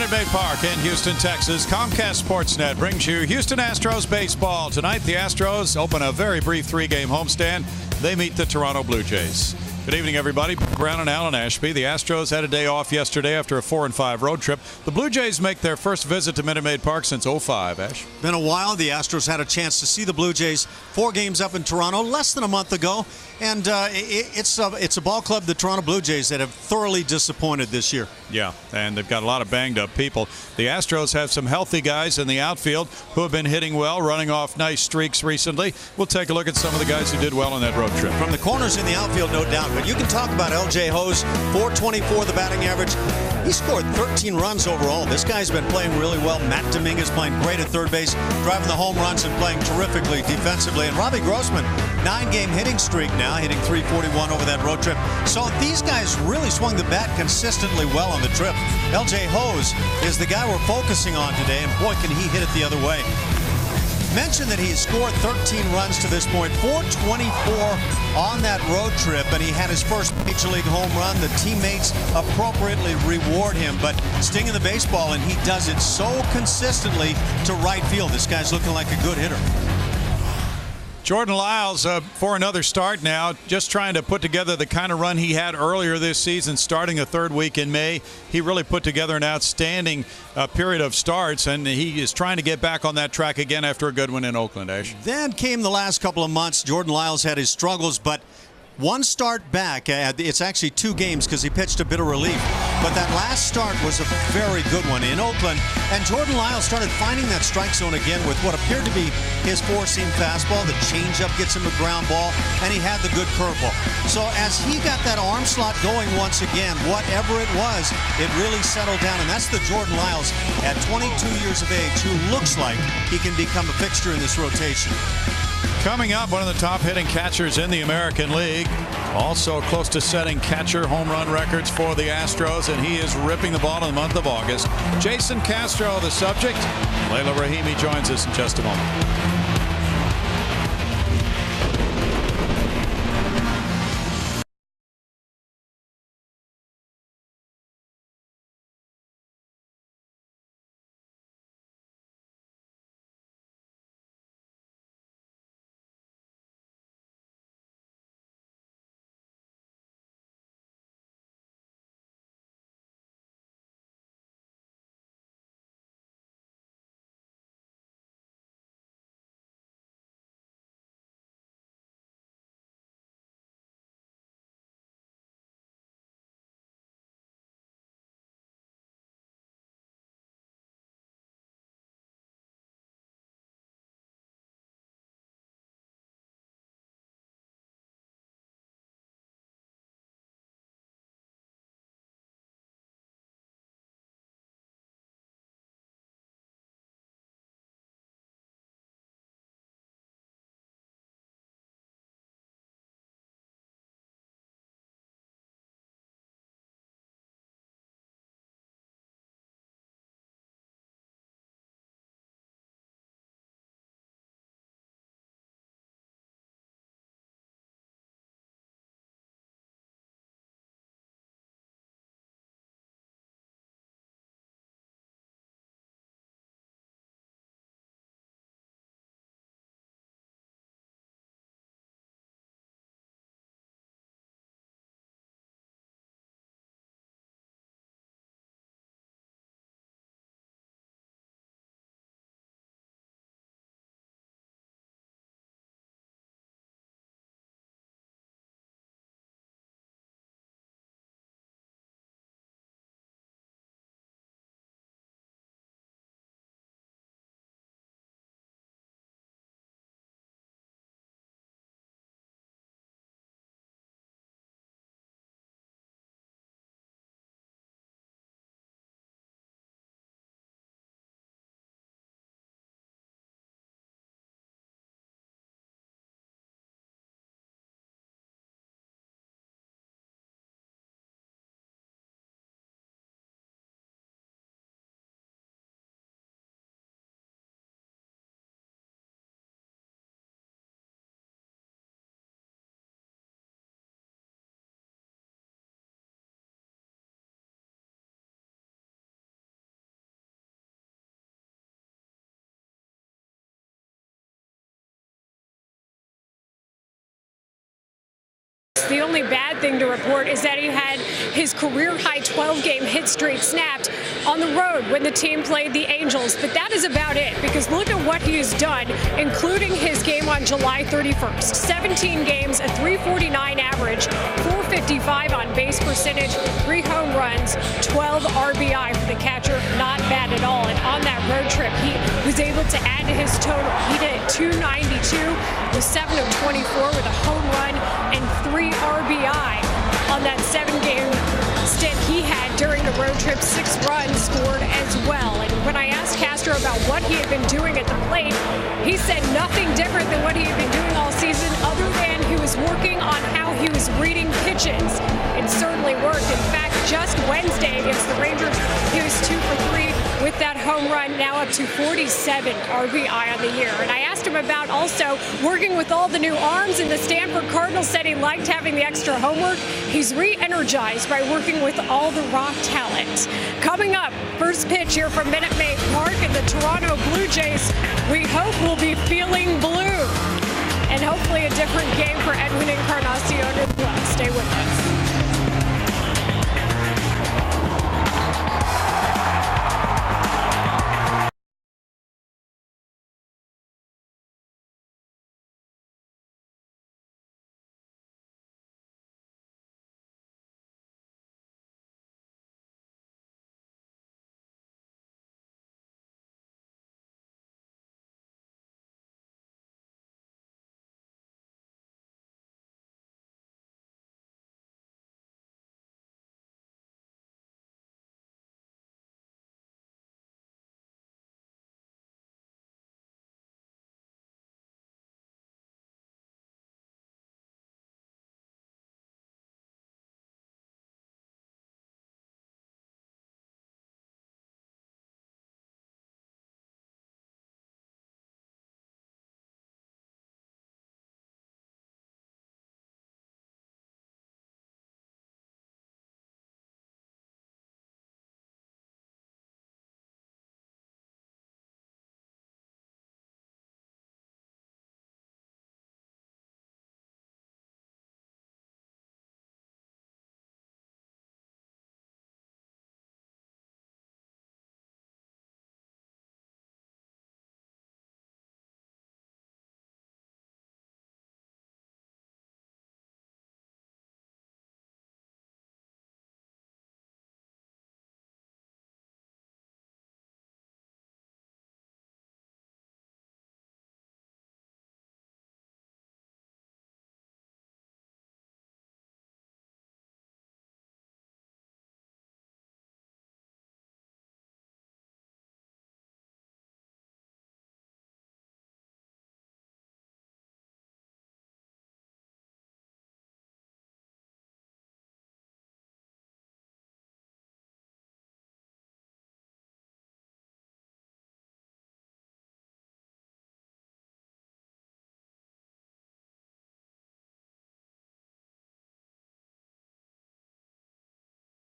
Minute Maid Park in Houston, Texas. Comcast Sportsnet brings you Houston Astros baseball. Tonight, the Astros open a very brief three-game homestand. They meet the Toronto Blue Jays. Good evening, everybody. Brown and Alan Ashby. The Astros had a day off yesterday after a 4-5 road trip. The Blue Jays make their first visit to Minute Maid Park since '05. Ash. Been a while. The Astros had a chance to see the Blue Jays 4 games up in Toronto less than a month ago. And it's a ball club, the Toronto Blue Jays, that have thoroughly disappointed this year. Yeah, and they've got a lot of banged-up people. The Astros have some healthy guys in the outfield who have been hitting well, running off nice streaks recently. We'll take a look at some of the guys who did well on that road trip. From the corners in the outfield, no doubt. But you can talk about L.J. Hose, 424 the batting average. He scored 13 runs overall. This guy's been playing really well. Matt Dominguez playing great at third base, driving the home runs and playing terrifically defensively. And Robbie Grossman, 9-game hitting streak now, hitting .341 over that road trip. So these guys really swung the bat consistently well on the trip. L.J. Hose is the guy we're focusing on today, and boy, can he hit it the other way. Mentioned that he scored 13 runs to this point, 424 on that road trip, and he had his first Major League home run. The teammates appropriately reward him, but stinging the baseball, and he does it so consistently to right field. This guy's looking like a good hitter. Jordan Lyles for another start now, just trying to put together the kind of run he had earlier this season, starting the third week in May. He really put together an outstanding period of starts, and he is trying to get back on that track again after a good one in Oakland, Ash. Then came the last couple of months. Jordan Lyles had his struggles, but one start back, it's actually 2 games because he pitched a bit of relief. But that last start was a very good one in Oakland. And Jordan Lyles started finding that strike zone again with what appeared to be his 4-seam fastball. The changeup gets him a ground ball, and he had the good curveball. So as he got that arm slot going once again, whatever it was, it really settled down. And that's the Jordan Lyles at 22 years of age who looks like he can become a fixture in this rotation. Coming up, one of the top hitting catchers in the American League, also close to setting catcher home run records for the Astros, and he is ripping the ball in the month of August. Jason Castro, the subject. Layla Rahimi joins us in just a moment. The only bad thing to report is that he had his career-high 12-game hit streak snapped on the road when the team played the Angels. But that is about it, because look at what he has done, including his game on July 31st. 17 games, a .349 average, .455 on base percentage, 3 home runs, 12 RBI for the catcher. Not bad at all. And on that road trip, he was able to add to his total. He did 292 with 7 of 24 with a home run and 3 RBI on that 7-game stint he had during the road trip. 6 runs scored as well. And when I asked Castro about what he had been doing at the plate, he said nothing different than what he had been doing all season, other than he was working on how he was reading pitches. It certainly worked. In fact, just Wednesday against the Rangers, he was 2 for 3 with that home run, now up to 47 RBI on the year. And I asked him about also working with all the new arms, and the Stanford Cardinals said he liked having the extra homework. He's re-energized by working with all the raw talent. Coming up, first pitch here from Minute Maid Park, and the Toronto Blue Jays, we hope, will be feeling blue. And hopefully a different game for Edwin Encarnacion as well. Stay with us.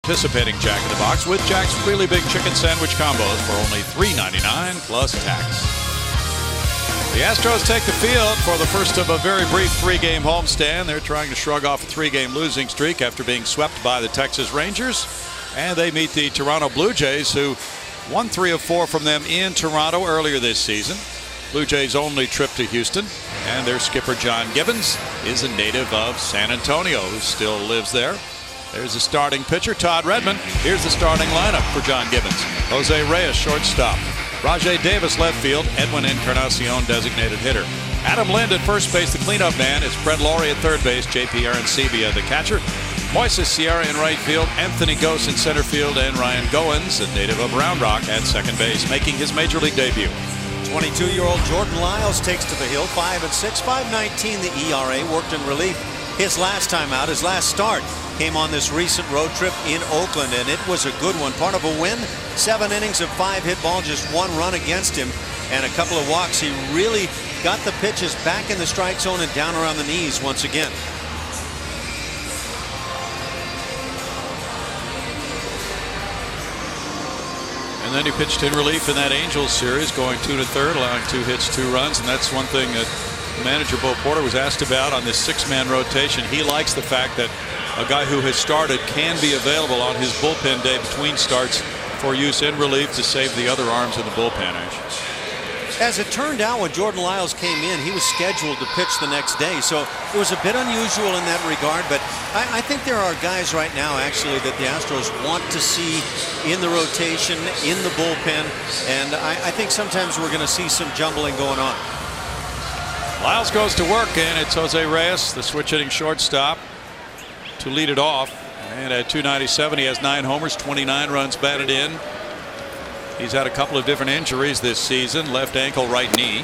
Participating Jack in the Box with Jack's really big chicken sandwich combos for only $3.99 plus tax. The Astros take the field for the first of a very brief 3-game homestand. They're trying to shrug off a 3-game losing streak after being swept by the Texas Rangers. And they meet the Toronto Blue Jays, who won 3 of 4 from them in Toronto earlier this season. Blue Jays' only trip to Houston. And their skipper, John Gibbons, is a native of San Antonio who still lives there. There's the starting pitcher, Todd Redmond. Here's the starting lineup for John Gibbons. Jose Reyes, shortstop. Rajay Davis, left field. Edwin Encarnacion, designated hitter. Adam Lind at first base, the cleanup man. It's Brett Laurie at third base. J.P. Arancibia, the catcher. Moises Sierra in right field. Anthony Gose in center field. And Ryan Goins, a native of Round Rock, at second base, making his major league debut. 22-year-old Jordan Lyles takes to the hill. 5-6, 5.19 the ERA. Worked in relief his last time out, his last start. Came on this recent road trip in Oakland, and it was a good one. Part of a win. 7 innings of 5 hit ball, just 1 run against him, and a couple of walks. He really got the pitches back in the strike zone and down around the knees once again. And then he pitched in relief in that Angels series, going 2 to 3rd, allowing 2 hits, 2 runs, and that's one thing that Manager Bo Porter was asked about on this 6-man rotation. He likes the fact that a guy who has started can be available on his bullpen day between starts for use in relief to save the other arms in the bullpen. Ash. As it turned out, when Jordan Lyles came in, he was scheduled to pitch the next day, so it was a bit unusual in that regard. But I think there are guys right now, actually, that the Astros want to see in the rotation, in the bullpen, and I think sometimes we're going to see some jumbling going on. Lyles goes to work, and it's Jose Reyes, the switch-hitting shortstop, to lead it off. And at .297, he has 9 homers, 29 runs batted in. He's had a couple of different injuries this season, left ankle, right knee.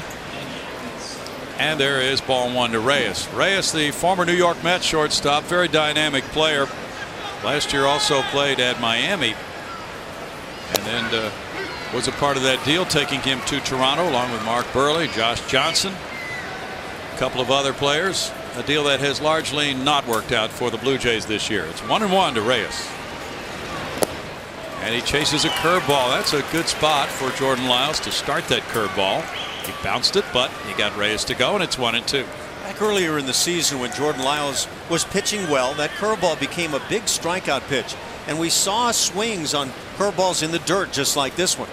And there is ball 1 to Reyes. Reyes, the former New York Mets shortstop, very dynamic player. Last year also played at Miami. And then was a part of that deal, taking him to Toronto along with Mark Burley, Josh Johnson, a couple of other players. A deal that has largely not worked out for the Blue Jays this year. It's 1-1 to Reyes. And he chases a curveball. That's a good spot for Jordan Lyles to start that curveball. He bounced it, but he got Reyes to go, and it's 1-2. Back earlier in the season when Jordan Lyles was pitching well, that curveball became a big strikeout pitch. And we saw swings on curveballs in the dirt just like this one.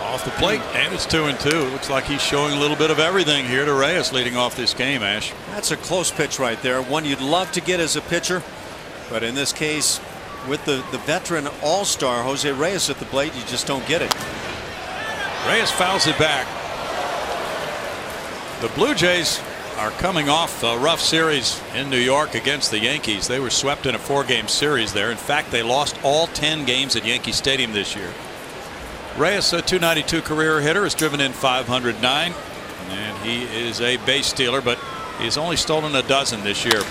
Off the plate, and it's 2-2. Looks like he's showing a little bit of everything here to Reyes leading off this game, Ash. That's a close pitch right there. One you'd love to get as a pitcher. But in this case, with the veteran all-star Jose Reyes at the plate, you just don't get it. Reyes fouls it back. The Blue Jays are coming off a rough series in New York against the Yankees. They were swept in a 4-game series there. In fact, they lost all 10 games at Yankee Stadium this year. Reyes, a .292 career hitter, has driven in 509, and he is a base stealer, but he's only stolen a dozen this year.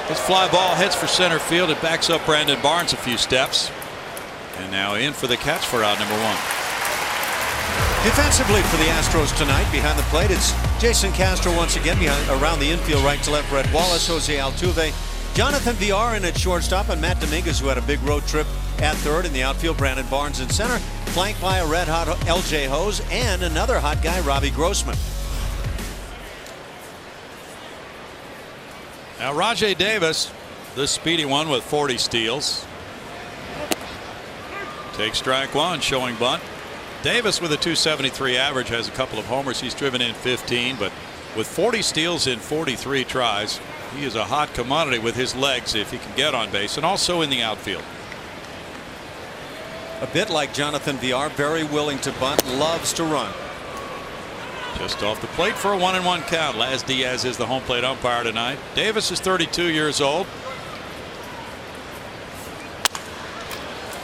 This fly ball heads for center field. It backs up Brandon Barnes a few steps. And now in for the catch for out number 1. Defensively for the Astros tonight, behind the plate, it's Jason Castro once again around the infield, right to left. Brett Wallace, Jose Altuve, Jonathan Villar in at shortstop, and Matt Dominguez, who had a big road trip at third. In the outfield, Brandon Barnes in center, flanked by a red-hot LJ Hose and another hot guy, Robbie Grossman. Now Rajai Davis, the speedy one with 40 steals. Takes strike 1, showing bunt. Davis with a .273 average has a couple of homers. He's driven in 15, but with 40 steals in 43 tries, he is a hot commodity with his legs if he can get on base, and also in the outfield. A bit like Jonathan Villar, very willing to bunt, loves to run. Just off the plate for a 1-1 count. Laz Diaz is the home plate umpire tonight. Davis is 32 years old.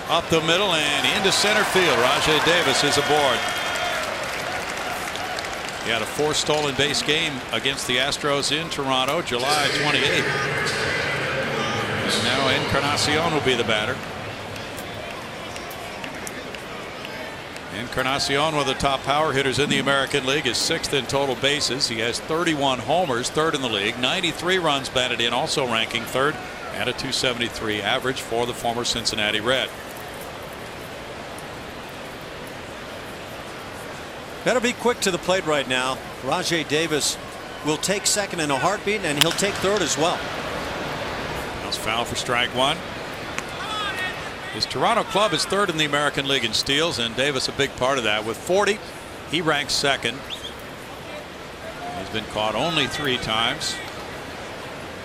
Up the middle and into center field. Rajai Davis is aboard. He had a 4 stolen base game against the Astros in Toronto, July 28th. Now Encarnacion will be the batter. Encarnacion, one of the top power hitters in the American League, is 6th in total bases. He has 31 homers, 3rd in the league, 93 runs batted in, also ranking 3rd, and a .273 average for the former Cincinnati Red. Better be quick to the plate right now. Rajai Davis will take second in a heartbeat, and he'll take third as well. That's foul for strike 1. His Toronto club is 3rd in the American League in steals, and Davis a big part of that. With 40, he ranks 2nd. He's been caught only 3 times.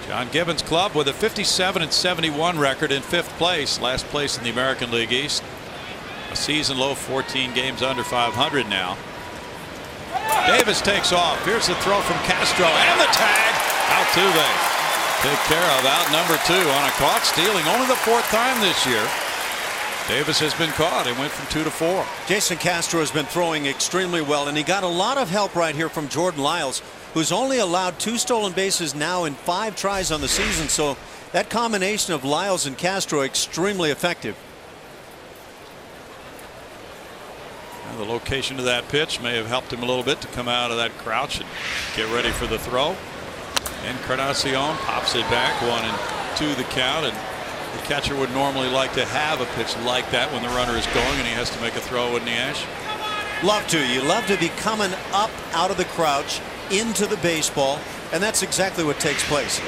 John Gibbons' club with a 57-71 record in 5th place, last place in the American League East. A season low, 14 games under 500 now. Davis takes off. Here's the throw from Castro, and the tag. Altuve take care of out number 2 on a caught stealing, only the 4th time this year. Davis has been caught and went from 2 to 4. Jason Castro has been throwing extremely well, and he got a lot of help right here from Jordan Lyles, who's only allowed 2 stolen bases now in 5 tries on the season. So that combination of Lyles and Castro extremely effective. Well, the location of that pitch may have helped him a little bit to come out of that crouch and get ready for the throw. Encarnacion pops it back, 1-2 the count, and the catcher would normally like to have a pitch like that when the runner is going and he has to make a throw, wouldn't he, Ash? Love to. You love to be coming up out of the crouch into the baseball, and that's exactly what takes place.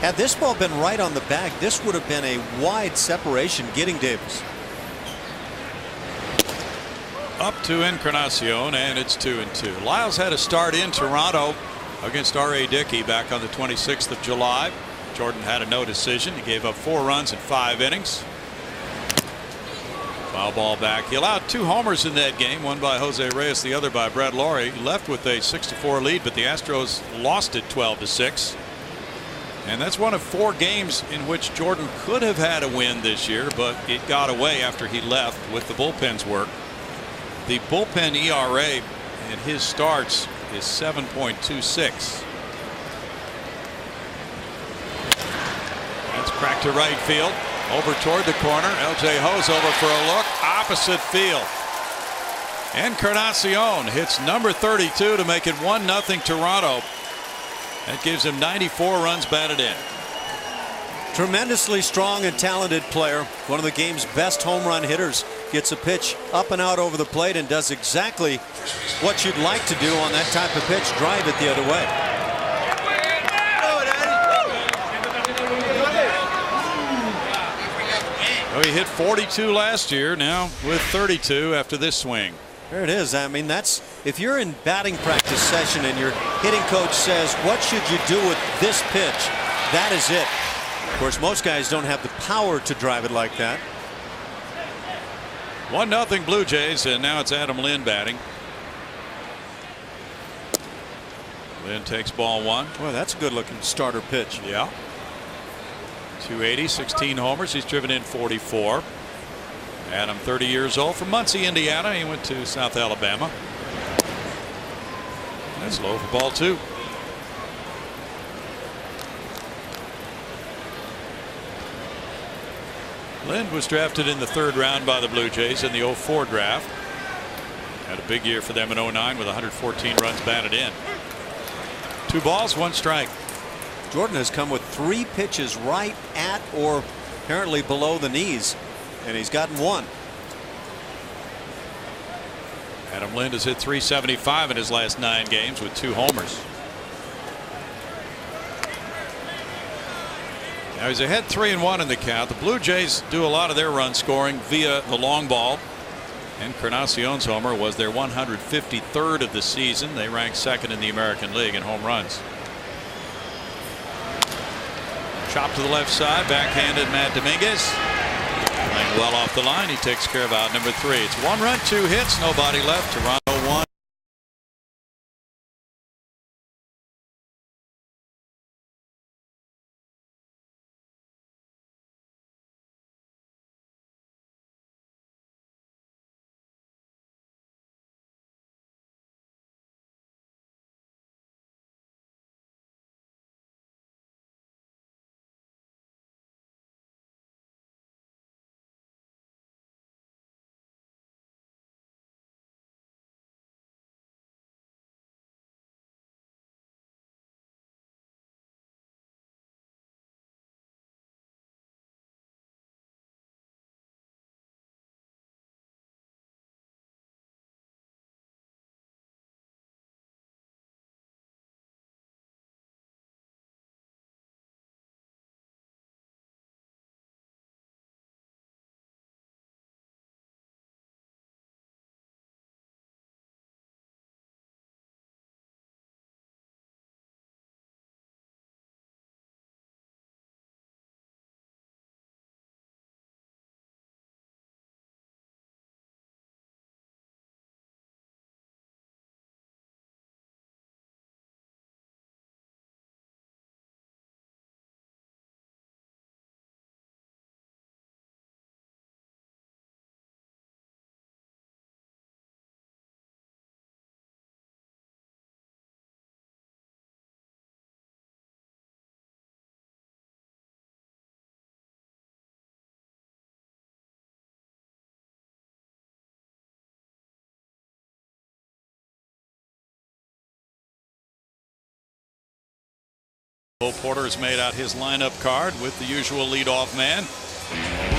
Had this ball been right on the bag, this would have been a wide separation getting Davis. Up to Encarnacion, and it's 2-2. Lyles had a start in Toronto against R.A. Dickey back on the 26th of July. Jordan had a no decision. He gave up 4 runs in 5 innings. Foul ball back. He allowed 2 homers in that game, one by Jose Reyes, the other by Brad Laurie. He left with a 6-4 lead, but the Astros lost it 12-6. And that's one of 4 games in which Jordan could have had a win this year, but it got away after he left with the bullpen's work. The bullpen ERA in his starts is 7.26. That's cracked to right field. Over toward the corner. L.J. Ho's over for a look. Opposite field. Encarnacion hits number 32 to make it 1-0 Toronto. That gives him 94 runs batted in. Tremendously strong and talented player. One of the game's best home run hitters. Gets a pitch up and out over the plate and does exactly what you'd like to do on that type of pitch. Drive it the other way. Well, he hit 42 last year, now with 32 after this swing. There it is. I mean, that's, if you're in batting practice session and your hitting coach says, what should you do with this pitch? That is it. Of course, most guys don't have the power to drive it like that. 1-0 Blue Jays, and now it's Adam Lynn batting. Lynn takes ball 1. Boy, that's a good looking starter pitch. Yeah. 280, 16 homers. He's driven in 44. Adam, 30 years old, from Muncie, Indiana. He went to South Alabama. That's low for ball 2. Lind was drafted in the 3rd round by the Blue Jays in the 04 draft. Had a big year for them in 09 with 114 runs batted in. 2 balls, 1 strike. Jordan has come with 3 pitches right at or apparently below the knees, and he's gotten 1. Adam Lind has hit .375 in his last 9 games with 2 homers. Now he's ahead 3-1 in the count. The Blue Jays do a lot of their run scoring via the long ball. Encarnacion's homer was their 153rd of the season. They rank 2nd in the American League in home runs. Chop to the left side, backhanded Matt Dominguez. Playing well off the line. He takes care of out number 3. It's 1 run, 2 hits, nobody left. Toronto 1. Bo Porter has made out his lineup card with the usual leadoff man.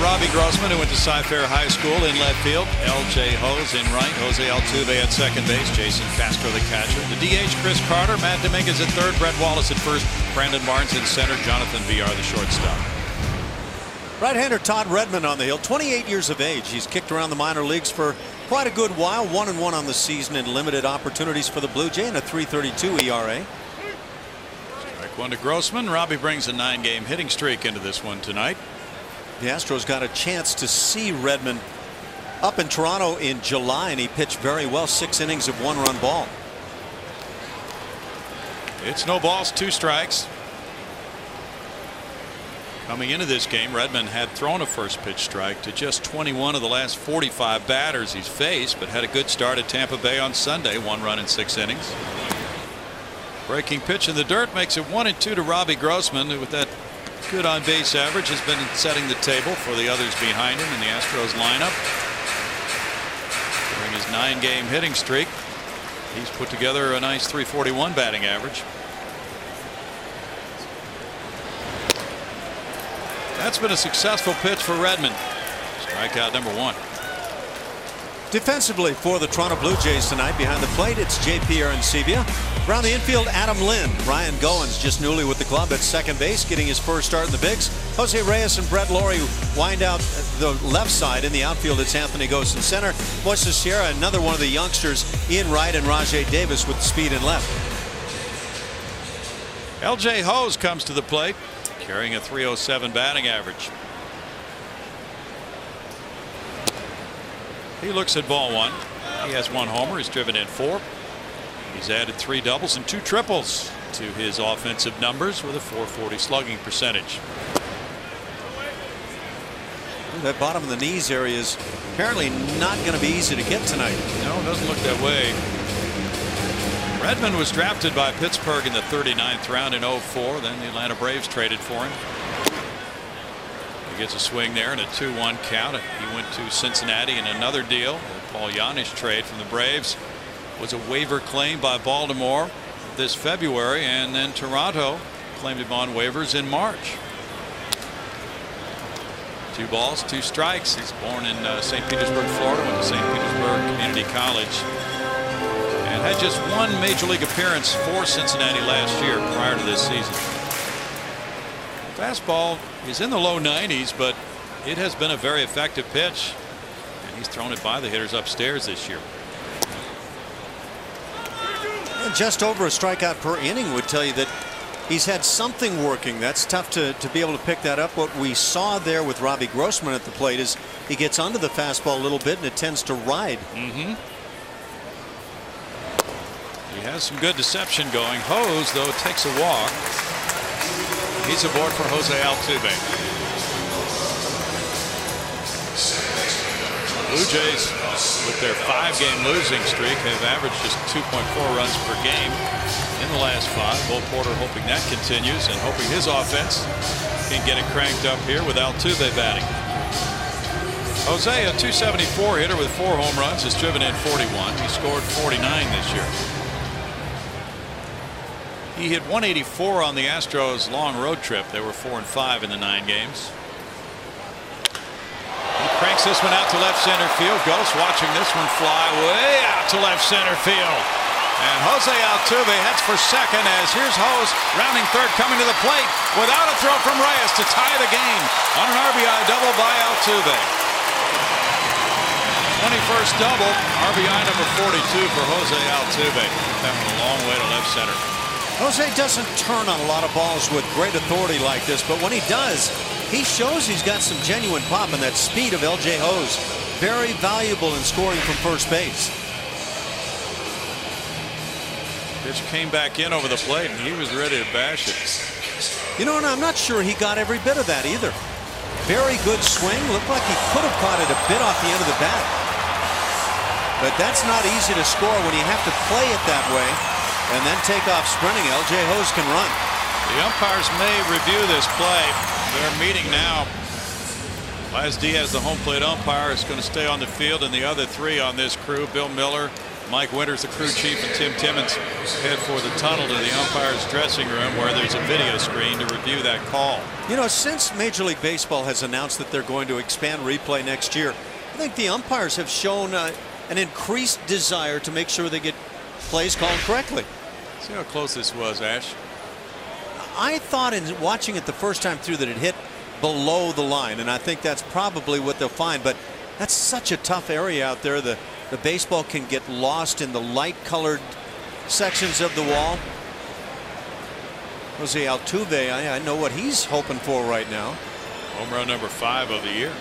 Robbie Grossman, who went to Cy-Fair High School, in left field. L.J. Hose in right. Jose Altuve at second base. Jason Castro the catcher. The DH, Chris Carter. Matt Dominguez at third. Brett Wallace at first. Brandon Barnes in center. Jonathan Villar the shortstop. Right-hander Todd Redmond on the hill, 28 years of age. He's kicked around the minor leagues for quite a good while. 1-1 on the season in limited opportunities for the Blue Jay and a 3.32 ERA. Strike one to Grossman. Robbie brings a 9-game hitting streak into this one tonight. The Astros got a chance to see Redmond up in Toronto in July, and he pitched very well. 6 innings of 1-run ball. It's no balls, 2 strikes. Coming into this game, Redmond had thrown a first pitch strike to just 21 of the last 45 batters he's faced, but had a good start at Tampa Bay on Sunday. 1 run in 6 innings. Breaking pitch in the dirt makes it 1-2 to Robbie Grossman, who with that good on base average has been setting the table for the others behind him in the Astros lineup. During his 9-game hitting streak, he's put together a nice .341 batting average. That's been a successful pitch for Redmond. Strikeout number 1. Defensively for the Toronto Blue Jays tonight, behind the plate, it's J.P. Arancibia. Around the infield, Adam Lynn. Ryan Goins, just newly with the club at second base, getting his first start in the bigs. Jose Reyes and Brett Laurie wind out the left side. In the outfield, it's Anthony Gose in center. Moises Sierra, another one of the youngsters, in right, and Rajay Davis with speed in left. L.J. Hose comes to the plate, carrying a .307 batting average. He looks at ball 1. He has 1 homer. He's driven in 4. He's added 3 doubles and 2 triples to his offensive numbers with a .440 slugging percentage. That bottom of the knees area is apparently not going to be easy to get tonight. No, it doesn't look that way. Redmond was drafted by Pittsburgh in the 39th round in 04. Then the Atlanta Braves traded for him. He gets a swing there and a 2-1 count. He went to Cincinnati in another deal. The Paul Yanish trade from the Braves was a waiver claim by Baltimore this February, and then Toronto claimed him on waivers in March. 2 balls, 2 strikes. He's born in St. Petersburg, Florida, went to St. Petersburg Community College, and had just 1 major league appearance for Cincinnati last year prior to this season. Fastball is in the low 90s, but it has been a very effective pitch, and he's thrown it by the hitters upstairs this year. And just over a strikeout per inning would tell you that he's had something working. That's tough to be able to pick that up. What we saw there with Robbie Grossman at the plate is he gets onto the fastball a little bit and it tends to ride. He has some good deception going. Hose, though, takes a walk. He's aboard for Jose Altuve. Blue Jays, with their 5-game losing streak, have averaged just 2.4 runs per game in the last 5. Bo Porter hoping that continues and hoping his offense can get it cranked up here with Altuve batting. Jose, a .274 hitter with 4 home runs, has driven in 41. He scored 49 this year. He hit .184 on the Astros' long road trip. They were 4-5 in the 9 games. He cranks this one out to left center field. Ghost watching this one fly way out to left center field. And Jose Altuve heads for second as here's Hose rounding third, coming to the plate without a throw from Reyes to tie the game on an RBI double by Altuve. 21st double, RBI number 42 for Jose Altuve. That went a long way to left center. Jose doesn't turn on a lot of balls with great authority like this, but when he does, he shows he's got some genuine pop, and that speed of L.J. Hose, very valuable in scoring from first base. Pitch came back in over the plate, and he was ready to bash it. You know, and I'm not sure he got every bit of that either. Very good swing. Looked like he could have caught it a bit off the end of the bat. But that's not easy to score when you have to play it that way and then take off sprinting. L.J. Hose can run. The umpires may review this play. They're meeting now. Laz Diaz, the home plate umpire, is going to stay on the field, and the other 3 on this crew, Bill Miller, Mike Winters, the crew chief, and Tim Timmons head for the tunnel to the umpire's dressing room where there's a video screen to review that call. You know, since Major League Baseball has announced that they're going to expand replay next year, I think the umpires have shown an increased desire to make sure they get plays called correctly. See how close this was, Ash. I thought in watching it the first time through that it hit below the line, and I think that's probably what they'll find. But that's such a tough area out there. The baseball can get lost in the light colored sections of the wall. Jose Altuve, I know what he's hoping for right now. Home run number 5 of the year.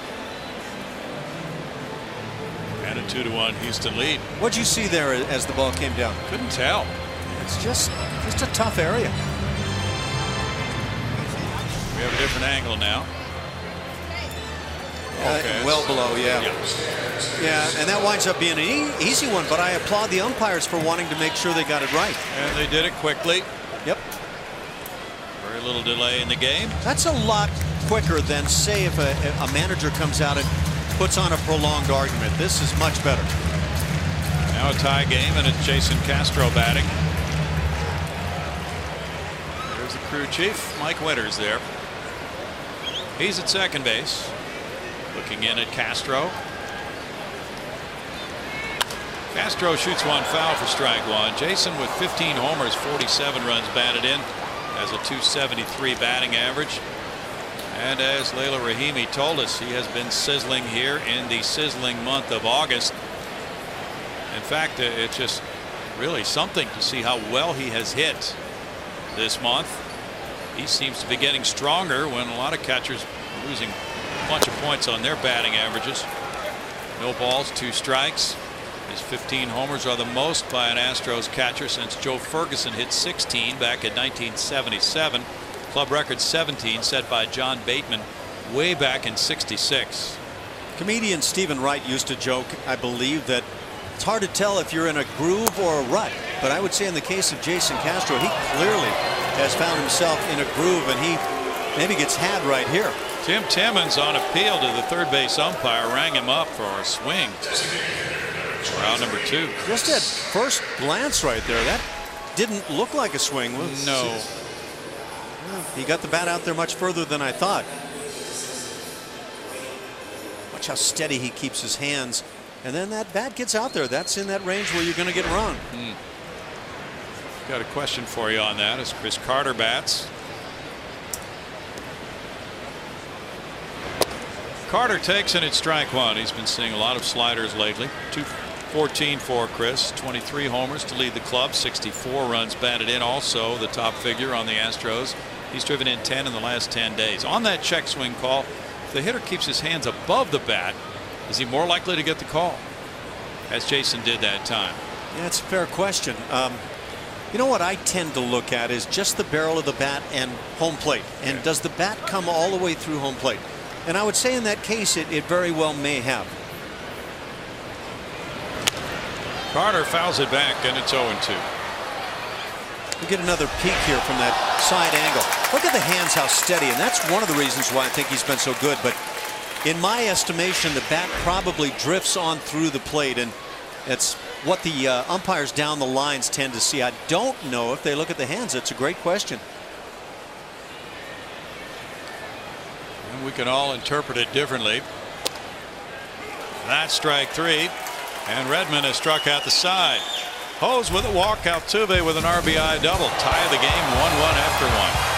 And a 2-1 Houston lead. What'd you see there as the ball came down? Couldn't tell. It's just a tough area. We have a different angle now. Okay. Well below, yeah. And that winds up being an easy one, but I applaud the umpires for wanting to make sure they got it right. And they did it quickly. Yep. Very little delay in the game. That's a lot quicker than, say, if a manager comes out and puts on a prolonged argument. This is much better. Now a tie game, and it's Jason Castro batting. There's the crew chief, Mike Winters there. He's at second base. Looking in at Castro. Castro shoots one foul for strike one. Jason with 15 homers, 47 runs batted in, has a .273 batting average. And as Leila Rahimi told us, he has been sizzling here in the sizzling month of August. In fact, it's just really something to see how well he has hit this month. He seems to be getting stronger when a lot of catchers are losing a bunch of points on their batting averages. No balls, 2 strikes. His 15 homers are the most by an Astros catcher since Joe Ferguson hit 16 back in 1977. Club record 17 set by John Bateman way back in '66. Comedian Stephen Wright used to joke, I believe, that it's hard to tell if you're in a groove or a rut. But I would say in the case of Jason Castro, he clearly has found himself in a groove, and he maybe gets had right here. Tim Timmons on appeal to the third base umpire rang him up for a swing. Round number 2. Just at first glance right there, that didn't look like a swing. No. He got the bat out there much further than I thought. Watch how steady he keeps his hands. And then that bat gets out there. That's in that range where you're going to get run. Got a question for you on that as Chris Carter bats. Carter takes, and it's strike one. He's been seeing a lot of sliders lately. 214 for Chris, 23 homers to lead the club, 64 runs batted in, also the top figure on the Astros. He's driven in 10 in the last 10 days. On that check swing call, if the hitter keeps his hands above the bat, is he more likely to get the call, as Jason did that time? Yeah, it's a fair question. You know what I tend to look at is just the barrel of the bat and home plate. And does the bat come all the way through home plate? And I would say in that case it very well may have. Carter fouls it back, and it's 0-2. We get another peek here from that side angle. Look at the hands, how steady, and that's one of the reasons why I think he's been so good. But in my estimation, the bat probably drifts on through the plate, and it's what the umpires down the lines tend to see. I don't know if they look at the hands. It's a great question. And we can all interpret it differently. That's strike 3, and Redmond has struck out the side. Hose with a walk, Altuve with an RBI double. Tie the game 1-1 after 1.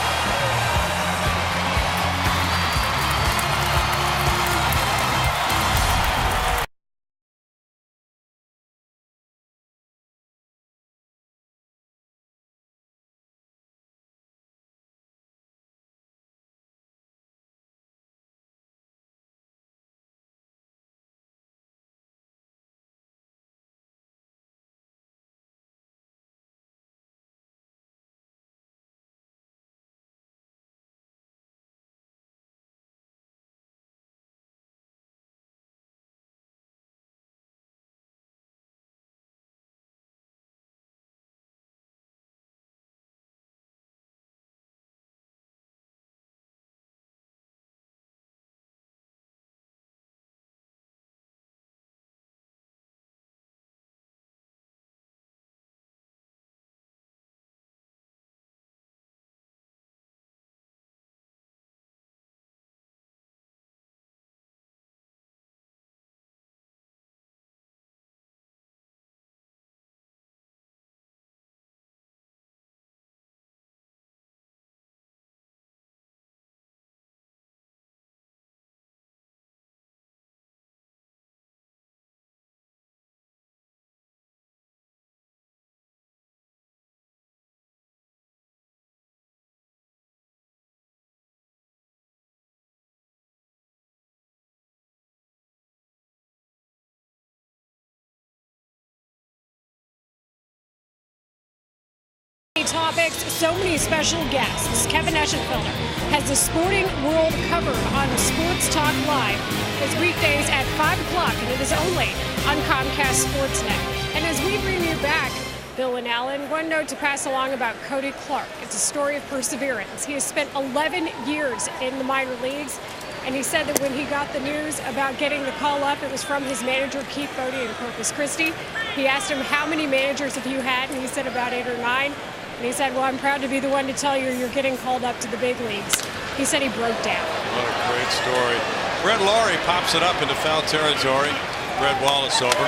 topics, so many special guests. Kevin Eschenfelder has the sporting world covered on Sports Talk Live. It's weekdays at 5 o'clock, and it is only on Comcast Sportsnet. And as we bring you back, Bill and Alan, one note to pass along about Cody Clark. It's a story of perseverance. He has spent 11 years in the minor leagues, and he said that when he got the news about getting the call up, it was from his manager, Keith Bodie, in Corpus Christi. He asked him, how many managers have you had? And he said about 8 or 9. And he said, well, I'm proud to be the one to tell you you're getting called up to the big leagues. He said he broke down. What a great story. Brett Laurie pops it up into foul territory. Brett Wallace over.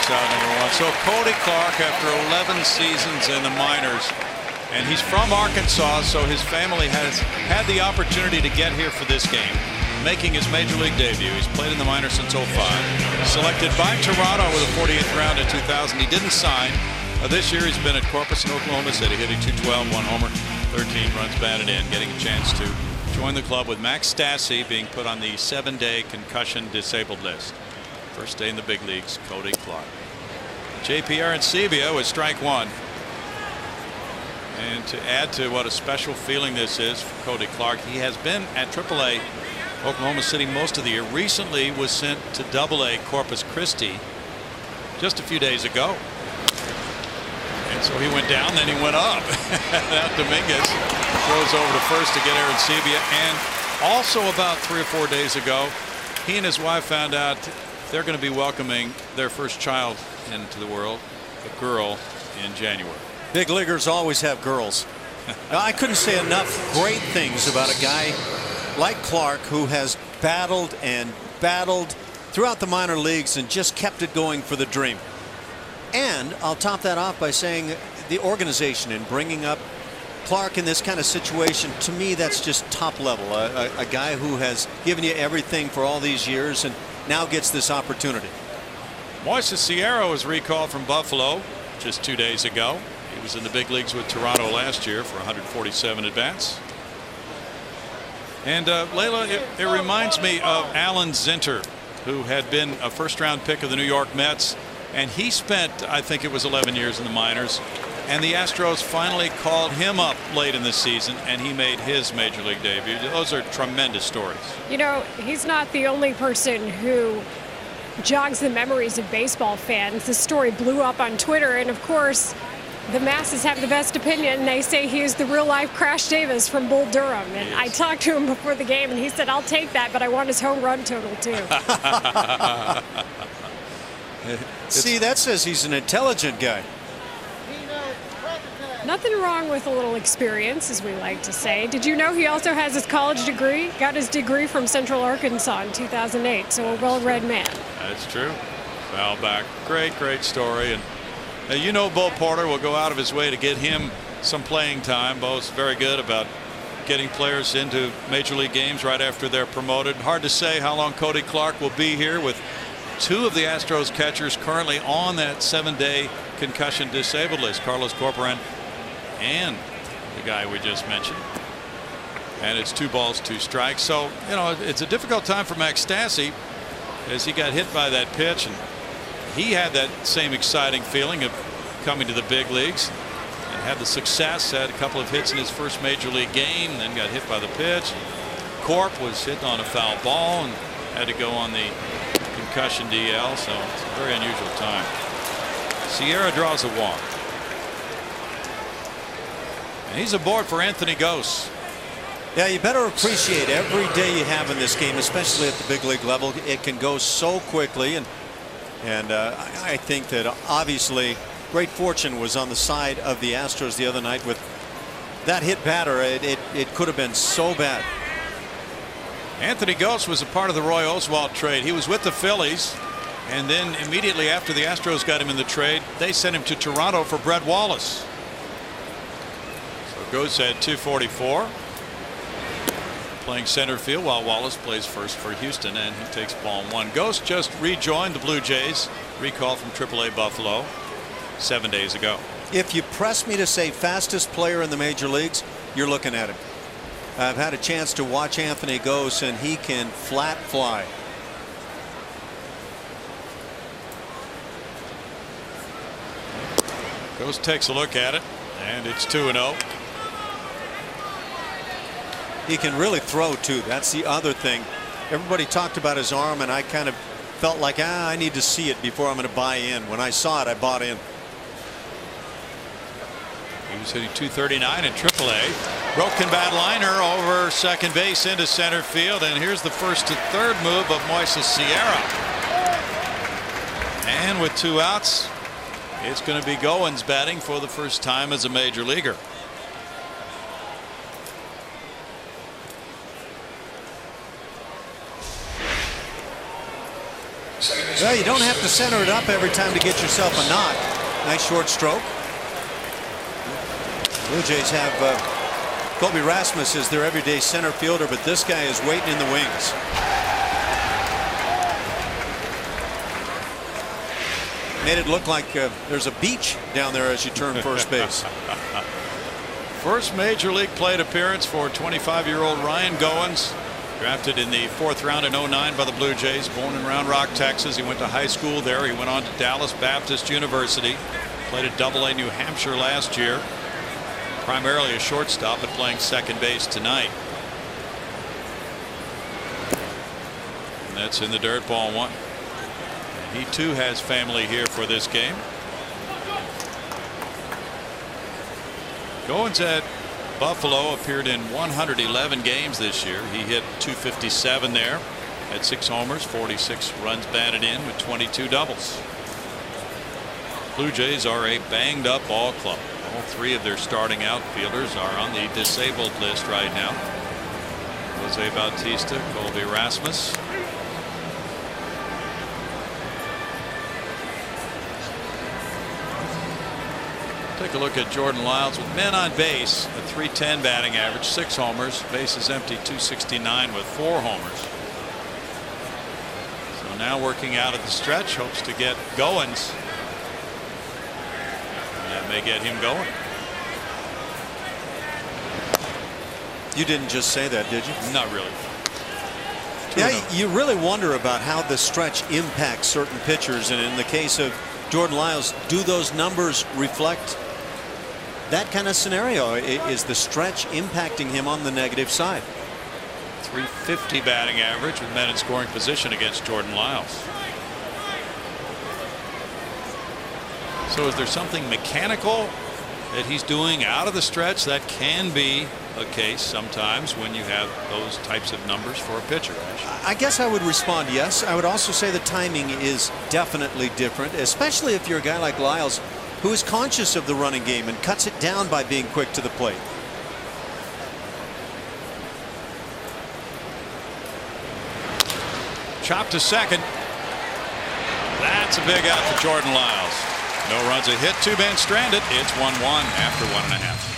It's out number 1. So Cody Clark, after 11 seasons in the minors, and he's from Arkansas, so his family has had the opportunity to get here for this game, making his major league debut. He's played in the minors since 05. Selected by Toronto with a 48th round in 2000. He didn't sign. This year he's been at Corpus and Oklahoma City, hitting .212, 1 homer, 13 runs batted in, getting a chance to join the club with Max Stassi being put on the 7-day concussion disabled list. First day in the big leagues, Cody Clark. JP Arencibia with strike 1. And to add to what a special feeling this is for Cody Clark, he has been at AAA Oklahoma City most of the year. Recently was sent to AA Corpus Christi just a few days ago. And so he went down, then he went up. Now Dominguez throws over to first to get Arencibia. And also about 3 or 4 days ago, he and his wife found out they're going to be welcoming their first child into the world, a girl, in January. Big leaguers always have girls. I couldn't say enough great things about a guy like Clark, who has battled and battled throughout the minor leagues and just kept it going for the dream. And I'll top that off by saying the organization in bringing up Clark in this kind of situation, to me, that's just top level. A guy who has given you everything for all these years and now gets this opportunity. Moises Sierra was recalled from Buffalo just 2 days ago. He was in the big leagues with Toronto last year for 147 at bats. And Layla, it reminds me of Alan Zinter, who had been a first-round pick of the New York Mets, and he spent, I think it was 11 years in the minors, and the Astros finally called him up late in the season, and he made his major league debut. Those are tremendous stories. You know, he's not the only person who jogs the memories of baseball fans. This story blew up on Twitter, and of course, the masses have the best opinion. They say he is the real-life Crash Davis from Bull Durham. And I talked to him before the game, and he said, I'll take that, but I want his home run total, too. See, that says he's an intelligent guy. Nothing wrong with a little experience, as we like to say. Did you know he also has his college degree? Got his degree from Central Arkansas in 2008, so a well-read man. That's true. Foul back. Great, great story. And you know, Bo Porter will go out of his way to get him some playing time. Bo's very good about getting players into major league games right after they're promoted. Hard to say how long Cody Clark will be here, with 2 of the Astros catchers currently on that 7-day concussion disabled list, Carlos Corporan and the guy we just mentioned. And it's 2 balls, 2 strikes. So, you know, it's a difficult time for Max Stassi as he got hit by that pitch, and he had that same exciting feeling of coming to the big leagues and had the success, had a couple of hits in his first major league game, then got hit by the pitch. Corp was hit on a foul ball and had to go on the concussion DL, so it's a very unusual time. Sierra draws a walk. And he's aboard for Anthony Gose. Yeah, you better appreciate every day you have in this game, especially at the big league level. It can go so quickly, and I think that obviously great fortune was on the side of the Astros the other night with that hit batter. It could have been so bad. Anthony Gose was a part of the Roy Oswalt trade. He was with the Phillies, and then immediately after the Astros got him in the trade, they sent him to Toronto for Brett Wallace. So Gose had 244, playing center field while Wallace plays first for Houston, and he takes ball 1. Gose just rejoined the Blue Jays, recalled from AAA Buffalo 7 days ago. If you press me to say fastest player in the major leagues, you're looking at him. I've had a chance to watch Anthony Gose, and he can flat fly. Gose takes a look at it, And it's 2-0. He can really throw too. That's the other thing. Everybody talked about his arm, and I kind of felt like I need to see it before I'm going to buy in. When I saw it, I bought in. He was hitting 239 in AAA. Broken bat liner over second base into center field, and here's the first to third move of Moises Sierra. And with 2 outs, it's going to be Goins batting for the first time as a major leaguer. Well, you don't have to center it up every time to get yourself a knock. Nice short stroke. Blue Jays have Colby Rasmus as their everyday center fielder, but this guy is waiting in the wings. Made it look like there's a beach down there as you turn first base. First major league plate appearance for 25-year-old Ryan Goins. Drafted in the 4th round in '09 by the Blue Jays. Born in Round Rock, Texas. He went to high school there. He went on to Dallas Baptist University. Played at AA New Hampshire last year. Primarily a shortstop, but playing second base tonight. And that's in the dirt, ball 1. And he too has family here for this game. Goins at Buffalo appeared in 111 games this year. He hit .257 there, had 6 homers, 46 runs batted in with 22 doubles. Blue Jays are a banged up ball club. All 3 of their starting outfielders are on the disabled list right now. Jose Bautista, Colby Rasmus. Take a look at Jordan Lyles with men on base, a .310 batting average, 6 homers, bases empty, .269 with 4 homers. So now working out at the stretch, hopes to get Goins. And that may get him going. You didn't just say that, did you? Not really. Yeah, you really wonder about how the stretch impacts certain pitchers, and in the case of Jordan Lyles, do those numbers reflect that kind of scenario? Is the stretch impacting him on the negative side? .350 batting average with men in scoring position against Jordan Lyles. So is there something mechanical that he's doing out of the stretch? That can be a case sometimes when you have those types of numbers for a pitcher. I guess I would respond yes. I would also say the timing is definitely different, especially if you're a guy like Lyles who is conscious of the running game and cuts it down by being quick to the plate. Chop to second. That's a big out for Jordan Lyles. No runs, a hit, 2 men stranded. It's 1-1 after 1.5.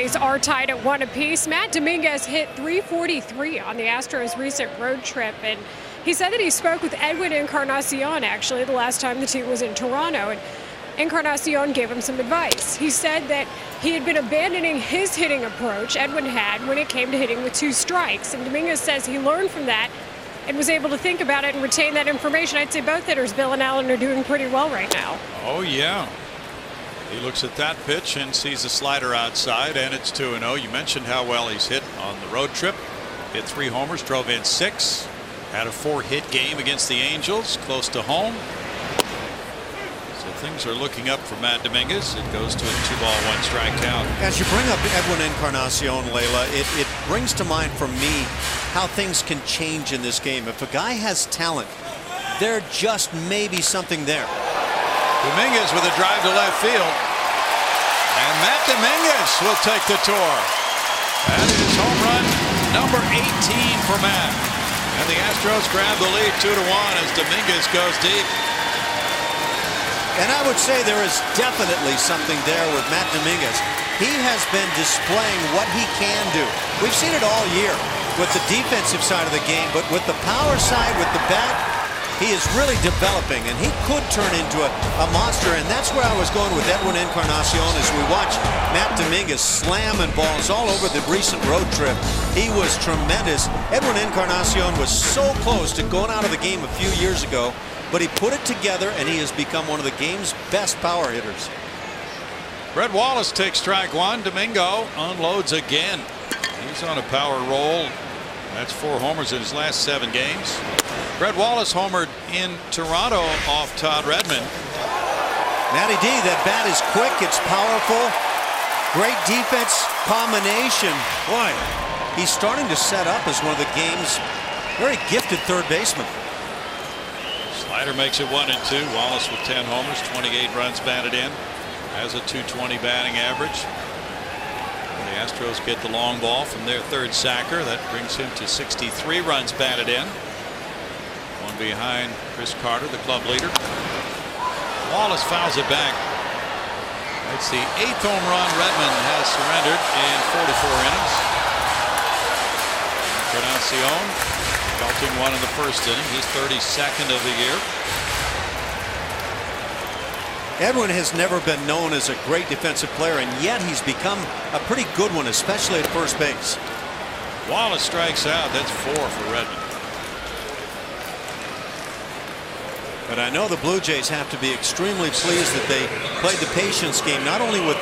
Jays are tied at 1 apiece. Matt Dominguez hit .343 on the Astros' recent road trip, and he said that he spoke with Edwin Encarnacion, actually, the last time the team was in Toronto, and Encarnacion gave him some advice. He said that he had been abandoning his hitting approach, Edwin had, when it came to hitting with 2 strikes, and Dominguez says he learned from that and was able to think about it and retain that information. I'd say both hitters, Bill and Allen, are doing pretty well right now. Oh, yeah. He looks at that pitch and sees the slider outside, and it's 2-0. You mentioned how well he's hit on the road trip. Hit 3 homers, drove in 6. Had a 4-hit game against the Angels, close to home. So things are looking up for Matt Dominguez. It goes to a 2-ball, 1-strike count. As you bring up Edwin Encarnacion, Layla, it brings to mind for me how things can change in this game. If a guy has talent, there just may be something there. Dominguez with a drive to left field. And Matt Dominguez will take the tour. That is home run number 18 for Matt. And the Astros grab the lead 2-1 as Dominguez goes deep. And I would say there is definitely something there with Matt Dominguez. He has been displaying what he can do. We've seen it all year with the defensive side of the game, but with the power side, with the bat, he is really developing, and he could turn into a monster, and that's where I was going with Edwin Encarnacion as we watch Matt Dominguez slamming balls all over the recent road trip. He was tremendous. Edwin Encarnacion was so close to going out of the game a few years ago, but he put it together, and he has become one of the game's best power hitters. Brett Wallace takes strike 1. Domingo unloads again. He's on a power roll. That's 4 homers in his last 7 games. Brett Wallace homered in Toronto off Todd Redmond. Matty D, that bat is quick, it's powerful. Great defense combination. Boy, he's starting to set up as one of the game's very gifted third basemen. Slider makes it 1-2. Wallace with 10 homers, 28 runs batted in. Has a .220 batting average. The Astros get the long ball from their third sacker. That brings him to 63 runs batted in. One behind Chris Carter, the club leader. Wallace fouls it back. It's the 8th home run Redmond has surrendered in 44 innings. Encarnacion belting one in the first inning. He's 32nd of the year. Edwin has never been known as a great defensive player, and yet he's become a pretty good one, especially at first base. Wallace strikes out. That's 4 for Redmond. But I know the Blue Jays have to be extremely pleased that they played the patience game, not only with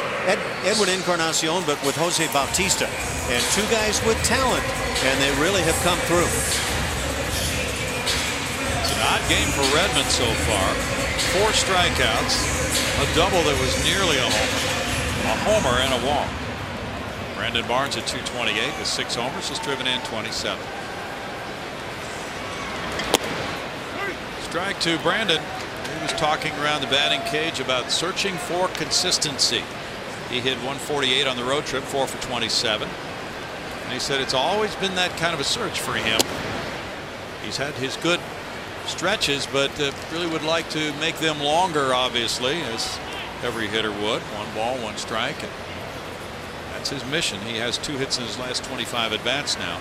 Edwin Encarnacion, but with Jose Bautista. And 2 guys with talent, and they really have come through. It's an odd game for Redmond so far. 4 strikeouts, a double that was nearly a homer and a walk. Brandon Barnes at .228 with 6 homers has driven in 27. Strike to Brandon. He was talking around the batting cage about searching for consistency. He hit .148 on the road trip, 4 for 27. And he said it's always been that kind of a search for him. He's had his good stretches, but really would like to make them longer, obviously, as every hitter would. 1 ball, 1 strike, and that's his mission. He has 2 hits in his last 25 at bats now.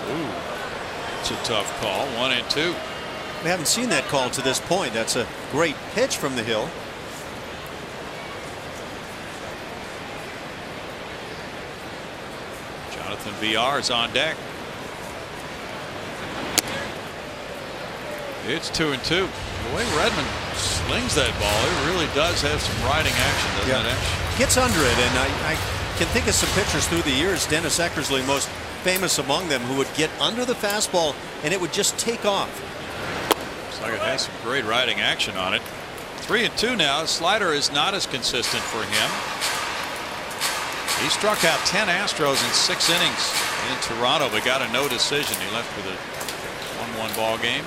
Ooh, it's a tough call. 1-2. We haven't seen that call to this point. That's a great pitch from the hill. Jonathan VR is on deck. It's 2-2. The way Redmond slings that ball, it really does have some riding action, doesn't it, Ash? Gets under it, and I can think of some pitchers through the years, Dennis Eckersley most famous among them, who would get under the fastball and it would just take off. Looks like it has some great riding action on it. 3-2 now. Slider is not as consistent for him. He struck out 10 Astros in 6 innings in Toronto, but got a no decision. He left with a 1-1 ball game.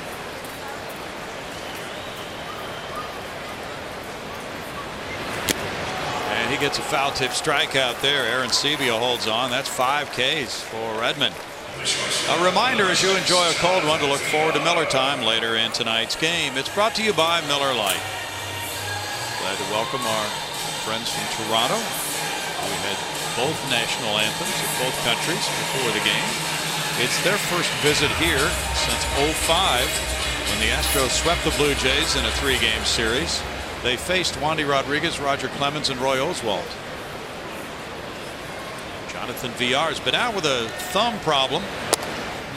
And he gets a foul tip strikeout there. Aaron Sebia holds on. That's 5 Ks for Redmond. A reminder, as you enjoy a cold one, to look forward to Miller time later in tonight's game. It's brought to you by Miller Lite. Glad to welcome our friends from Toronto. We had both national anthems of both countries before the game. It's their first visit here since '05 when the Astros swept the Blue Jays in a 3-game series. They faced Wandy Rodriguez, Roger Clemens, and Roy Oswalt. Jonathan Villar's been out with a thumb problem.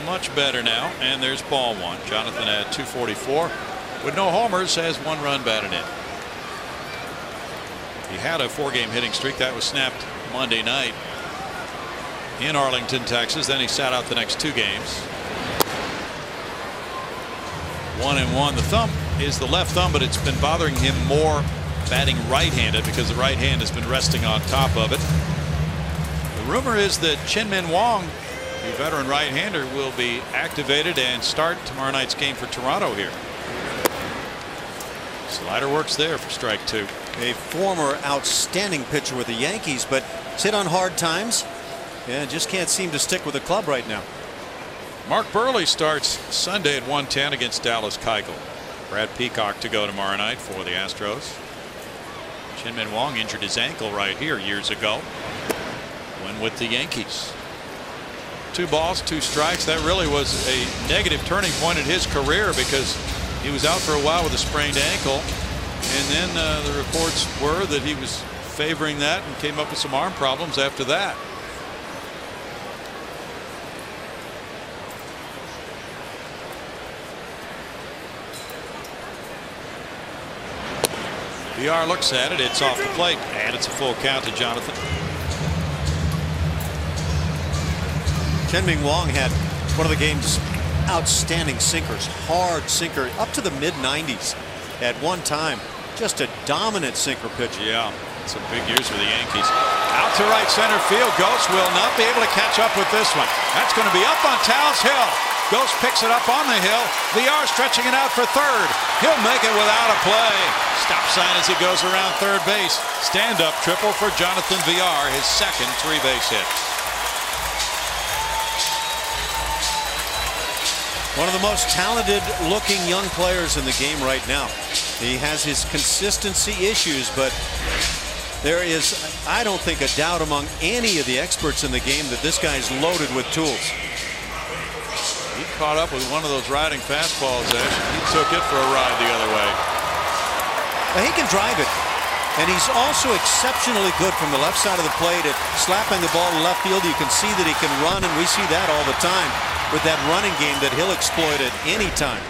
Much better now, and there's ball one. Jonathan had 244 with no homers, has 1 run batted in. He had a 4-game hitting streak that was snapped Monday night in Arlington, Texas. Then he sat out the next 2 games. 1-1. The thumb is the left thumb, but it's been bothering him more batting right-handed because the right hand has been resting on top of it. The rumor is that Chin-Min Wong, the veteran right-hander, will be activated and start tomorrow night's game for Toronto here. Slider works there for strike 2. A former outstanding pitcher with the Yankees, but hit on hard times and just can't seem to stick with the club right now. Mark Burley starts Sunday at 1:10 against Dallas Keuchel. Brad Peacock to go tomorrow night for the Astros. Chin-Min Wong injured his ankle right here years ago when with the Yankees. 2 balls, 2 strikes. That really was a negative turning point in his career because he was out for a while with a sprained ankle, and then the reports were that he was favoring that and came up with some arm problems after that. VR looks at it. It's off the plate, and it's a full count to Jonathan. Chin-Min Wong had one of the game's outstanding sinkers, hard sinker up to the mid-90s at one time. Just a dominant sinker pitcher. Yeah, some big years for the Yankees. Out to right center field. Ghost will not be able to catch up with this one. That's going to be up on Tal's Hill. Ghost picks it up on the hill. VR stretching it out for third. He'll make it without a play. Stop sign as he goes around third base. Stand-up triple for Jonathan VR, his second 3-base hit. One of the most talented looking young players in the game right now. He has his consistency issues, but there is, I don't think, a doubt among any of the experts in the game that this guy's loaded with tools. He caught up with one of those riding fastballs, Ash. He took it for a ride the other way. Well, he can drive it, and he's also exceptionally good from the left side of the plate at slapping the ball to left field. You can see that he can run, and we see that all the time with that running game that he'll exploit at any time.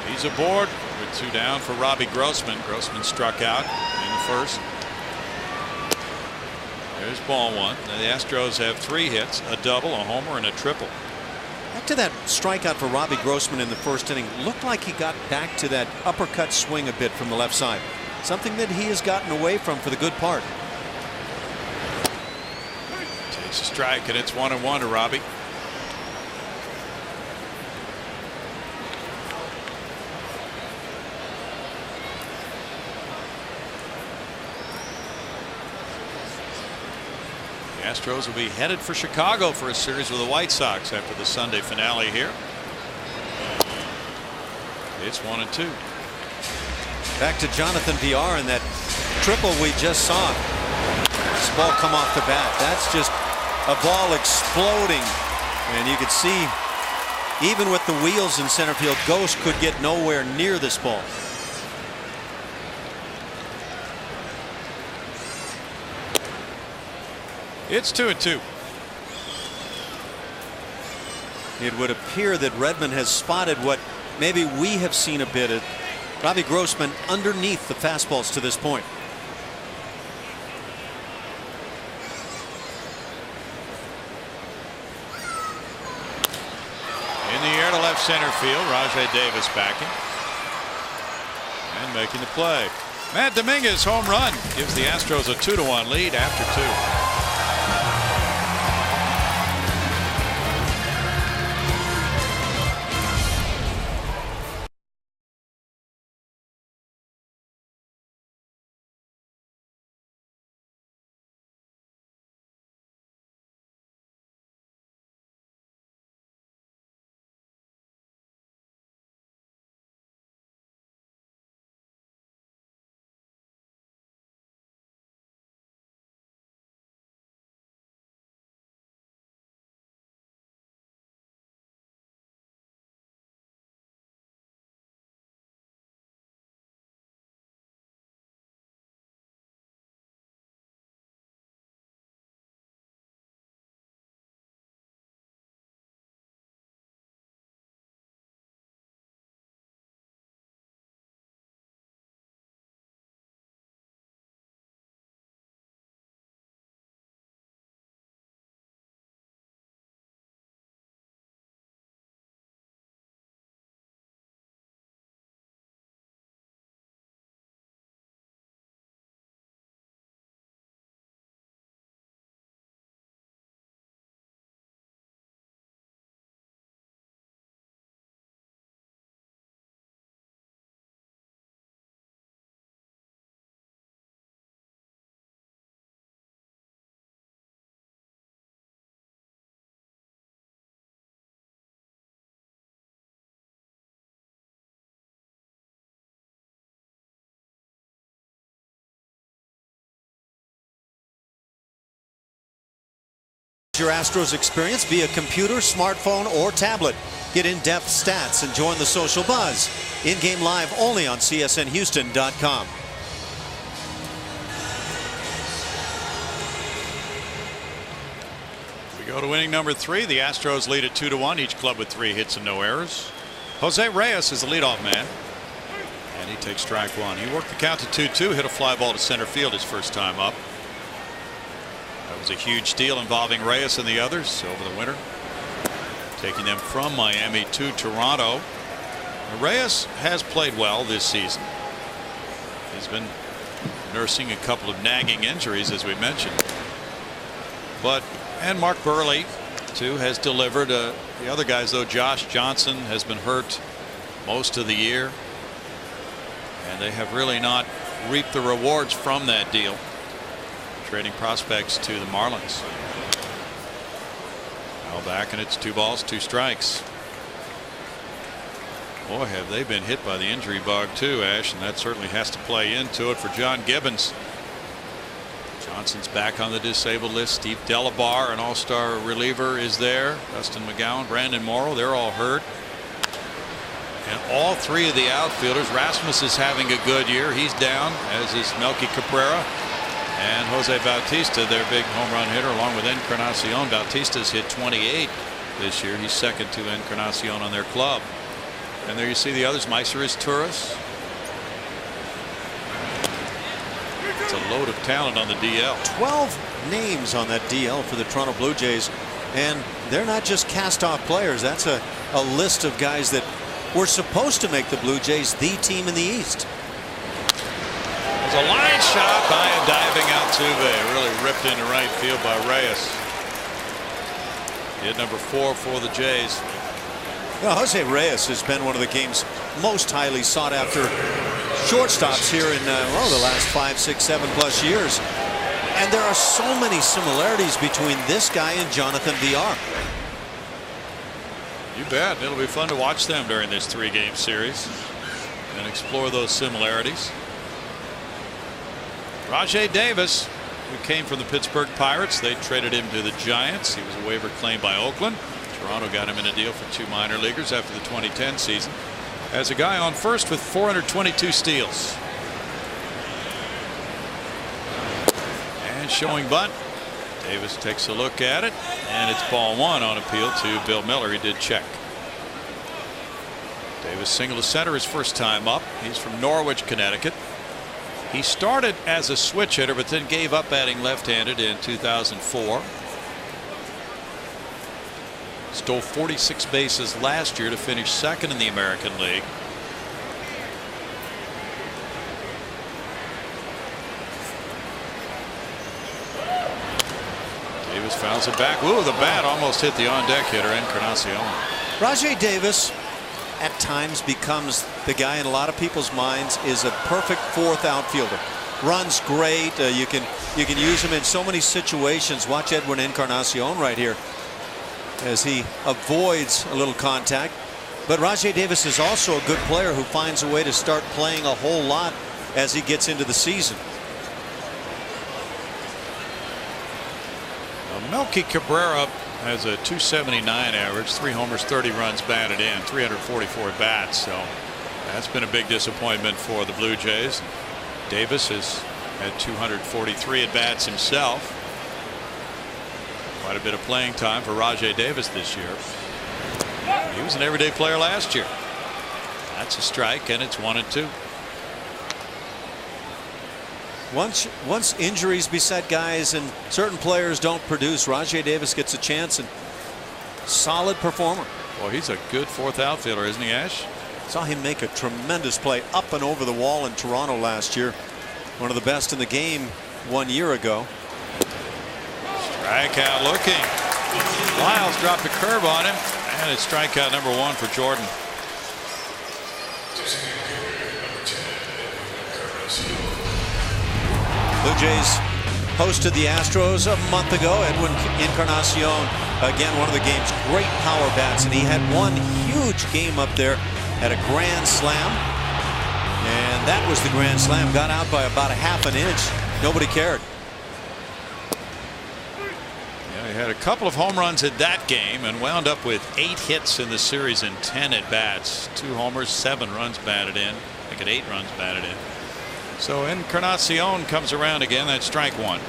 He's aboard with 2 down for Robbie Grossman. Grossman struck out in the first. There's ball 1. The Astros have 3 hits, a double, a homer, and a triple. Back to that strikeout for Robbie Grossman in the first inning. Looked like he got back to that uppercut swing a bit from the left side. Something that he has gotten away from for the good part. Takes a strike, and it's 1-1 to Robbie. The Astros will be headed for Chicago for a series with the White Sox after the Sunday finale here. It's 1-2. Back to Jonathan VR and that triple we just saw. This ball come off the bat. That's just a ball exploding, and you could see even with the wheels in center field, Ghost could get nowhere near this ball. It's 2-2. It would appear that Redmond has spotted what maybe we have seen a bit of Robbie Grossman underneath the fastballs to this point. In the air to left center field, Rajai Davis backing and making the play. Matt Dominguez home run gives the Astros a 2-1 lead after 2. Your Astros experience via computer, smartphone, or tablet. Get in-depth stats and join the social buzz. In-game live only on csnhouston.com. We go to inning number 3. The Astros lead at 2-1. Each club with 3 hits and no errors. Jose Reyes is the leadoff man. And he takes strike 1. He worked the count to 2-2, hit a fly ball to center field his first time up. That was a huge deal involving Reyes and the others over the winter, taking them from Miami to Toronto. Reyes has played well this season. He's been nursing a couple of nagging injuries, as we mentioned. And Mark Burley, too, has delivered. The other guys, though, Josh Johnson has been hurt most of the year. And they have really not reaped the rewards from that deal, trading prospects to the Marlins. Now back, and it's 2 balls, 2 strikes. Boy, have they been hit by the injury bug too, Ash, and that certainly has to play into it for John Gibbons. Johnson's back on the disabled list. Steve Delabar, an all-star reliever, is there. Dustin McGowan, Brandon Morrow, they're all hurt. And all 3 of the outfielders. Rasmus is having a good year. He's down, as is Melky Cabrera. And Jose Bautista, their big home run hitter, along with Encarnacion. Bautista's hit 28 this year. He's second to Encarnacion on their club. And there you see the others. Meiser is Turris. It's a load of talent on the DL. 12 names on that DL for the Toronto Blue Jays. And they're not just cast-off players. That's a list of guys that were supposed to make the Blue Jays the team in the East. There's a line shot by a diving Altuve. Really ripped into right field by Reyes. Hit number 4 for the Jays. Well, Jose Reyes has been one of the game's most highly sought after shortstops here in the last 5, 6, 7+ years. And there are so many similarities between this guy and Jonathan VR. You bet. It'll be fun to watch them during this 3-game series and explore those similarities. Rajai Davis, who came from the Pittsburgh Pirates, they traded him to the Giants. He was a waiver claim by Oakland. Toronto got him in a deal for 2 minor leaguers after the 2010 season. As a guy on first with 422 steals. And showing bunt. Davis takes a look at it, and it's ball 1 on appeal to Bill Miller. He did check. Davis single to center his first time up. He's from Norwich, Connecticut. He started as a switch hitter, but then gave up batting left-handed in 2004. Stole 46 bases last year to finish second in the American League. Davis fouls it back. Ooh, the bat almost hit the on-deck hitter, Encarnacion. Rajai Davis at times becomes the guy in a lot of people's minds is a perfect 4th outfielder. Runs great. You can use him in so many situations. Watch Edwin Encarnacion right here as he avoids a little contact. But Rajai Davis is also a good player who finds a way to start playing a whole lot as he gets into the season. Melky Cabrera has a .279 average, 3 homers, 30 runs batted in, 344 at bats. So that's been a big disappointment for the Blue Jays. Davis has had 243 at bats himself. Quite a bit of playing time for Rajai Davis this year. He was an everyday player last year. That's a strike, and it's 1-2. Once injuries beset guys and certain players don't produce, Rajai Davis gets a chance, and solid performer. Well, he's a good 4th outfielder, isn't he, Ash? Saw him make a tremendous play up and over the wall in Toronto last year. One of the best in the game 1 year ago. Strikeout looking. Lyles dropped a curve on him, and it's strikeout number 1 for Jordan. Blue Jays hosted the Astros a month ago. Edwin Encarnacion, again, one of the game's great power bats, and he had one huge game up there at a grand slam, and that was the grand slam. Got out by about a half an inch. Nobody cared. Yeah, He had a couple of home runs in that game and wound up with 8 hits in the series and 10 at bats. 2 homers, 7 runs batted in. I think 8 runs batted in. So Encarnacion comes around again. That's strike 1.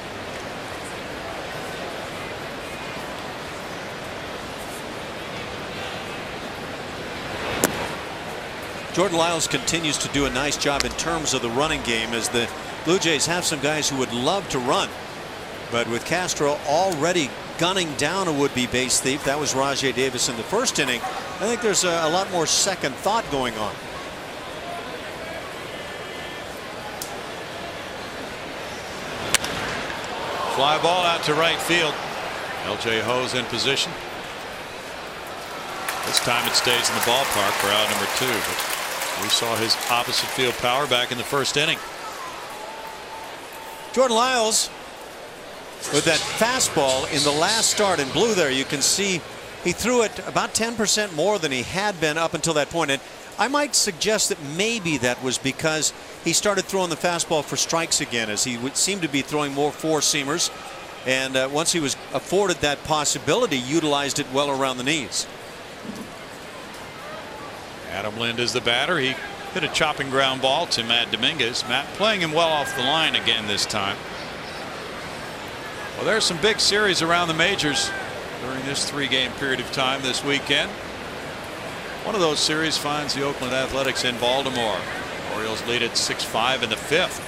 Jordan Lyles continues to do a nice job in terms of the running game, as the Blue Jays have some guys who would love to run. But with Castro already gunning down a would-be base thief, that was Rajai Davis in the first inning, I think there's a lot more second thought going on. Fly ball out to right field. L.J. Ho's in position. This time it stays in the ballpark for out number 2. But we saw his opposite field power back in the first inning. Jordan Lyles with that fastball in the last start in blue there, you can see he threw it about 10% more than he had been up until that point. And I might suggest that maybe that was because he started throwing the fastball for strikes again, as he would seem to be throwing more four-seamers. And once he was afforded that possibility, utilized it well around the knees. Adam Lind is the batter. He hit a chopping ground ball to Matt Dominguez. Matt playing him well off the line again this time. Well, there's some big series around the majors during this 3-game period of time this weekend. One of those series finds the Oakland Athletics in Baltimore. Orioles lead at 6-5 in the 5th.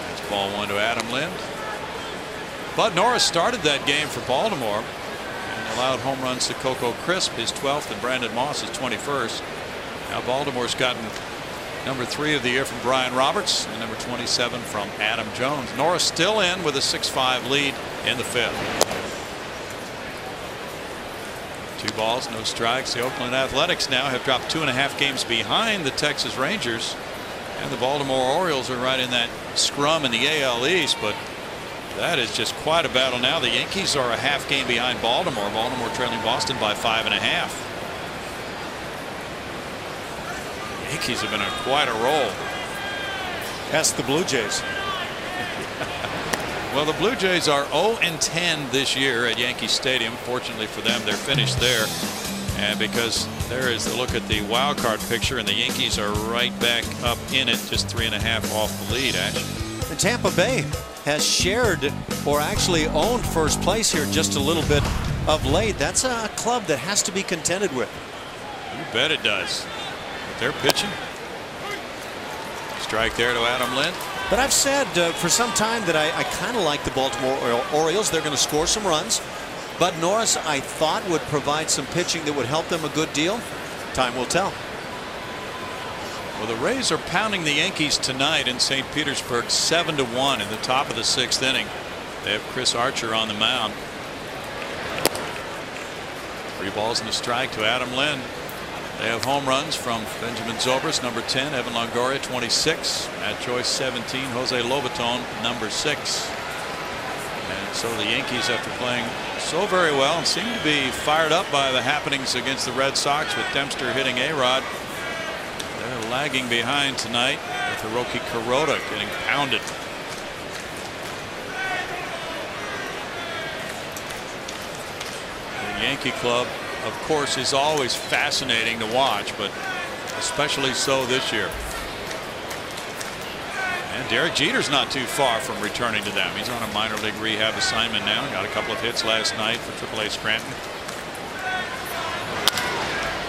That's ball 1 to Adam Lind. Bud Norris started that game for Baltimore and allowed home runs to Coco Crisp, his 12th, and Brandon Moss, his 21st. Now Baltimore's gotten number 3 of the year from Brian Roberts and number 27 from Adam Jones. Norris still in with a 6-5 lead in the 5th. 2 balls, no strikes. The Oakland Athletics now have dropped 2.5 games behind the Texas Rangers, and the Baltimore Orioles are right in that scrum in the AL East. But that is just quite a battle now. The Yankees are a half game behind Baltimore. Baltimore trailing Boston by 5.5. Yankees have been on quite a roll. Ask the Blue Jays. Well, the Blue Jays are 0-10 this year at Yankee Stadium. Fortunately for them, they're finished there. And because there is a look at the wild card picture, and the Yankees are right back up in it, just 3.5 off the lead, Ash. And Tampa Bay has shared, or actually owned, first place here just a little bit of late. That's a club that has to be contended with. You bet it does. But they're pitching. Strike there to Adam Lind. But I've said for some time that I kind of like the Baltimore Orioles. They're going to score some runs. Bud Norris, I thought, would provide some pitching that would help them a good deal. Time will tell. Well, the Rays are pounding the Yankees tonight in St. Petersburg 7-1 in the top of the 6th inning. They have Chris Archer on the mound. 3 balls and a strike to Adam Lind. They have home runs from Benjamin Zobrist, number 10, Evan Longoria, 26, Matt Joyce, 17, Jose Lobaton, number 6. And so the Yankees, after playing so very well and seem to be fired up by the happenings against the Red Sox with Dempster hitting A-Rod, they're lagging behind tonight with Hiroki Kuroda getting pounded. The Yankee club, of course, is always fascinating to watch, but especially so this year. And Derek Jeter's not too far from returning to them. He's on a minor league rehab assignment now. Got a couple of hits last night for AAA Scranton.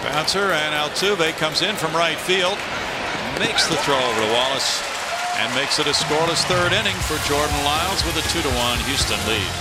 Bouncer, and Altuve comes in from right field, makes the throw over to Wallace, and makes it a scoreless 3rd inning for Jordan Lyles with a 2-1 Houston lead.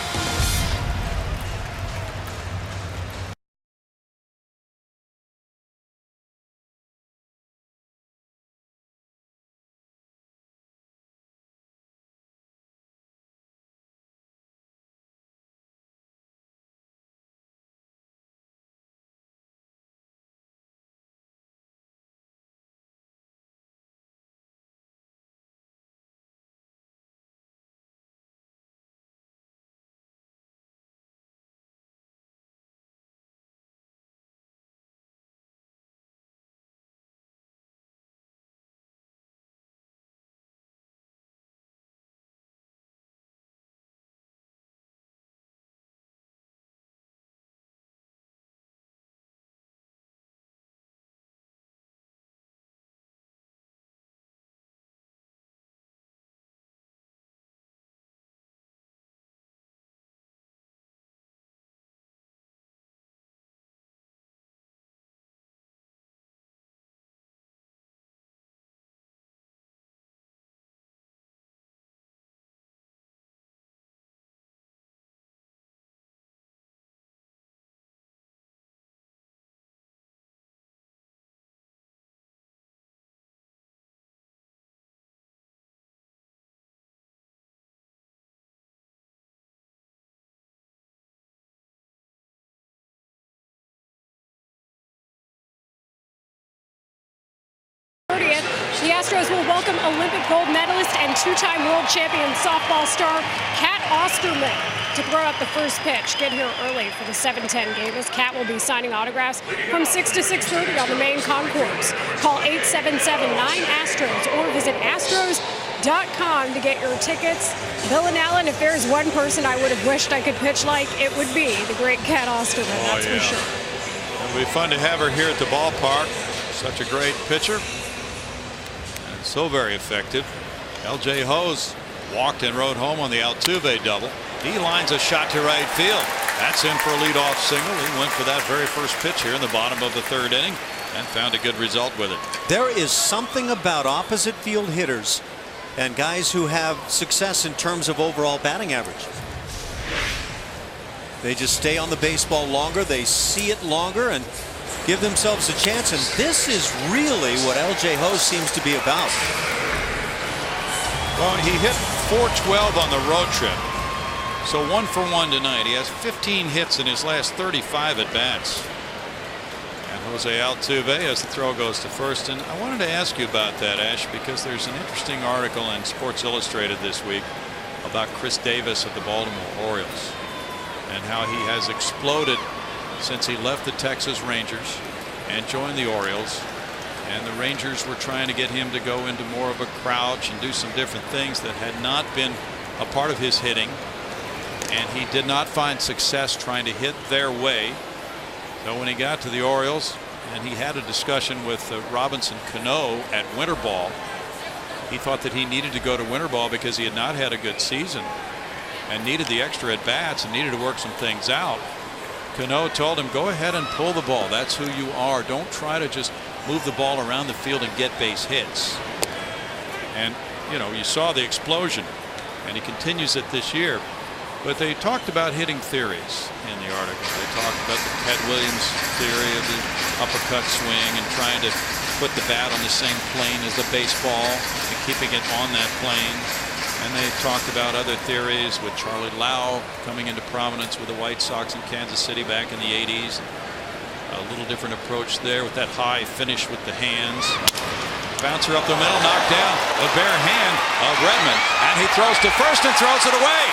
Astros will welcome Olympic gold medalist and two-time world champion softball star Cat Osterman to throw out the first pitch. Get here early for the 7:10 game as Cat will be signing autographs from 6 to 6:30 on the main concourse. Call 877-9-ASTROS or visit astros.com to get your tickets. Bill and Alan, if there's one person I would have wished I could pitch like, it would be the great Cat Osterman, that's for sure. It'll be fun to have her here at the ballpark. Such a great pitcher. And so very effective. L.J. Hose walked and rode home on the Altuve double. He lines a shot to right field. That's in for a leadoff single. He went for that very first pitch here in the bottom of the third inning and found a good result with it. There is something about opposite field hitters and guys who have success in terms of overall batting average. They just stay on the baseball longer. They see it longer and give themselves a chance. And this is really what L.J. Hose seems to be about. Well, he hit .412 on the road trip. So 1 for 1 tonight. He has 15 hits in his last 35 at bats. And Jose Altuve as the throw goes to first. And I wanted to ask you about that, Ash, because there's an interesting article in Sports Illustrated this week about Chris Davis of the Baltimore Orioles and how he has exploded since he left the Texas Rangers and joined the Orioles. And the Rangers were trying to get him to go into more of a crouch and do some different things that had not been a part of his hitting. And he did not find success trying to hit their way. So when he got to the Orioles and he had a discussion with Robinson Cano at winter ball, he thought that he needed to go to winter ball because he had not had a good season and needed the extra at bats and needed to work some things out. Cano told him, go ahead and pull the ball. That's who you are. Don't try to just move the ball around the field and get base hits. And you know, you saw the explosion and he continues it this year. But they talked about hitting theories in the article. They talked about the Ted Williams theory of the uppercut swing and trying to put the bat on the same plane as the baseball and keeping it on that plane. And they talked about other theories with Charlie Lau coming into prominence with the White Sox in Kansas City back in the 80s. A little different approach there with that high finish with the hands. Bouncer up the middle, knocked down the bare hand of Redmond, and he throws to first and throws it away.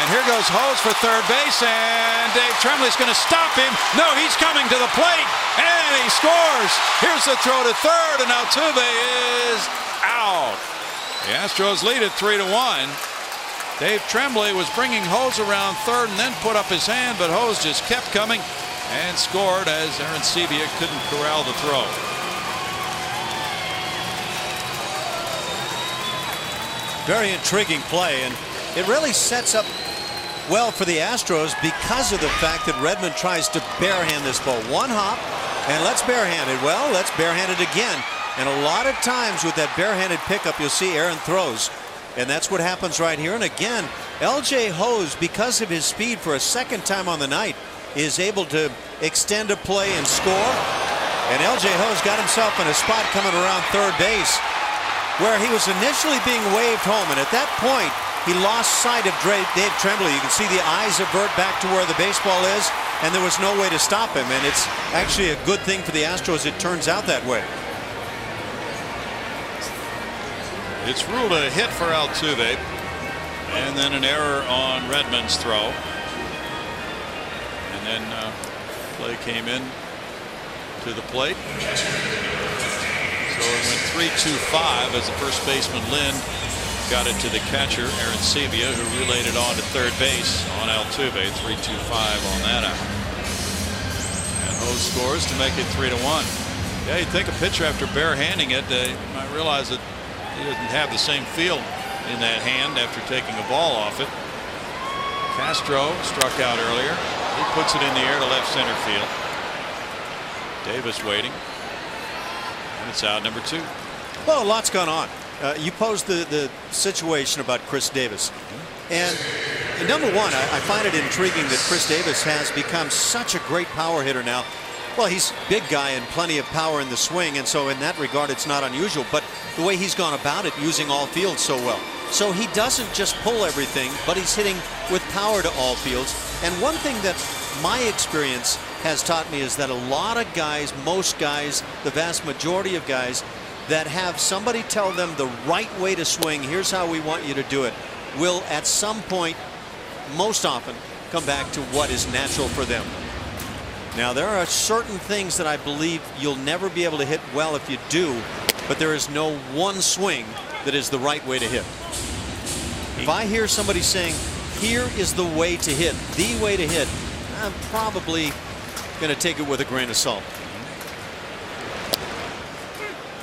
And here goes Hose for third base, and Dave Trembley's going to stop him. No, he's coming to the plate, and he scores. Here's the throw to third, and Altuve is out. The Astros lead it 3-1. Dave Trembley was bringing Hose around third and then put up his hand, but Hose just kept coming and scored as Aaron Sebia couldn't corral the throw. Very intriguing play, and it really sets up well for the Astros because of the fact that Redmond tries to barehand this ball. One hop and let's barehand it. Well, let's barehand it again. And a lot of times with that barehanded pickup, you'll see Aaron throws. And that's what happens right here. And again, L.J. Hose, because of his speed for a second time on the night, is able to extend a play and score. And L.J. Hose got himself in a spot coming around third base where he was initially being waved home. And at that point, he lost sight of Dave Trembley. You can see the eyes avert back to where the baseball is, and there was no way to stop him. And it's actually a good thing for the Astros it turns out that way. It's ruled a hit for Altuve, and then an error on Redmond's throw. And then play came in to the plate. So it went 3-2-5 as the first baseman Lynn got it to the catcher Aaron Sebia, who relayed it on to third base on Altuve. 3-2-5 on that out. And Hose scores to make it 3-1. Yeah, you'd think a pitcher after barehanding it might realize that he doesn't have the same feel in that hand after taking a ball off it. Castro struck out earlier. He puts it in the air to left center field. Davis waiting. And it's out number 2. Well, a lot's gone on. You posed the situation about Chris Davis. And number one, I find it intriguing that Chris Davis has become such a great power hitter now. Well, he's a big guy and plenty of power in the swing, and so in that regard it's not unusual, but the way he's gone about it, using all fields so well. So he doesn't just pull everything, but he's hitting with power to all fields. And one thing that my experience has taught me is that a lot of guys, most guys, the vast majority of guys, that have somebody tell them the right way to swing, here's how we want you to do it, will at some point, most often, come back to what is natural for them. Now, there are certain things that I believe you'll never be able to hit well if you do, but there is no one swing that is the right way to hit. If I hear somebody saying, here is the way to hit, the way to hit, I'm probably going to take it with a grain of salt.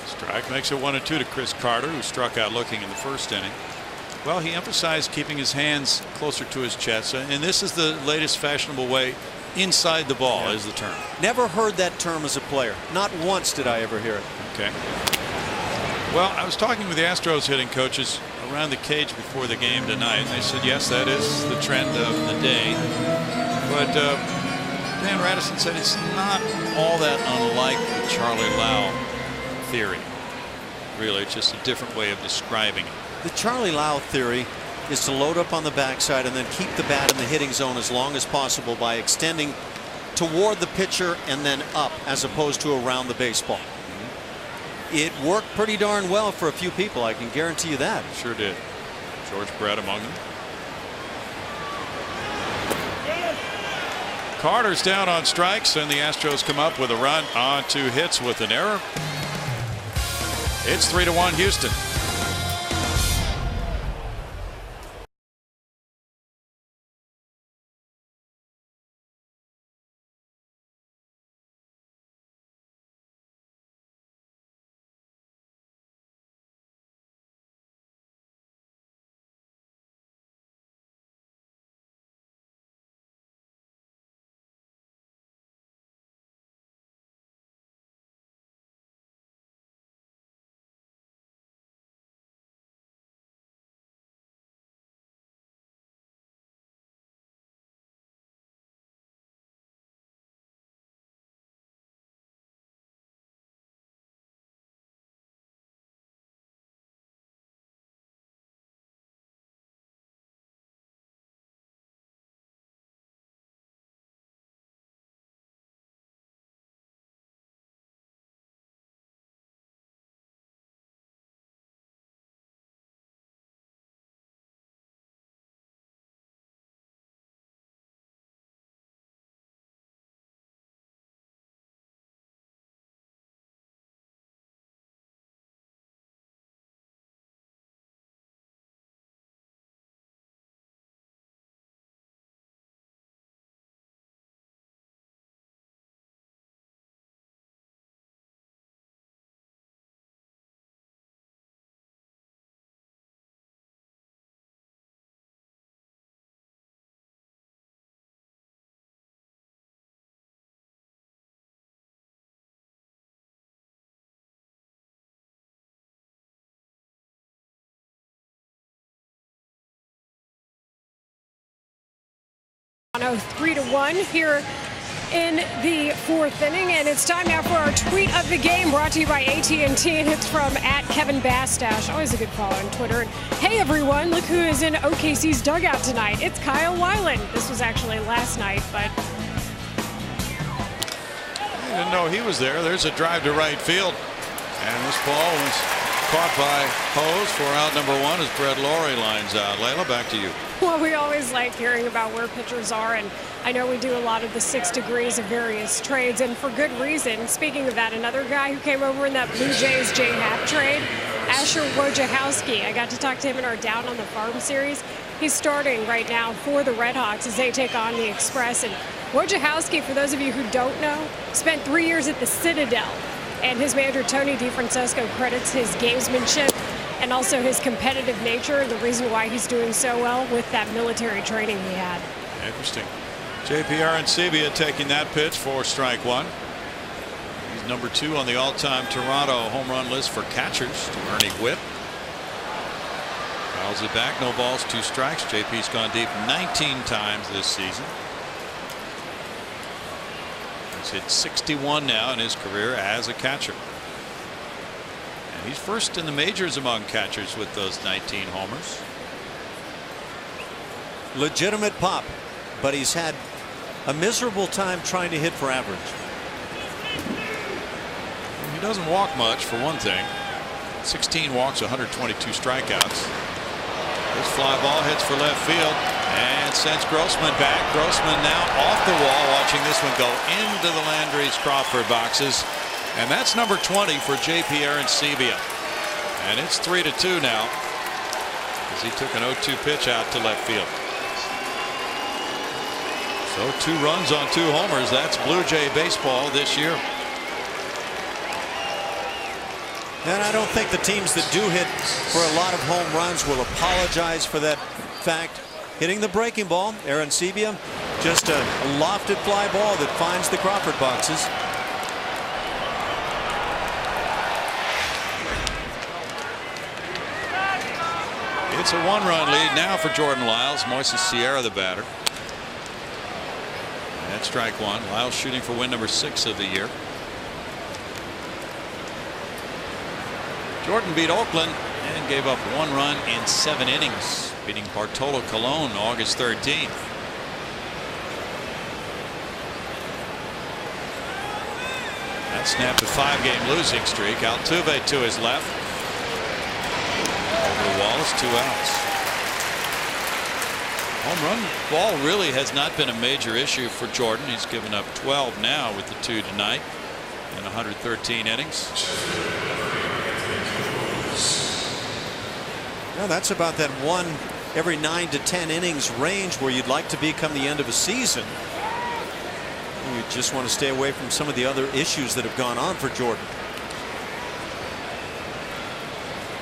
Strike makes it 1-2 to Chris Carter, who struck out looking in the first inning. Well, he emphasized keeping his hands closer to his chest, and this is the latest fashionable way. Inside the ball is the term. Never heard that term as a player. Not once did I ever hear it. Okay. Well, I was talking with the Astros hitting coaches around the cage before the game tonight, and they said, yes, that is the trend of the day. But Dan Radisson said it's not all that unlike the Charlie Lau theory. Really, it's just a different way of describing it. The Charlie Lau theory is to load up on the backside and then keep the bat in the hitting zone as long as possible by extending toward the pitcher and then up as opposed to around the baseball. It worked pretty darn well for a few people, I can guarantee you that. Sure did. George Brett among them. Carter's down on strikes, and the Astros come up with a run on 2 hits with an error. It's 3-1 Houston. Toronto 3-1 here in the 4th inning, and it's time now for our tweet of the game, brought to you by AT&T, and it's from @KevinBastash. Always a good follow on Twitter. And hey everyone, look who is in OKC's dugout tonight. It's Kyle Weiland. This was actually last night, but I didn't know he was there. There's a drive to right field, and this ball was caught by Hose for out number 1 as Brett Laurie lines out. Layla, back to you. well, we always like hearing about where pitchers are, and I know we do a lot of the 6 degrees of various trades, and for good reason. Speaking of that, another guy who came over in that Blue Jays J-Happ trade, Asher Wojciechowski. I got to talk to him in our Down on the Farm series. He's starting right now for the Red Hawks as they take on the Express. And Wojciechowski, for those of you who don't know, spent 3 years at the Citadel. And his manager, Tony DeFrancesco, credits his gamesmanship and also his competitive nature, the reason why he's doing so well with that military training he had. Interesting. JP Arencibia taking that pitch for strike 1. He's number 2 on the all-time Toronto home run list for catchers to Ernie Whitt. Fouls it back, no balls, 2 strikes. JP's gone deep 19 times this season. He's hit 61 now in his career as a catcher. And he's first in the majors among catchers with those 19 homers. Legitimate pop, but he's had a miserable time trying to hit for average. He doesn't walk much, for one thing. 16 walks, 122 strikeouts. This fly ball hits for left field and sends Grossman back. Grossman now off the wall, watching this one go into the Landry's Crawford boxes. And that's number 20 for J.P. Arancibia. And it's 3-2 now, as he took an 0-2 pitch out to left field. So 2 runs on 2 homers. That's Blue Jay baseball this year. And I don't think the teams that do hit for a lot of home runs will apologize for that fact. Hitting the breaking ball, Arancibia, just a lofted fly ball that finds the Crawford boxes. It's a 1-run lead now for Jordan Lyles. Moises Sierra the batter. That's strike 1. Lyles shooting for win number 6 of the year. Jordan beat Oakland and gave up 1 run in 7 innings, beating Bartolo Colon August 13th. That snapped a 5-game losing streak. Altuve to his left. Over the wall is 2 outs. Home run ball really has not been a major issue for Jordan. He's given up 12 now with the 2 tonight in 113 innings. Now that's about that 1 every 9 to 10 innings range where you'd like to be come the end of a season. You just want to stay away from some of the other issues that have gone on for Jordan.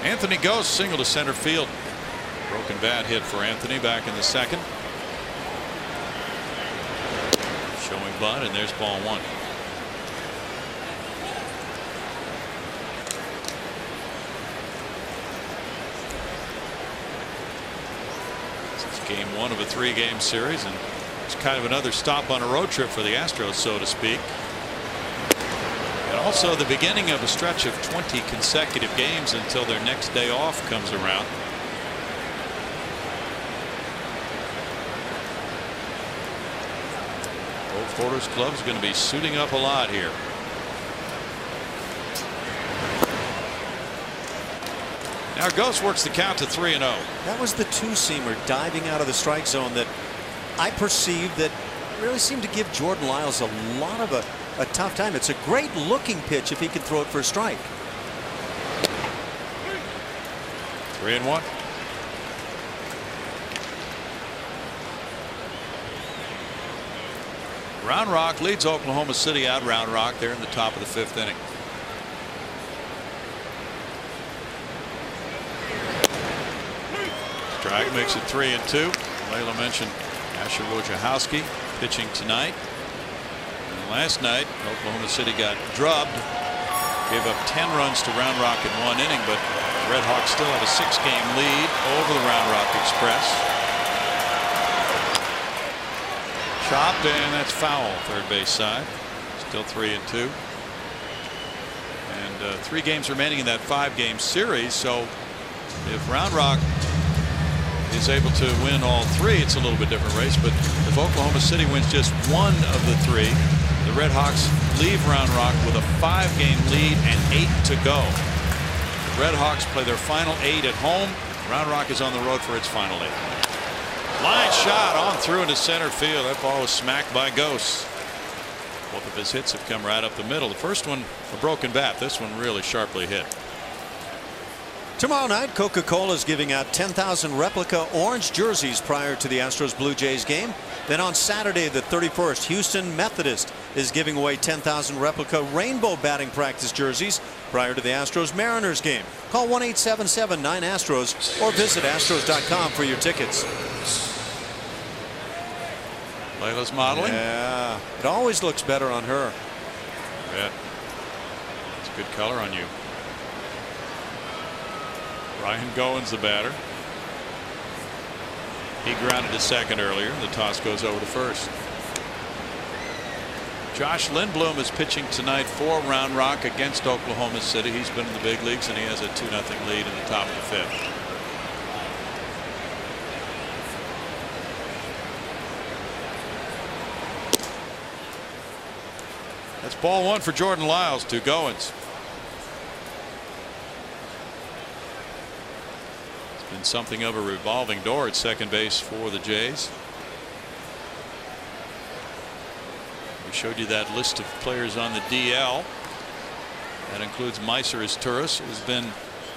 Anthony Ghost single to center field. Broken bat hit for Anthony back in the 2nd. Showing bunt, and there's ball 1. This is game 1 of a 3-game series, and it's kind of another stop on a road trip for the Astros, so to speak. And also the beginning of a stretch of 20 consecutive games until their next day off comes around. Both Porter's club's going to be suiting up a lot here. Now Ghost works the count to 3-0. That was the 2-seamer diving out of the strike zone that I perceived that really seemed to give Jordan Lyles a lot of a tough time. It's a great looking pitch if he can throw it for a strike. 3-1. Round Rock leads Oklahoma City out. Round Rock there in the top of the 5th inning. Strike makes it 3-2. Layla mentioned Asher Wojciechowski pitching tonight. And last night Oklahoma City got drubbed. Gave up 10 runs to Round Rock in 1 inning, but the Red Hawks still have a 6-game lead over the Round Rock Express. Chopped, and that's foul, third base side. Still 3-2. And 3 games remaining in that 5-game series. So if Round Rock is able to win all 3, it's a little bit different race. But if Oklahoma City wins just 1 of the 3, the Red Hawks leave Round Rock with a 5-game lead and 8 to go. The Red Hawks play their final 8 at home. Round Rock is on the road for its final 8. Line shot on through into center field. That ball was smacked by Ghost. Both of his hits have come right up the middle. The first one a broken bat. This one really sharply hit. Tomorrow night, Coca-Cola is giving out 10,000 replica orange jerseys prior to the Astros Blue Jays game. Then on Saturday the 31st, Houston Methodist is giving away 10,000 replica rainbow batting practice jerseys prior to the Astros Mariners game. Call 1-877-9-ASTROS or visit Astros.com for your tickets. Layla's modeling. Yeah, it always looks better on her. Yeah, it's good color on you. Ryan Goins the batter. He grounded to second earlier. The toss goes over to first. Josh Lindblom is pitching tonight for Round Rock against Oklahoma City. He's been in the big leagues and he has a 2-0 lead in the top of the 5th. That's ball 1 for Jordan Lyles to Goins. been something of a revolving door at second base for the Jays. We showed you that list of players on the DL. That includes Meiser as Turris, who's been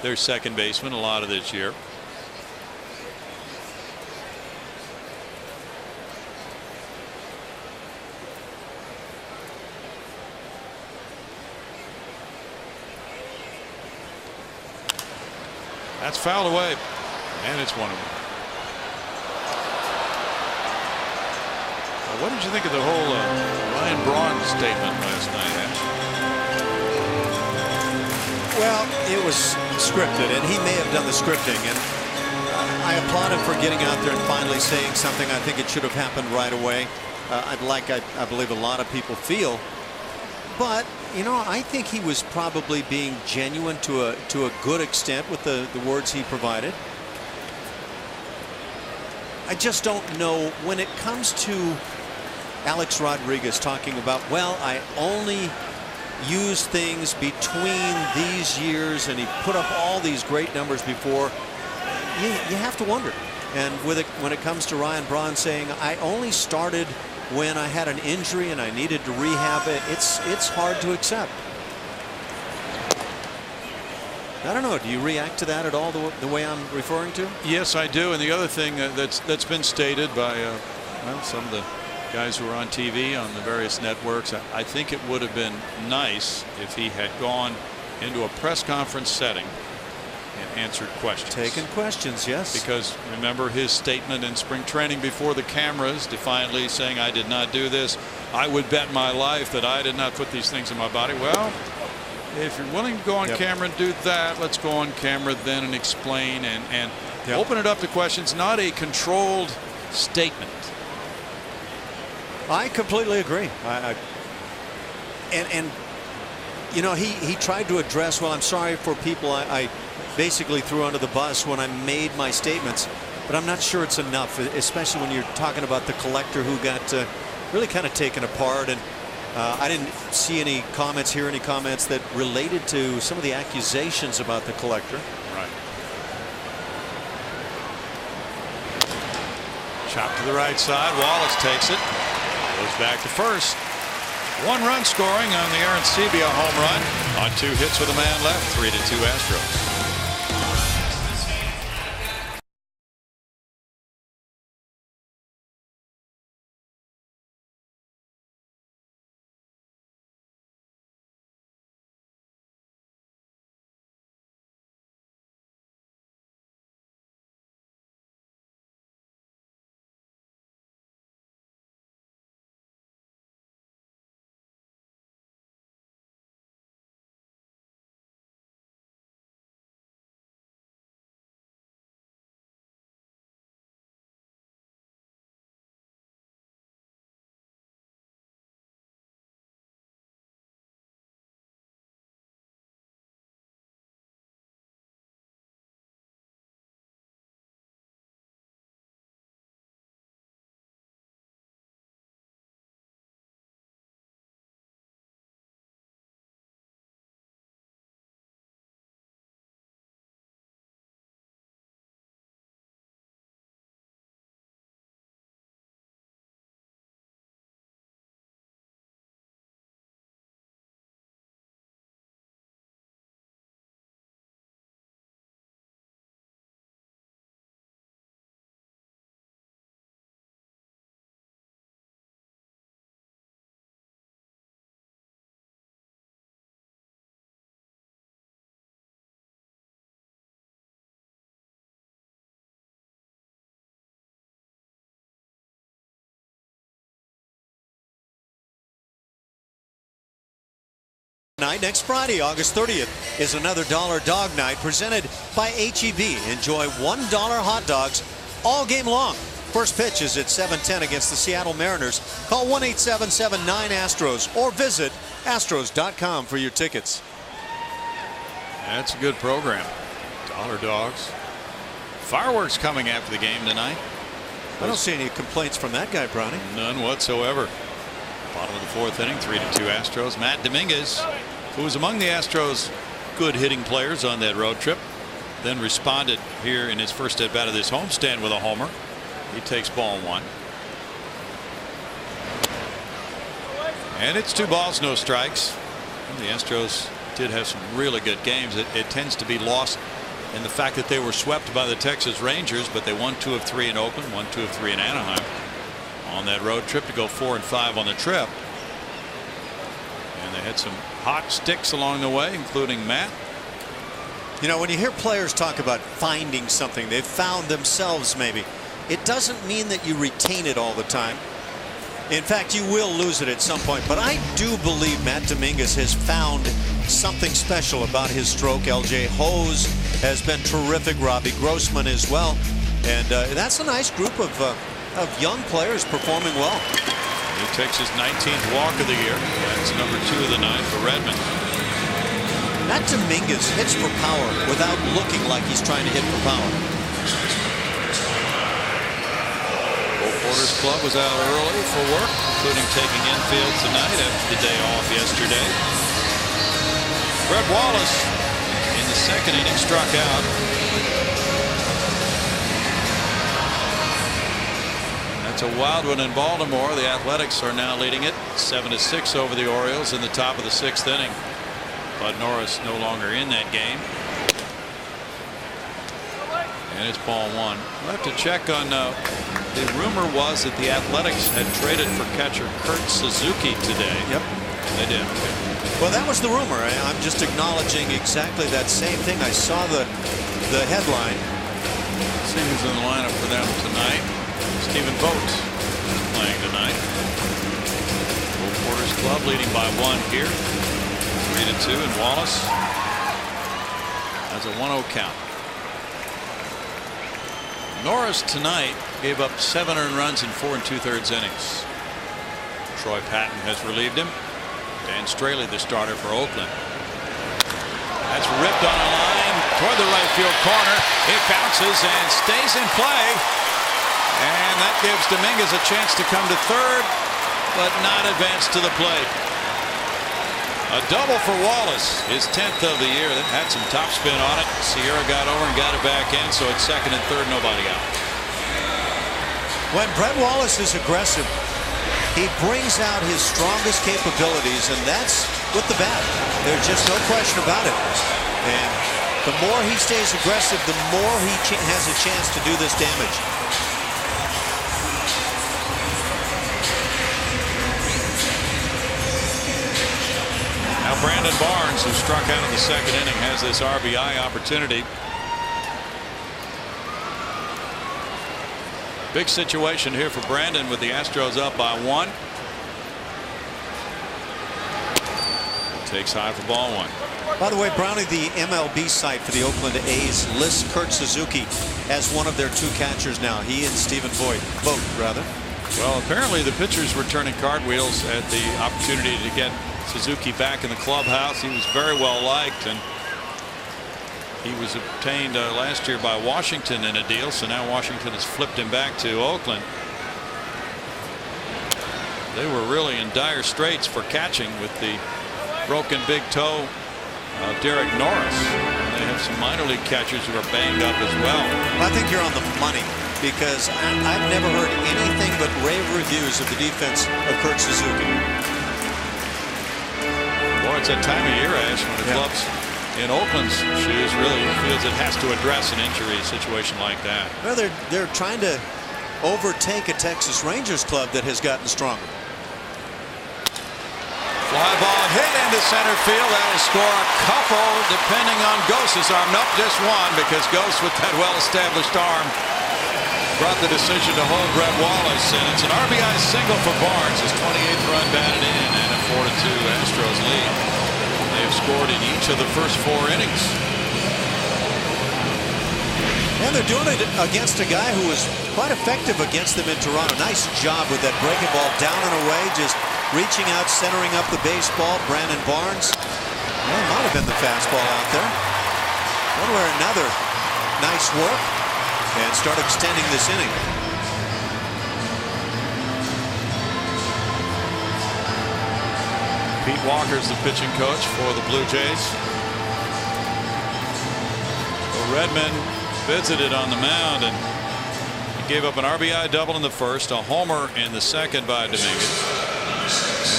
their second baseman a lot of this year. That's fouled away, and it's 1-1. Well, what did you think of the whole Ryan Braun statement last night, Well, it was scripted, and he may have done the scripting, and I applaud him for getting out there and finally saying something. I think it should have happened right away. I believe a lot of people feel. But, you know, I think he was probably being genuine to a good extent with the words he provided. I just don't know when it comes to Alex Rodriguez talking about, well, I only use things between these years, and he put up all these great numbers before. You have to wonder. And when it comes to Ryan Braun saying, I only started when I had an injury and I needed to rehab it, it's hard to accept. I don't know. Do you react to that at all, the way I'm referring to? Yes, I do. And the other thing that's been stated by well, some of the guys who are on TV on the various networks, I think it would have been nice if he had gone into a press conference setting and answered questions. Taken questions, yes. Because remember his statement in spring training before the cameras, defiantly saying, I did not do this. I would bet my life that I did not put these things in my body. Well, if you're willing to go on camera and do that, let's go on camera then and explain and open it up to questions, not a controlled statement. I completely agree. And you know, he tried to address, well, I'm sorry for people I basically threw under the bus when I made my statements, but I'm not sure it's enough, especially when you're talking about the collector who got really kind of taken apart. And I didn't see any comments, hear any comments that related to some of the accusations about the collector. Right. Chop to the right side. Wallace takes it. Goes back to first. 1 run scoring on the Aaron Sebia home run on 2 hits with a man left. 3-2 Astros. Next Friday, August 30th, is another $1 Dog Night presented by H-E-B. Enjoy $1 hot dogs all game long. First pitch is at 7:10 against the Seattle Mariners. Call 1-877-9-ASTROS or visit Astros.com for your tickets. That's a good program. Dollar dogs. Fireworks coming after the game tonight. I don't see any complaints from that guy, Brownie. None whatsoever. Bottom of the 4th inning, 3-2 Astros. Matt Dominguez, who was among the Astros' good hitting players on that road trip, then responded here in his first at bat of this homestand with a homer. He takes ball 1. And it's 2 balls, no strikes. The Astros did have some really good games. It tends to be lost in the fact that they were swept by the Texas Rangers, but they won 2 of 3 in Oakland, won 2 of 3 in Anaheim on that road trip to go 4-5 on the trip. And they had some hot sticks along the way, including Matt. You know, when you hear players talk about finding something, they've found themselves maybe. It doesn't mean that you retain it all the time. In fact, you will lose it at some point. But I do believe Matt Dominguez has found something special about his stroke. LJ Hose has been terrific. Robbie Grossman as well. And that's a nice group of young players performing well. He takes his 19th walk of the year. That's number 2 of the night for Redmond. Matt Dominguez hits for power without looking like he's trying to hit for power. Porter's club was out early for work, including taking infield tonight after the day off yesterday. Brett Wallace in the 2nd inning struck out. That's a wild one in Baltimore. The Athletics are now leading it 7-6 over the Orioles in the top of the 6th inning. Bud Norris no longer in that game. And it's ball 1. We'll have to check on. The rumor was that the Athletics had traded for catcher Kurt Suzuki today. Yep. They did. Okay. Well, that was the rumor. I'm just acknowledging exactly that same thing. I saw the headline. See who's in the lineup for them tonight. Stephen Vogt playing tonight. Old Porter's club leading by 1 here. 3-2, and Wallace has a 1-0 count. Norris tonight gave up 7 earned runs in 4 2/3 innings. Troy Patton has relieved him. Dan Straley, the starter for Oakland. That's ripped on a line toward the right field corner. It bounces and stays in play. And that gives Dominguez a chance to come to 3rd, but not advance to the plate. A double for Wallace, his 10th of the year. That had some topspin on it. Sierra got over and got it back in, so it's 2nd and 3rd, nobody out. When Brett Wallace is aggressive, he brings out his strongest capabilities, and that's with the bat. There's just no question about it. And the more he stays aggressive, the more he has a chance to do this damage. Brandon Barnes, who struck out in the 2nd inning, has this RBI opportunity. Big situation here for Brandon with the Astros up by 1. Takes high for ball 1. By the way, Brownie, the MLB site for the Oakland A's lists Kurt Suzuki as one of their 2 catchers now. He and Stephen Vogt, rather. Well, apparently the pitchers were turning cartwheels at the opportunity to get Suzuki back in the clubhouse. He was very well liked, and he was obtained last year by Washington in a deal, so now Washington has flipped him back to Oakland. They were really in dire straits for catching with the broken big toe of Derek Norris. They have some minor league catchers who are banged up as well. I think you're on the money, because I've never heard anything but rave reviews of the defense of Kurt Suzuki. It's that time of year, Ash, when the club's in Oakland's shoes really feels it has to address an injury situation like that. Well, they're trying to overtake a Texas Rangers club that has gotten stronger. Fly ball hit into center field. That'll score a couple depending on Ghost's arm. Nope, just one, because Ghost with that well-established arm brought the decision to hold Brett Wallace, and it's an RBI single for Barnes. His 28th run batted in, and a 4-2 Astros lead. They've scored in each of the first 4 innings. And they're doing it against a guy who was quite effective against them in Toronto. Nice job with that breaking ball down and away, just reaching out, centering up the baseball. Brandon Barnes, well, it might have been the fastball out there. One way or another, nice work, and start extending this inning. Pete Walker's the pitching coach for the Blue Jays. Redmond visited on the mound, and he gave up an RBI double in the first, a homer in the second by Dominguez,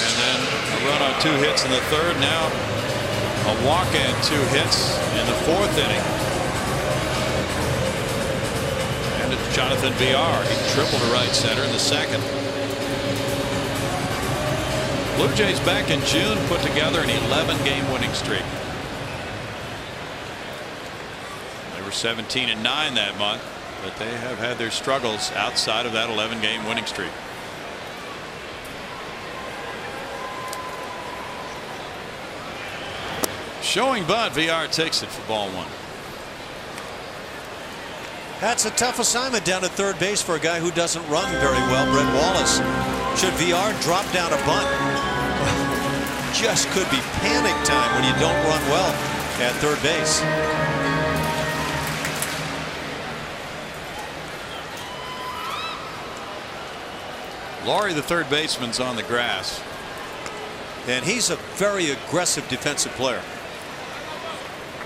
and then a run on 2 hits in the third. Now a walk and 2 hits in the 4th inning. And it's Jonathan VR. He tripled to right center in the second. Blue Jays back in June put together an 11-game winning streak. They were 17-9 that month, but they have had their struggles outside of that 11-game winning streak. Showing bunt, VR takes it for ball 1. That's a tough assignment down at third base for a guy who doesn't run very well. Brett Wallace. Should VR drop down a bunt, just could be panic time when you don't run well at third base. Laurie, the third baseman's on the grass, and he's a very aggressive defensive player.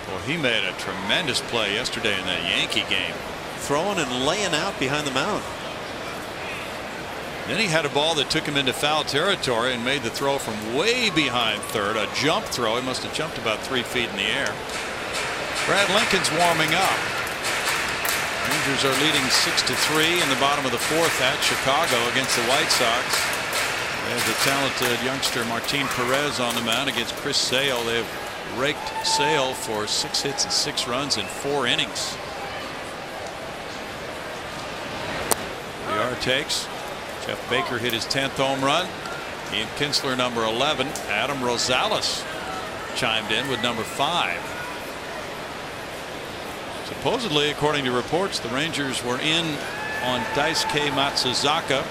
Well, he made a tremendous play yesterday in that Yankee game, throwing and laying out behind the mound. Then he had a ball that took him into foul territory and made the throw from way behind third, a jump throw. He must have jumped about 3 feet in the air. Brad Lincoln's warming up. Rangers are leading 6-3 in the bottom of the 4th at Chicago against the White Sox. They have the talented youngster Martin Perez on the mound against Chris Sale. They've raked Sale for 6 hits and 6 runs in 4 innings. VR takes. Jeff Baker hit his 10th home run. Ian Kinsler number 11. Adam Rosales chimed in with number 5. Supposedly, according to reports, the Rangers were in on Daisuke Matsuzaka.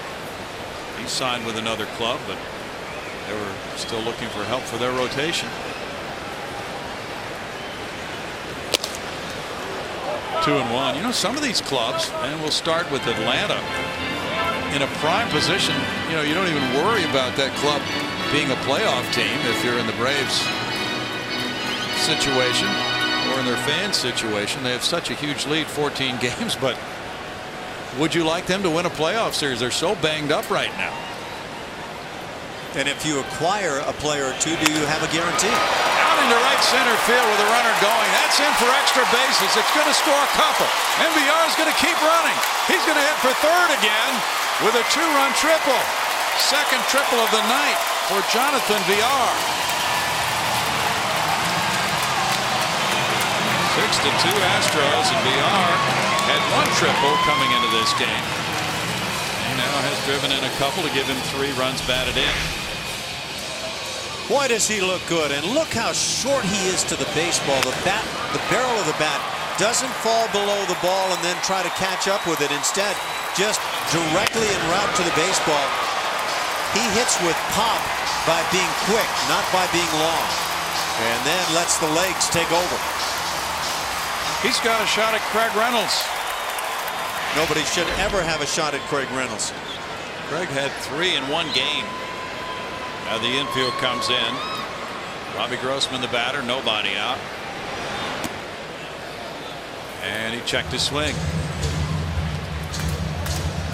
He signed with another club, but they were still looking for help for their rotation. 2-1. You know, some of these clubs, and we'll start with Atlanta, in a prime position, you know, you don't even worry about that club being a playoff team if you're in the Braves situation or in their fan situation. They have such a huge lead, 14 games, but would you like them to win a playoff series? They're so banged up right now. And if you acquire a player or two, do you have a guarantee? Out into right center field with a runner going. That's in for extra bases. It's going to score a couple. VR is going to keep running. He's going to hit for third again with a 2-run triple. Second triple of the night for Jonathan VR. 6-2 Astros, and VR had 1 triple coming into this game. He now has driven in a couple to give him 3 runs batted in. Boy, does he look good, and look how short he is to the baseball. The barrel of the bat doesn't fall below the ball and then try to catch up with it. Instead, just directly en route to the baseball. He hits with pop by being quick, not by being long, and then lets the legs take over. He's got a shot at Craig Reynolds. Nobody should ever have a shot at Craig Reynolds. Craig had 3 in 1 game. Now the infield comes in. Robbie Grossman, the batter, nobody out. And he checked his swing.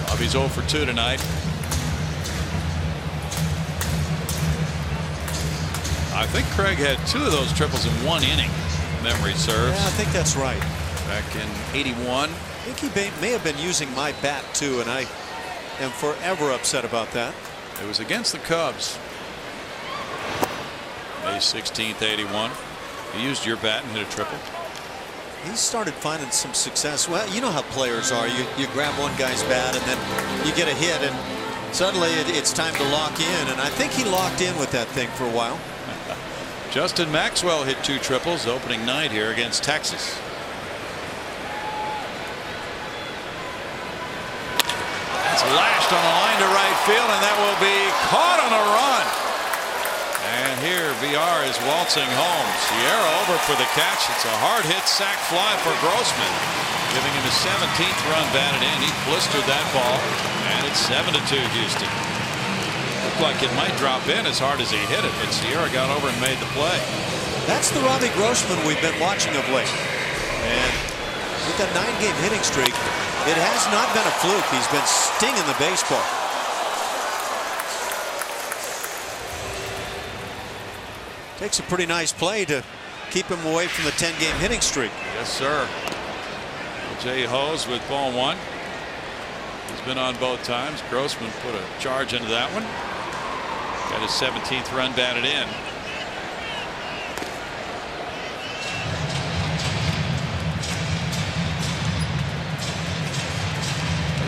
Robbie's 0 for 2 tonight. I think Craig had 2 of those triples in 1 inning, memory serves. Yeah, I think that's right. Back in '81. I think he may have been using my bat too, and I am forever upset about that. It was against the Cubs. May 16th, '81. He used your bat and hit a triple. He started finding some success. Well, you know how players are. You grab one guy's bat and then you get a hit, and suddenly it's time to lock in. And I think he locked in with that thing for a while. Justin Maxwell hit 2 triples opening night here against Texas. That's lashed on a line to right field, and that will be caught on a run. And here VR is waltzing home. Sierra over for the catch. It's a hard hit sac fly for Grossman, giving him his 17th run batted in. He blistered that ball, and it's 7-2 Houston. Looked like it might drop in as hard as he hit it, but Sierra got over and made the play. That's the Robbie Grossman we've been watching of late. And with that 9-game hitting streak, it has not been a fluke. He's been stinging the baseball. Takes a pretty nice play to keep him away from the 10-game hitting streak. Yes, sir. Jay Hose with ball 1. He's been on both times. Grossman put a charge into that one. Got his 17th run batted in.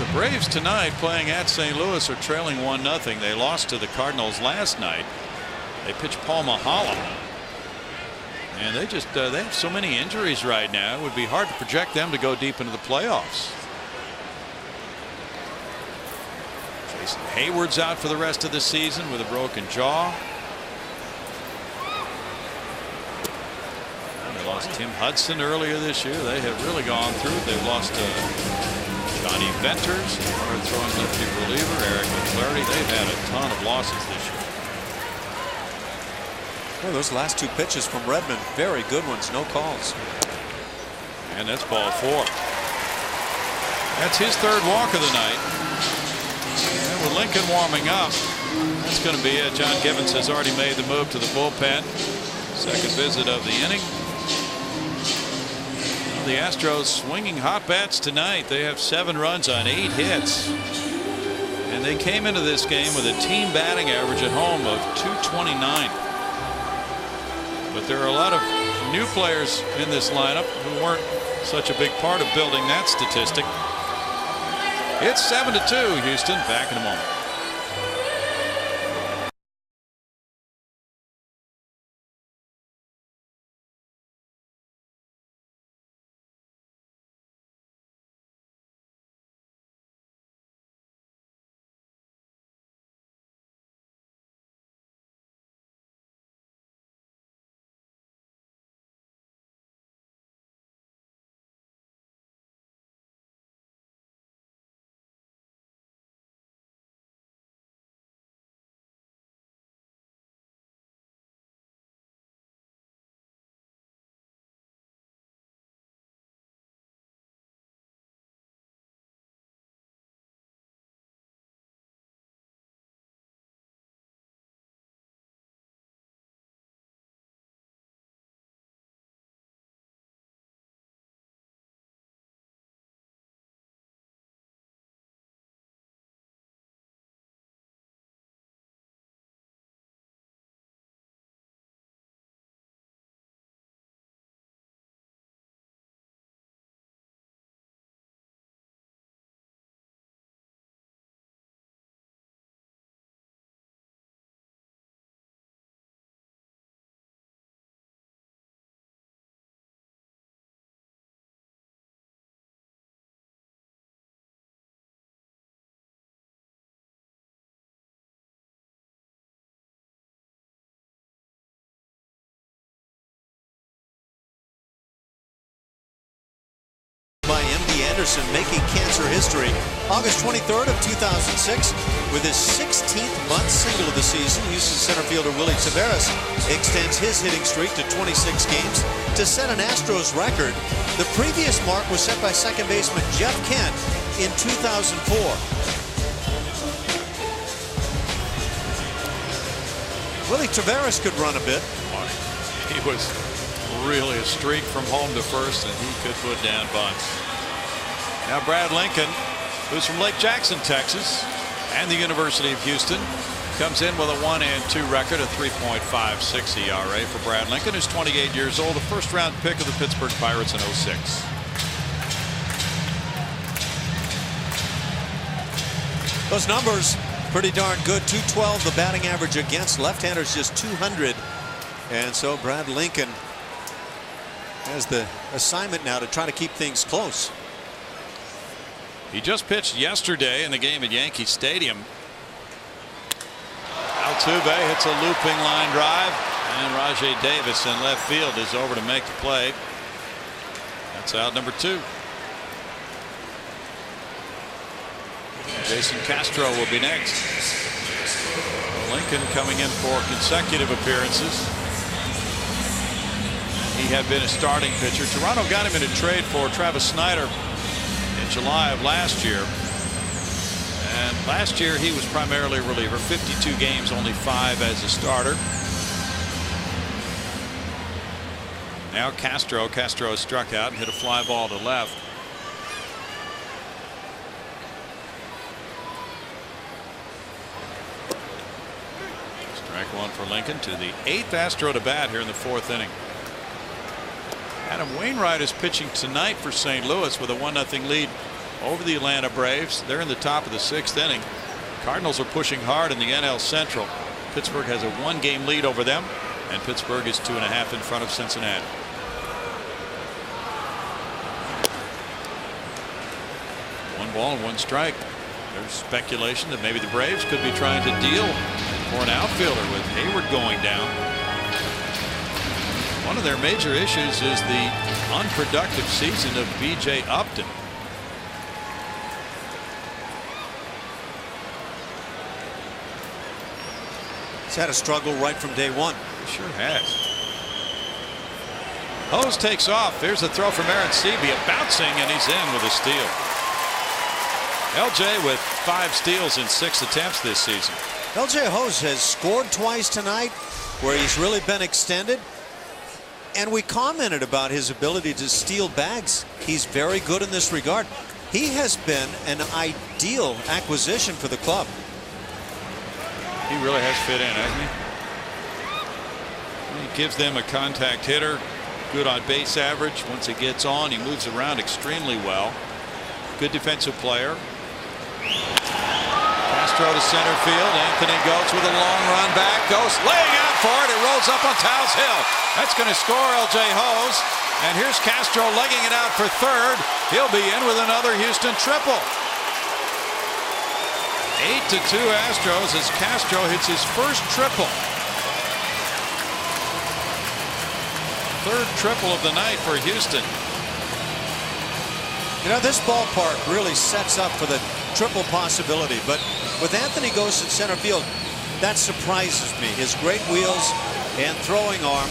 The Braves tonight playing at St. Louis are trailing 1-0. They lost to the Cardinals last night. They pitch Paul Mahala. And they have so many injuries right now. It would be hard to project them to go deep into the playoffs. Jason Hayward's out for the rest of the season with a broken jaw. And they lost Tim Hudson earlier this year. They have really gone through. They've lost Johnny Venters, hard throwing lefty reliever, Eric McClarty. They've had a ton of losses this year. Well, those last 2 pitches from Redmond, very good ones, no calls. And that's ball 4. That's his 3rd walk of the night. And with Lincoln warming up, that's going to be it. John Givens has already made the move to the bullpen. 2nd visit of the inning. Well, the Astros swinging hot bats tonight. They have 7 runs on 8 hits. And they came into this game with a team batting average at home of .229. But there are a lot of new players in this lineup who weren't such a big part of building that statistic. It's 7-2 Houston. Back in a moment. Anderson making cancer history August 23rd of 2006 with his 16th month single of the season. Houston center fielder Willie Taveras extends his hitting streak to 26 games to set an Astros record. The previous mark was set by second baseman Jeff Kent in 2004. Willie Taveras could run a bit. He was really a streak from home to first, and he could put down bunts. Now Brad Lincoln, who's from Lake Jackson, Texas, and the University of Houston, comes in with a 1-2 record, a 3.56 ERA for Brad Lincoln, who's 28 years old, the first-round pick of the Pittsburgh Pirates in '06. Those numbers pretty darn good. .212 the batting average against left-handers, just .200, and so Brad Lincoln has the assignment now to try to keep things close. He just pitched yesterday in the game at Yankee Stadium. Altuve hits a looping line drive, and Rajay Davis in left field is over to make the play. That's out number 2. Jason Castro will be next. Lincoln coming in for consecutive appearances. He he had been a starting pitcher. Toronto got him in a trade for Travis Snyder in July of last year. And last year he was primarily a reliever, 52 games, only 5 as a starter. Now Castro struck out and hit a fly ball to left. Strike one for Lincoln to the 8th Astro to bat here in the 4th inning. Adam Wainwright is pitching tonight for St. Louis with a 1-0 lead over the Atlanta Braves. They're in the top of the 6th inning. Cardinals are pushing hard in the NL Central. Pittsburgh has a 1-game lead over them, and Pittsburgh is 2.5 in front of Cincinnati. One ball and 1 strike. There's speculation that maybe the Braves could be trying to deal for an outfielder with Hayward going down. One of their major issues is the unproductive season of B.J. Upton. He's had a struggle right from day one. He sure has. Hose takes off. There's a throw from Aaron Seavey, bouncing, and he's in with a steal. LJ with 5 steals in 6 attempts this season. LJ Hose has scored twice tonight where he's really been extended. And we commented about his ability to steal bags. He's very good in this regard. He has been an ideal acquisition for the club. He really has fit in, hasn't he? He gives them a contact hitter, good on base average. Once he gets on, he moves around extremely well. Good defensive player. Castro to center field. Anthony goes with a long run back. Goes laying out for it. It rolls up on Taos Hill. That's going to score LJ Hose. And here's Castro legging it out for third. He'll be in with another Houston triple. 8-2 Astros as Castro hits his first triple. 3rd triple of the night for Houston. You know, this ballpark really sets up for the triple possibility, but with Anthony Gose in center field, that surprises me. His great wheels and throwing arm.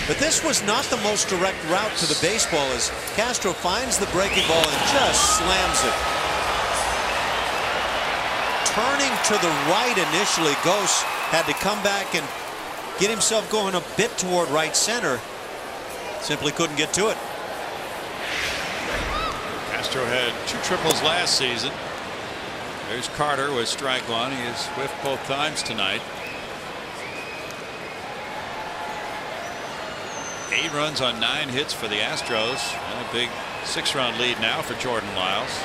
But this was not the most direct route to the baseball as Castro finds the breaking ball and just slams it. Turning to the right initially, Gose had to come back and get himself going a bit toward right center. Simply couldn't get to it. Castro had 2 triples last season. There's Carter with strike one. He is whiffed both times tonight. 8 runs on 9 hits for the Astros, and a big 6-run lead now for Jordan Lyles.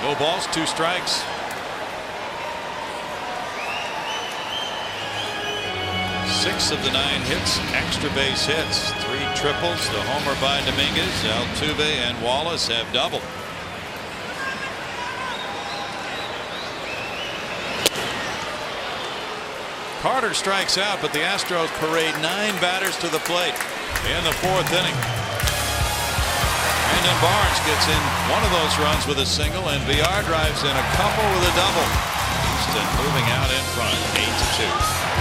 No balls, 2 strikes. 6 of the 9 hits, extra base hits, 3 triples. The homer by Dominguez, Altuve, and Wallace have doubled. Carter strikes out, but the Astros parade 9 batters to the plate in the 4th inning. Brandon Barnes gets in one of those runs with a single, and Villar drives in a couple with a double. Houston moving out in front, 8-2.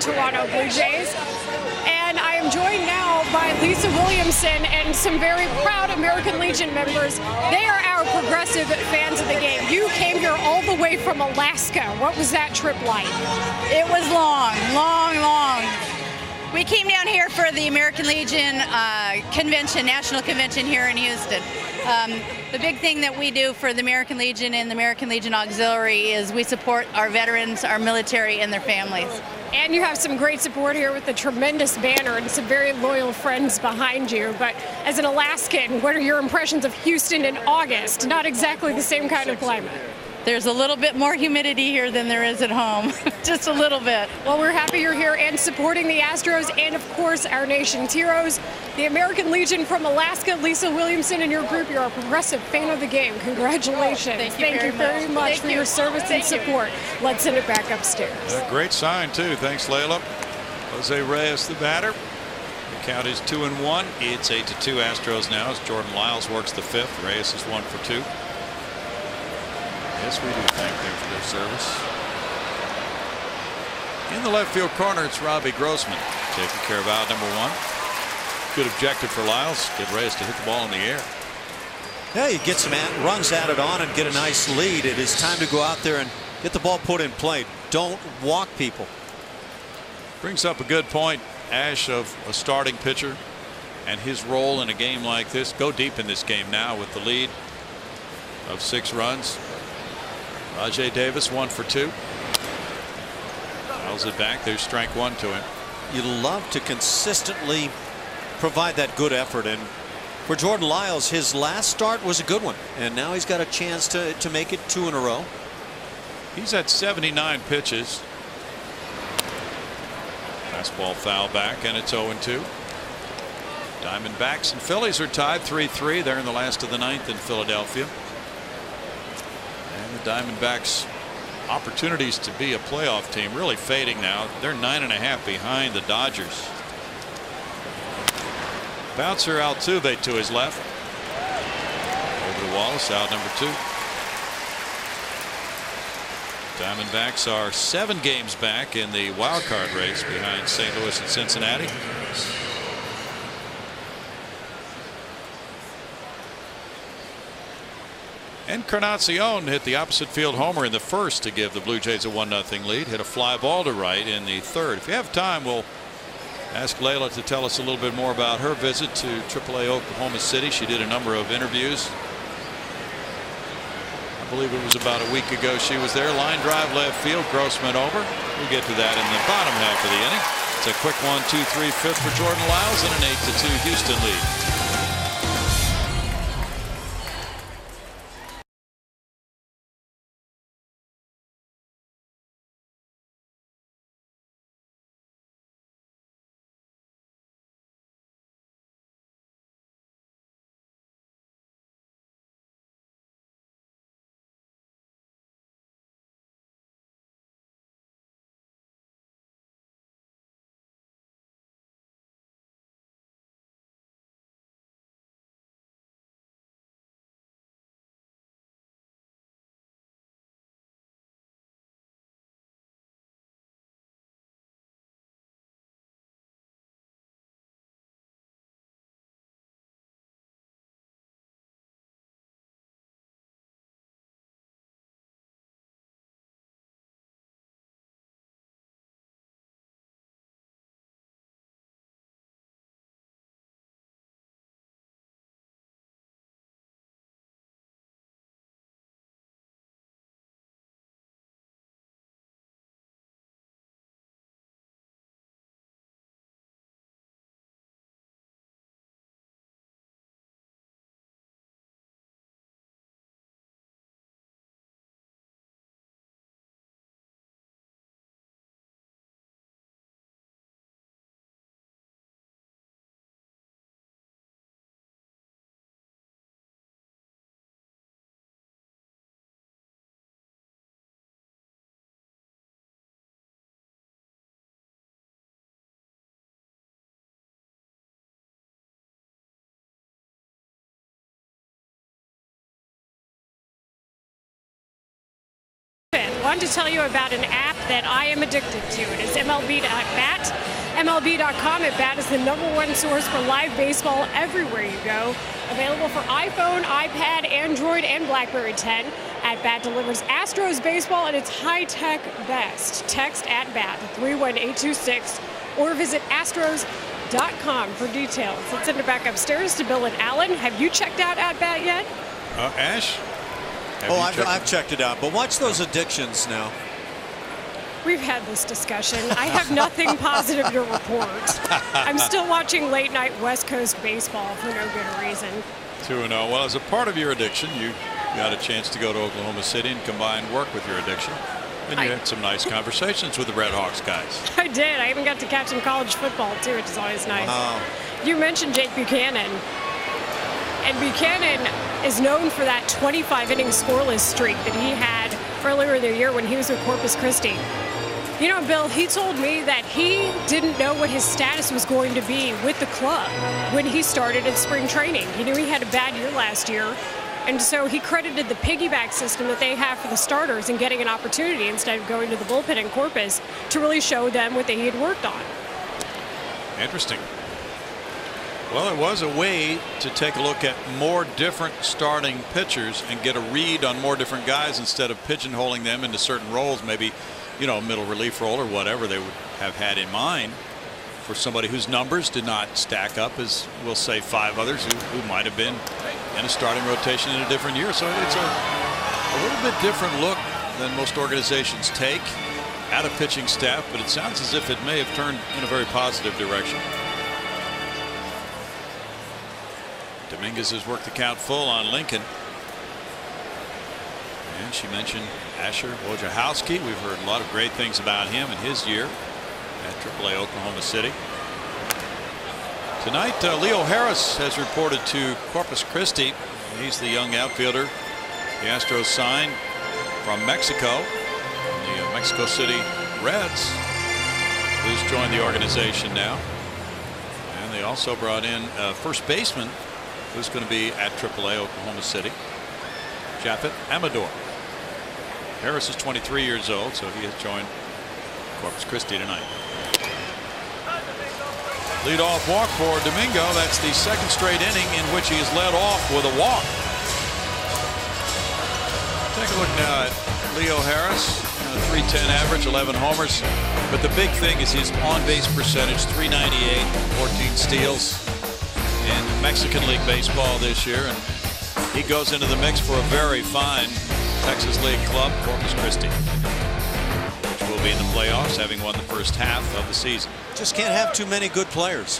Toronto Blue Jays. And I am joined now by Lisa Williamson and some very proud American Legion members. They are our progressive fans of the game. You came here all the way from Alaska. What was that trip like? It was long. We came down here for the American Legion convention, national convention here in Houston. The big thing that we do for the American Legion and the American Legion Auxiliary is we support our veterans, our military, and their families. And you have some great support here with the tremendous banner and some very loyal friends behind you. But as an Alaskan, what are your impressions of Houston in August? Not exactly the same kind of climate. There's a little bit more humidity here than there is at home, just a little bit. Well, we're happy you're here and supporting the Astros and, of course, our nation's heroes. The American Legion from Alaska, Lisa Williamson and your group, you're a progressive fan of the game. Congratulations. Thank you very much for your service and support. Let's send it back upstairs. A great sign, too. Thanks, Layla. Jose Reyes, the batter. The count is 2-1. It's 8-2 Astros now as Jordan Lyles works the fifth. Reyes is 1 for 2. Yes, we do thank them for their service. In the left field corner, it's Robbie Grossman taking care of out number 1. Good objective for Lyles. Get Reyes to hit the ball in the air. Yeah, you get some runs added on and get a nice lead. It is time to go out there and get the ball put in play. Don't walk people. Brings up a good point, Ash, of a starting pitcher and his role in a game like this. Go deep in this game now with the lead of 6 runs. Rajay Davis 1 for 2. Fouls it back. There's strike 1 to him. You love to consistently provide that good effort, and for Jordan Lyles, his last start was a good one, and now he's got a chance to make it 2 in a row. He's at 79 pitches. Fastball foul back, and it's 0-2. Diamondbacks and Phillies are tied 3-3. They're in the last of the 9th in Philadelphia. And the Diamondbacks' opportunities to be a playoff team really fading now. They're 9.5 behind the Dodgers. Bouncer Altuve to his left. Over to Wallace, out number 2. Diamondbacks are 7 games back in the wild card race behind St. Louis and Cincinnati. Encarnacion hit the opposite field homer in the first to give the Blue Jays a 1-0 lead. Hit a fly ball to right in the third. If you have time, we'll ask Layla to tell us a little bit more about her visit to AAA Oklahoma City. She did a number of interviews. I believe it was about a week ago she was there. Line drive left field. Grossman over. We'll get to that in the bottom half of the inning. It's a quick 1-2-3 fifth for Jordan Lyles and an 8-2 Houston lead. want to tell you about an app that I am addicted to. It is MLB.bat. MLB.com at Bat is the #1 source for live baseball everywhere you go. Available for iPhone, iPad, Android, and BlackBerry 10. At Bat delivers Astros baseball at its high-tech best. Text at Bat to 31826 or visit Astros.com for details. Let's send it back upstairs to Bill and Alan. Have you checked out at Bat yet? Ash? I've checked it out, but watch those addictions now. We've had this discussion. I have nothing positive to report. I'm still watching late night West Coast baseball for no good reason. 2-0. Well, as a part of your addiction, you got a chance to go to Oklahoma City and combine work with your addiction. And you had some nice conversations with the Red Hawks guys. I did. I even got to catch some college football, too, which is always nice. Wow. You mentioned Jake Buchanan. And Buchanan is known for that 25-inning scoreless streak that he had earlier in the year when he was with Corpus Christi. You know, Bill, he told me that he didn't know what his status was going to be with the club when he started at spring training. He knew he had a bad year last year, and so he credited the piggyback system that they have for the starters and getting an opportunity instead of going to the bullpen in Corpus to really show them what he had worked on. Interesting. Well, it was a way to take a look at more different starting pitchers and get a read on more different guys instead of pigeonholing them into certain roles, maybe, you know, middle relief role or whatever they would have had in mind for somebody whose numbers did not stack up as, we'll say, 5 others who might have been in a starting rotation in a different year. So it's a little bit different look than most organizations take at a pitching staff, but it sounds as if it may have turned in a very positive direction. Dominguez has worked the count full on Lincoln. And she mentioned Asher Wojciechowski. We've heard a lot of great things about him in his year at AAA Oklahoma City. Tonight, Leo Harris has reported to Corpus Christi. He's the young outfielder the Astros signed from Mexico, the Mexico City Reds, who's joined the organization now. And they also brought in a first baseman who's going to be at AAA Oklahoma City, Japhet Amador. Harris is 23 years old, so he has joined Corpus Christi tonight. Leadoff walk for Domingo. That's the second straight inning in which he has led off with a walk. Take a look now at Leo Harris, 310 average, 11 homers. But the big thing is his on-base percentage, 398, 14 steals in Mexican League baseball this year, and he goes into the mix for a very fine Texas League club, Corpus Christi, which will be in the playoffs, having won the first half of the season. Just can't have too many good players.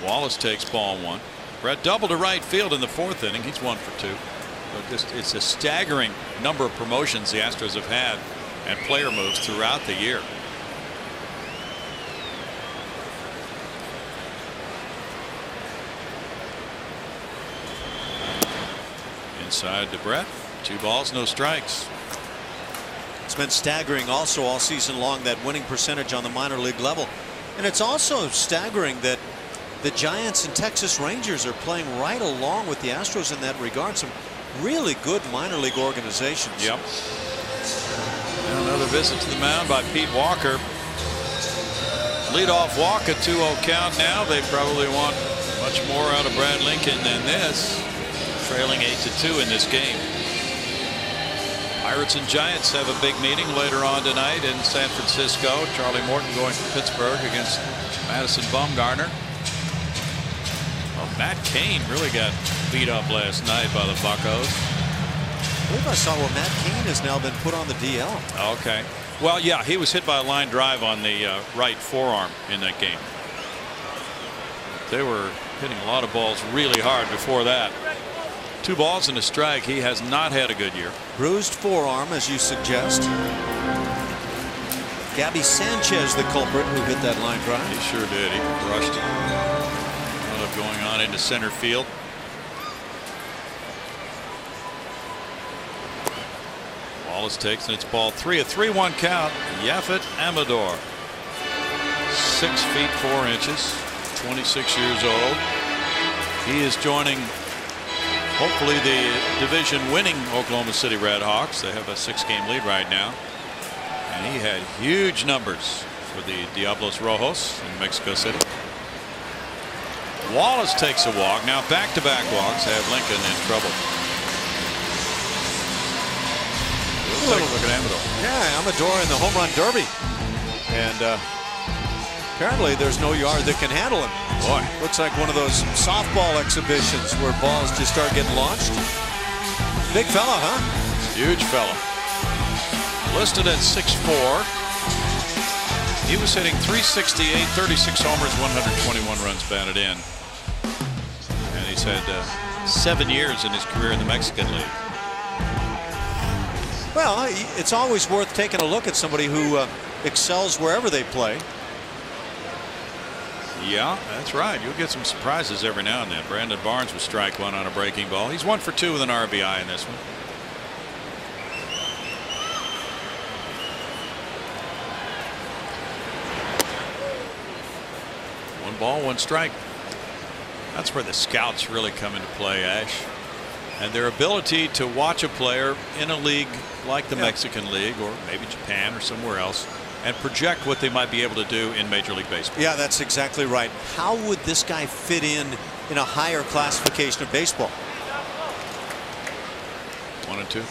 Wallace takes ball 1. Brett double to right field in the 4th inning. He's 1 for 2. But it's a staggering number of promotions the Astros have had and player moves throughout the year. Inside to Brett. 2 balls, no strikes. It's been staggering also all season long, that winning percentage on the minor league level. And it's also staggering that the Giants and Texas Rangers are playing right along with the Astros in that regard. Some really good minor league organizations. Yep. And another visit to the mound by Pete Walker. Leadoff walk, a 2-0 count now. They probably want much more out of Brad Lincoln than this. Trailing 8-2 in this game. Pirates and Giants have a big meeting later on tonight in San Francisco. Charlie Morton going to Pittsburgh against Madison Bumgarner. Well, Matt Cain really got beat up last night by the Buccos. I believe I saw where Matt Cain has now been put on the DL. Okay. Well, yeah, he was hit by a line drive on the right forearm in that game. They were hitting a lot of balls really hard before that. 2 balls and a strike. He has not had a good year. Bruised forearm, as you suggest. Gabby Sanchez, the culprit who hit that line drive. He sure did. He brushed it. Wound up going on into center field. Wallace takes, and it's ball 3. A 3-1 count. Japhet Amador. 6 feet 4 inches. 26 years old. He is joining Hopefully the division-winning Oklahoma City Redhawks. They have a 6-game lead right now. And he had huge numbers for the Diablos Rojos in Mexico City. Wallace takes a walk. Now back-to-back walks have Lincoln in trouble. We'll take a look at Amador. Yeah, Amador in the home run derby. And apparently there's no yard that can handle him. Boy. Looks like one of those softball exhibitions where balls just start getting launched. Big fella, huh? Huge fella. Listed at 6'4". He was hitting .368, 36 homers, 121 runs batted in. And he's had 7 years in his career in the Mexican League. Well, it's always worth taking a look at somebody who excels wherever they play. Yeah, that's right. You'll get some surprises every now and then. Brandon Barnes was strike one on a breaking ball. He's 1 for 2 with an RBI in this one. One ball, one strike. That's where the scouts really come into play, Ash. And their ability to watch a player in a league like the Mexican League or maybe Japan or somewhere else and project what they might be able to do in Major League Baseball. Yeah, that's exactly right. How would this guy fit in a higher classification of baseball? 1 and 2.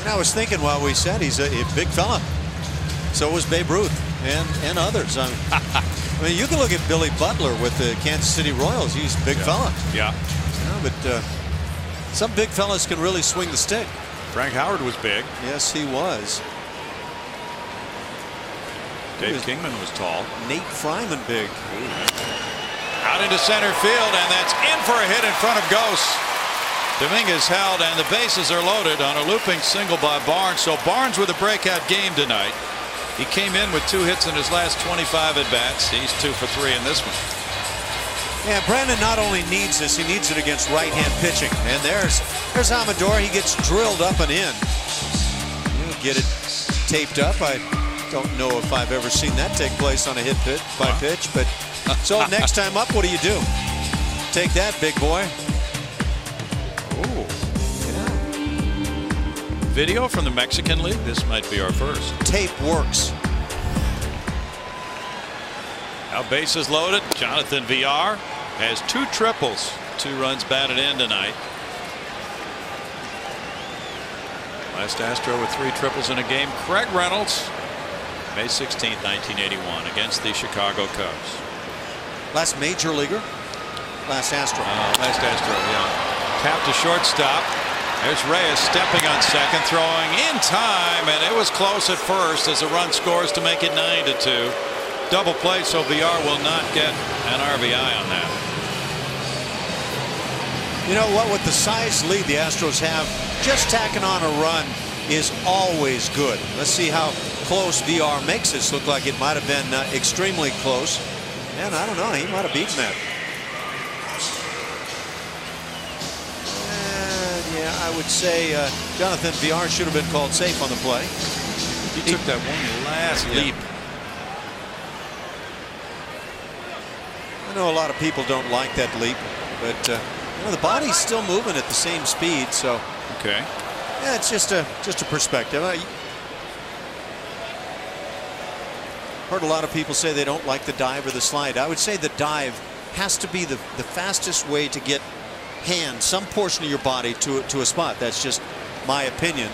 And I was thinking while we said he's a big fella. So was Babe Ruth and others. I mean, you can look at Billy Butler with the Kansas City Royals. He's a big fella. Yeah. But some big fellas can really swing the stick. Frank Howard was big. Yes, he was. Dave Kingman was tall. Nate Fryman big. Out into center field, and that's in for a hit in front of Ghost. Dominguez held, and the bases are loaded on a looping single by Barnes. So Barnes with a breakout game tonight. He came in with 2 hits in his last 25 at-bats. He's 2 for 3 in this one. Yeah, Brandon not only needs this, he needs it against right-hand pitching. And there's Amador. He gets drilled up and in. He'll get it taped up. I don't know if I've ever seen that take place on a hit by pitch. But so next time up, what do? Take that, big boy. Ooh. Yeah. Video from the Mexican League. This might be our first. Tape works. Now bases loaded. Jonathan Villar has 2 triples. 2 runs batted in tonight. Last Astro with 3 triples in a game. Craig Reynolds, May 16th, 1981, against the Chicago Cubs. Last major leaguer? Last Astro. Last Astro, yeah. Tapped to shortstop. There's Reyes stepping on second, throwing in time, and it was close at first as a run scores to make it 9-2. Double play, so Villar will not get an RBI on that. You know what? With the size lead the Astros have, just tacking on a run is always good. Let's see how close Villar makes this look like. It might have been extremely close. And I don't know, he might have beaten that. And yeah, I would say Jonathan Villar should have been called safe on the play. He took that one last leap. I know a lot of people don't like that leap, but you know, the body's still moving at the same speed, so okay. Yeah, it's just a perspective. I heard a lot of people say they don't like the dive or the slide. I would say the dive has to be the fastest way to get some portion of your body to a spot. That's just my opinion.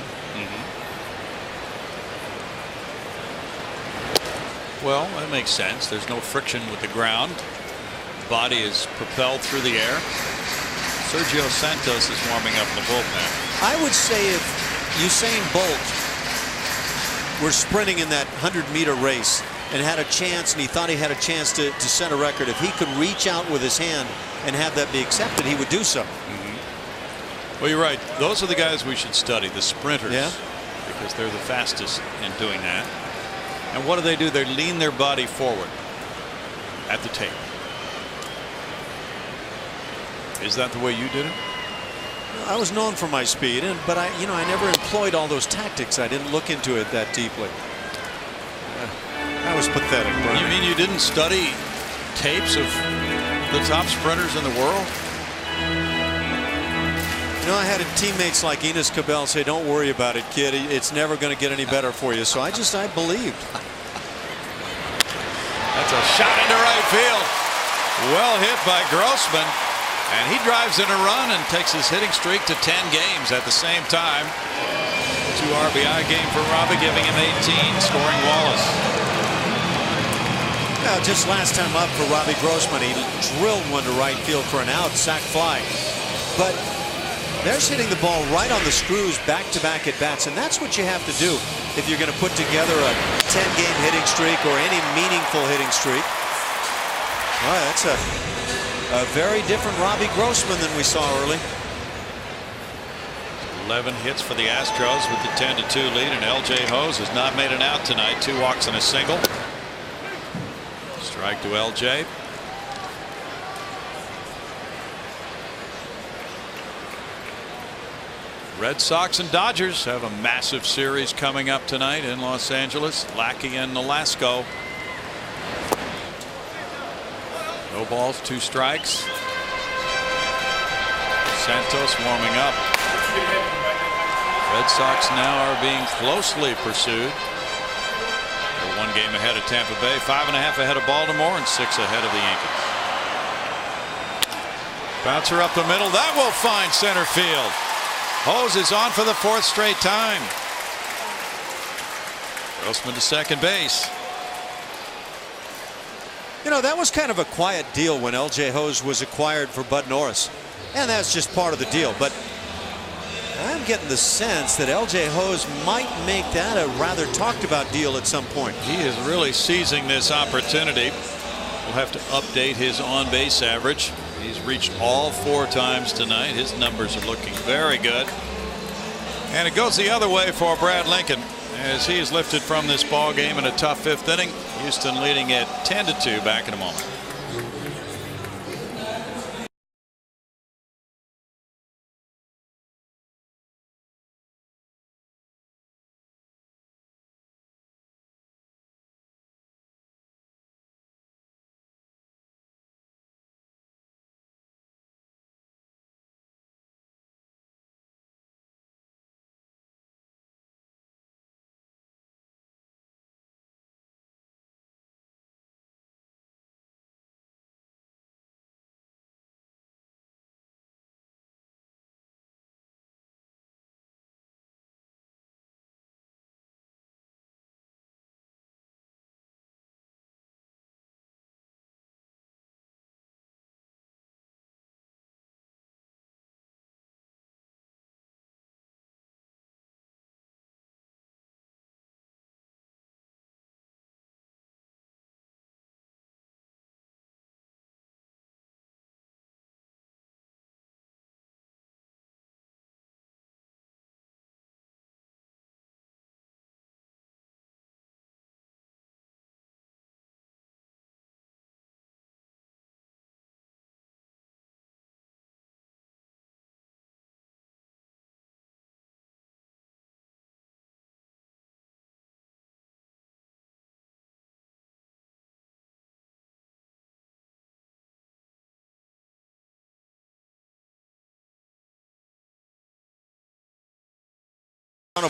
Well, that makes sense. There's no friction with the ground. The body is propelled through the air. Sergio Santos is warming up in the bullpen. I would say if Usain Bolt were sprinting in that 100-meter race and had a chance, and he thought he had a chance to set a record, if he could reach out with his hand and have that be accepted, he would do so. Well, you're right. Those are the guys we should study, the sprinters. Yeah. Because they're the fastest in doing that. And what do? They lean their body forward at the tape. Is that the way you did it? I was known for my speed, but I never employed all those tactics. I didn't look into it that deeply. That was pathetic, Brian. You mean you didn't study tapes of the top sprinters in the world? You know, I had teammates like Enos Cabell say, "Don't worry about it, kid. It's never going to get any better for you." So I believed. That's a shot into right field. Well hit by Grossman. And he drives in a run and takes his hitting streak to 10 games at the same time. 2 RBI game for Robbie, giving him 18, scoring Wallace. Now, just last time up for Robbie Grossman, he drilled one to right field for an out, sac fly. But there's hitting the ball right on the screws back-to-back at bats, and that's what you have to do if you're going to put together a 10-game hitting streak or any meaningful hitting streak. Well, that's a very different Robbie Grossman than we saw early. 11 hits for the Astros with the 10-2 lead, and L.J. Hose has not made an out tonight. 2 walks and a single. Strike to L.J. Red Sox and Dodgers have a massive series coming up tonight in Los Angeles. Lackey and Nolasco. No balls, 2 strikes. Santos warming up. Red Sox now are being closely pursued. They're 1 game ahead of Tampa Bay, 5.5 ahead of Baltimore, and 6 ahead of the Yankees. Bouncer up the middle. That will find center field. Hose is on for the 4th straight time. Grossman to second base. You know, that was kind of a quiet deal when L.J. Hose was acquired for Bud Norris. And that's just part of the deal. But I'm getting the sense that L.J. Hose might make that a rather talked about deal at some point. He is really seizing this opportunity. We'll have to update his on-base average. He's reached all 4 times tonight. His numbers are looking very good. And it goes the other way for Brad Lincoln as he is lifted from this ball game in a tough 5th inning. Houston leading at 10-2. Back in a moment.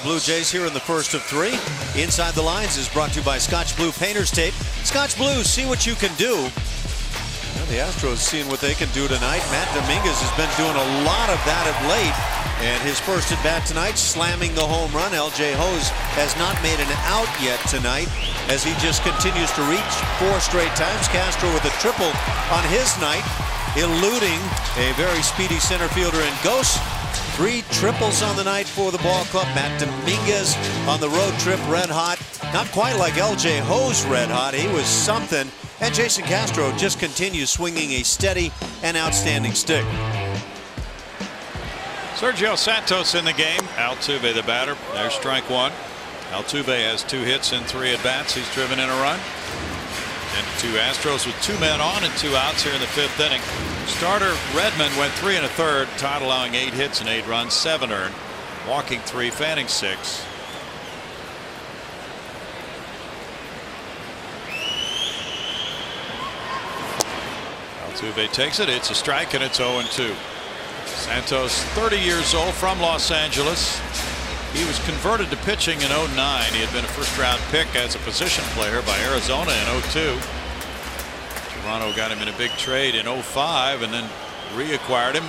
Blue Jays here in the first of 3. Inside the Lines is brought to you by Scotch Blue Painter's Tape. Scotch Blue, see what you can do. Well, the Astros seeing what they can do tonight. Matt Dominguez has been doing a lot of that of late. And his first at bat tonight, slamming the home run. L.J. Hose has not made an out yet tonight as he just continues to reach 4 straight times. Castro with a triple on his night, eluding a very speedy center fielder in Ghost. 3 triples on the night for the ball club. Matt Dominguez on the road trip, red hot. Not quite like L.J. Hose red hot. He was something. And Jason Castro just continues swinging a steady and outstanding stick. Sergio Santos in the game. Altuve the batter. There's strike 1. Altuve has 2 hits in 3 at bats. He's driven in a run. And 2 Astros with 2 men on and 2 outs here in the 5th inning. Starter Redmond went 3 1/3. Todd allowing 8 hits and 8 runs, 7 earned. Walking 3, fanning 6. Altuve takes it. It's a strike and it's 0-2. Santos, 30 years old, from Los Angeles. He was converted to pitching in '09. He had been a first-round pick as a position player by Arizona in '02. Toronto got him in a big trade in '05 and then reacquired him.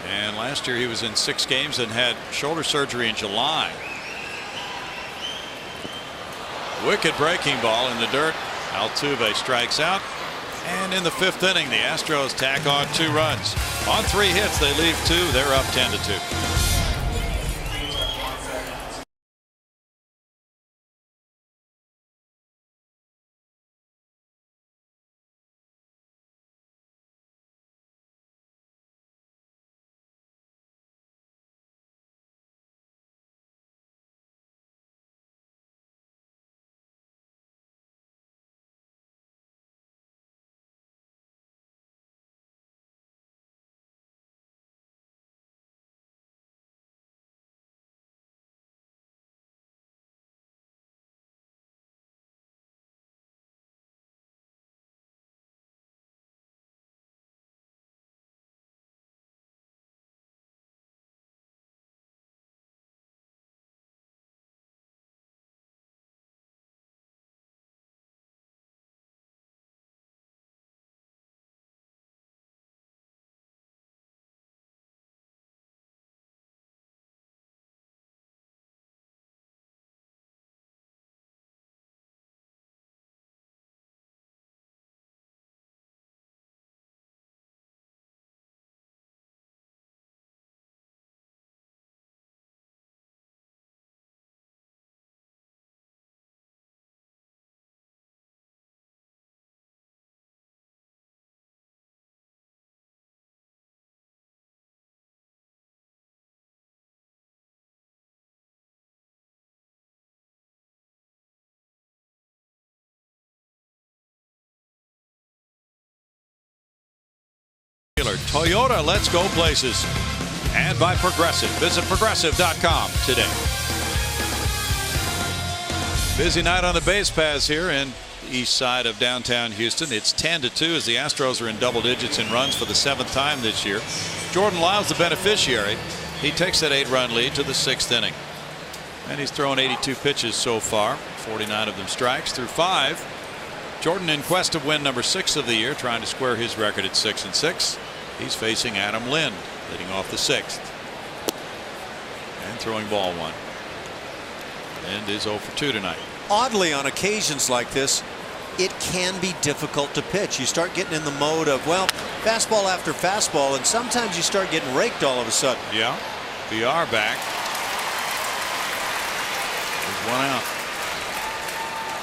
And last year he was in 6 games and had shoulder surgery in July. Wicked breaking ball in the dirt. Altuve strikes out. And in the 5th inning, the Astros tack on 2 runs. On 3 hits, they leave 2. They're up 10-2. Toyota, let's go places. And by Progressive. Visit progressive.com today. Busy night on the base paths here in the east side of downtown Houston. It's 10-2 as the Astros are in double digits in runs for the 7th time this year. Jordan Lyles the beneficiary. He takes that 8-run lead to the 6th inning. And he's thrown 82 pitches so far, 49 of them strikes through 5. Jordan in quest of win number 6 of the year, trying to square his record at 6-6. He's facing Adam Lind, leading off the 6th. And throwing ball 1. Lind is 0 for 2 tonight. Oddly, on occasions like this, it can be difficult to pitch. You start getting in the mode of, well, fastball after fastball, and sometimes you start getting raked all of a sudden. Yeah. BR back. There's 1 out.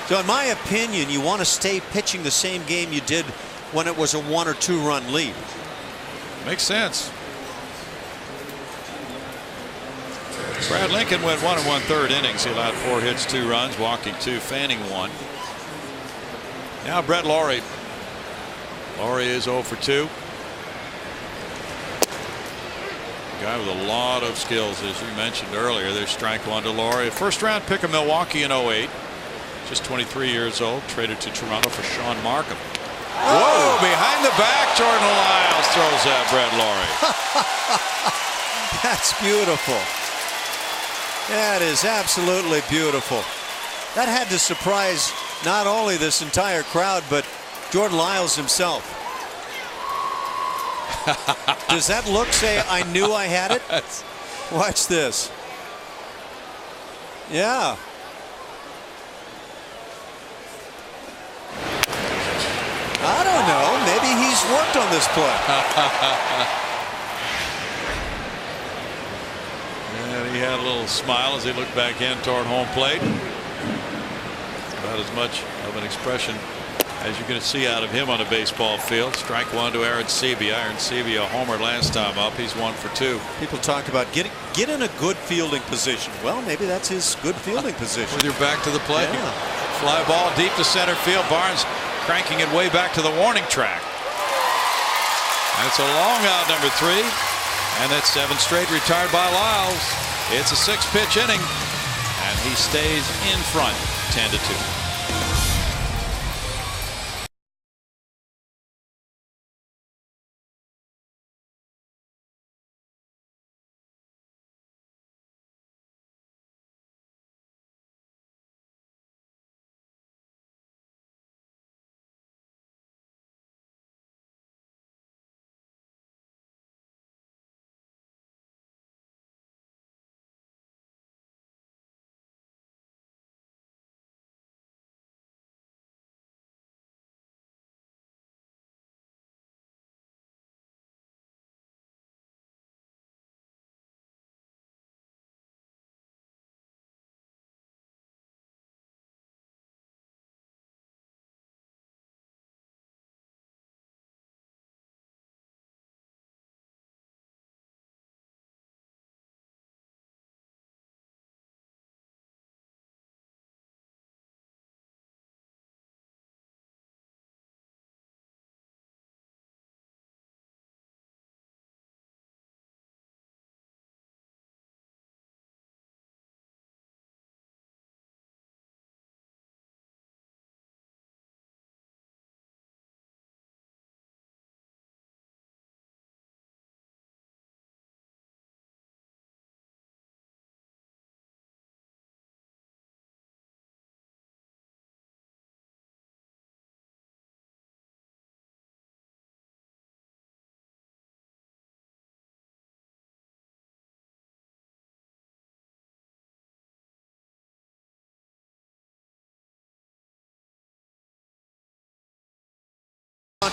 So in my opinion, you want to stay pitching the same game you did when it was a 1 or 2 run lead. Makes sense. Brad Lincoln went 1 1/3 innings. He allowed 4 hits, 2 runs, walking 2, fanning 1. Now Brett Laurie. Laurie is 0 for 2. Guy with a lot of skills, as you mentioned earlier. There's strike 1 to Laurie. First round pick of Milwaukee in '08. Just 23 years old. Traded to Toronto for Sean Markham. Whoa, behind the back, Jordan Lyles throws that Brett Laurie. That's beautiful. That is absolutely beautiful. That had to surprise not only this entire crowd, but Jordan Lyles himself. Does that look say, I knew I had it? Watch this. Yeah. I don't know. Maybe he's worked on this play. And he had a little smile as he looked back in toward home plate. About as much of an expression as you're going to see out of him on a baseball field. Strike 1 to Aaron Sebia. Aaron Sebia homered last time up. He's 1 for 2. People talk about get in a good fielding position. Well, maybe that's his good fielding position. With your back to the plate. Yeah. Fly ball deep to center field. Barnes cranking it way back to the warning track. That's a long out, number 3. And that's 7 straight retired by Lyles. It's a 6-pitch inning. And he stays in front, 10-2.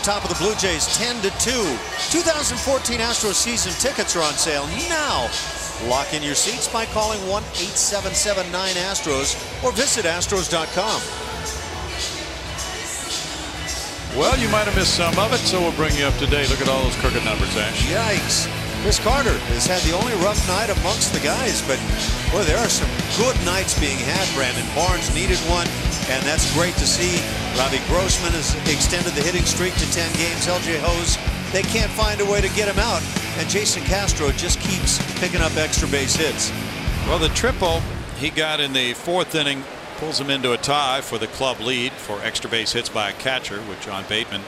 top of the Blue Jays 10-2. 2014 Astros season tickets are on sale now. Lock in your seats by calling 1-877-9-ASTROS or visit astros.com. Well, you might have missed some of it, so we'll bring you up to date. Look at all those crooked numbers, Ash. Yikes. Chris Carter has had the only rough night amongst the guys, but boy, there are some good nights being had. Brandon Barnes needed one, and that's great to see. Robbie Grossman has extended the hitting streak to 10 games. LJ Hose, they can't find a way to get him out, and Jason Castro just keeps picking up extra base hits. Well, the triple he got in the fourth inning pulls him into a tie for the club lead for extra base hits by a catcher with John Bateman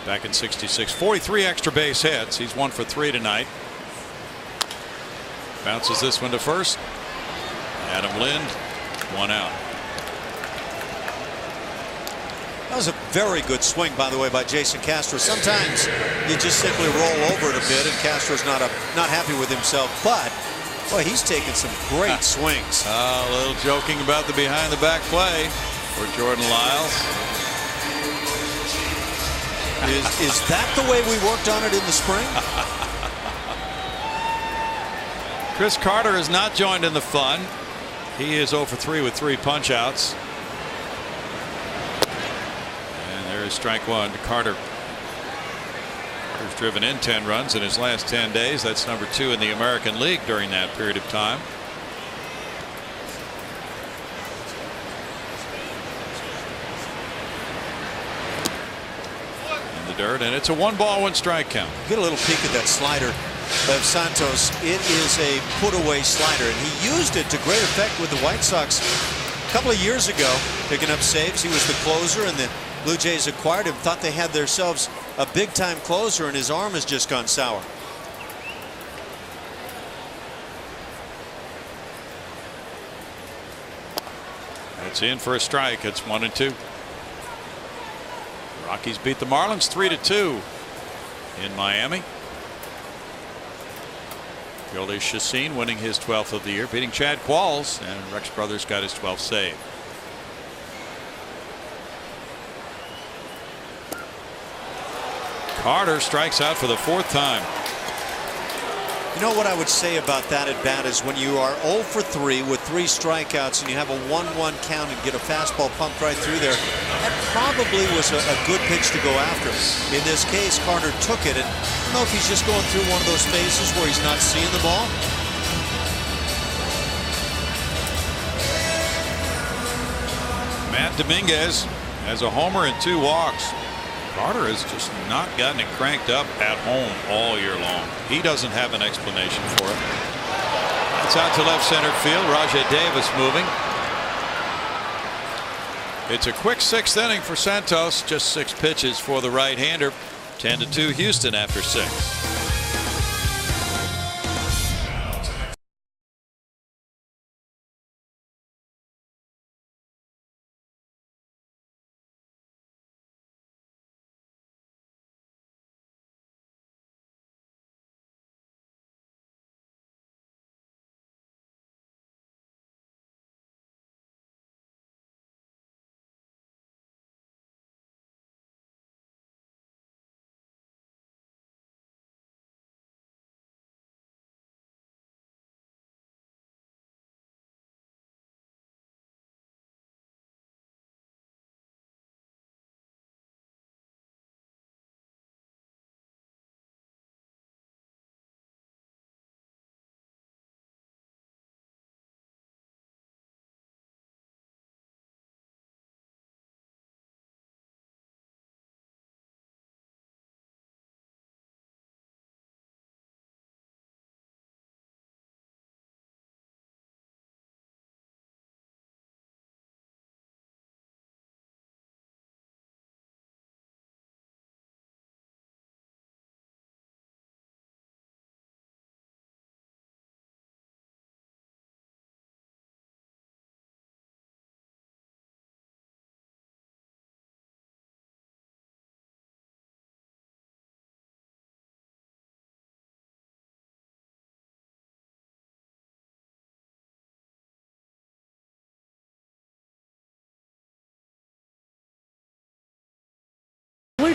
back in '66. 43 extra base hits. He's 1 for 3 tonight. Bounces this one to first. Adam Lind, 1 out. That was a very good swing, by the way, by Jason Castro. Sometimes you just simply roll over it a bit, and Castro's not happy with himself. But boy, he's taken some great swings. A little joking about the behind-the-back play for Jordan Lyles. Is that the way we worked on it in the spring? Chris Carter has not joined in the fun. He is 0 for 3 with 3 punch-outs. And there is strike one to Carter. Carter's driven in 10 runs in his last 10 days. That's number 2 in the American League during that period of time. In the dirt, and it's a 1-ball 1-strike count. Get a little peek at that slider of Santos. It is a put-away slider, and he used it to great effect with the White Sox a couple of years ago, picking up saves. He was the closer, and the Blue Jays acquired him, thought they had themselves a big-time closer, and his arm has just gone sour. That's in for a strike. It's 1-2. Rockies beat the Marlins 3-2 in Miami. Jhoulys Chacin winning his 12th of the year, beating Chad Qualls, and Rex Brothers got his 12th save. Carter strikes out for the 4th time. You know what I would say about that at bat is when you are 0 for 3 with 3 strikeouts and you have a 1-1 count and get a fastball pumped right through there, that probably was a good pitch to go after. In this case, Carter took it, and I don't know if he's just going through one of those phases where he's not seeing the ball. Matt Dominguez has a homer and 2 walks. Carter has just not gotten it cranked up at home all year long. He doesn't have an explanation for it. It's out to left center field. Rajai Davis moving. It's a quick 6th inning for Santos. Just 6 pitches for the right-hander. 10-2 Houston after 6.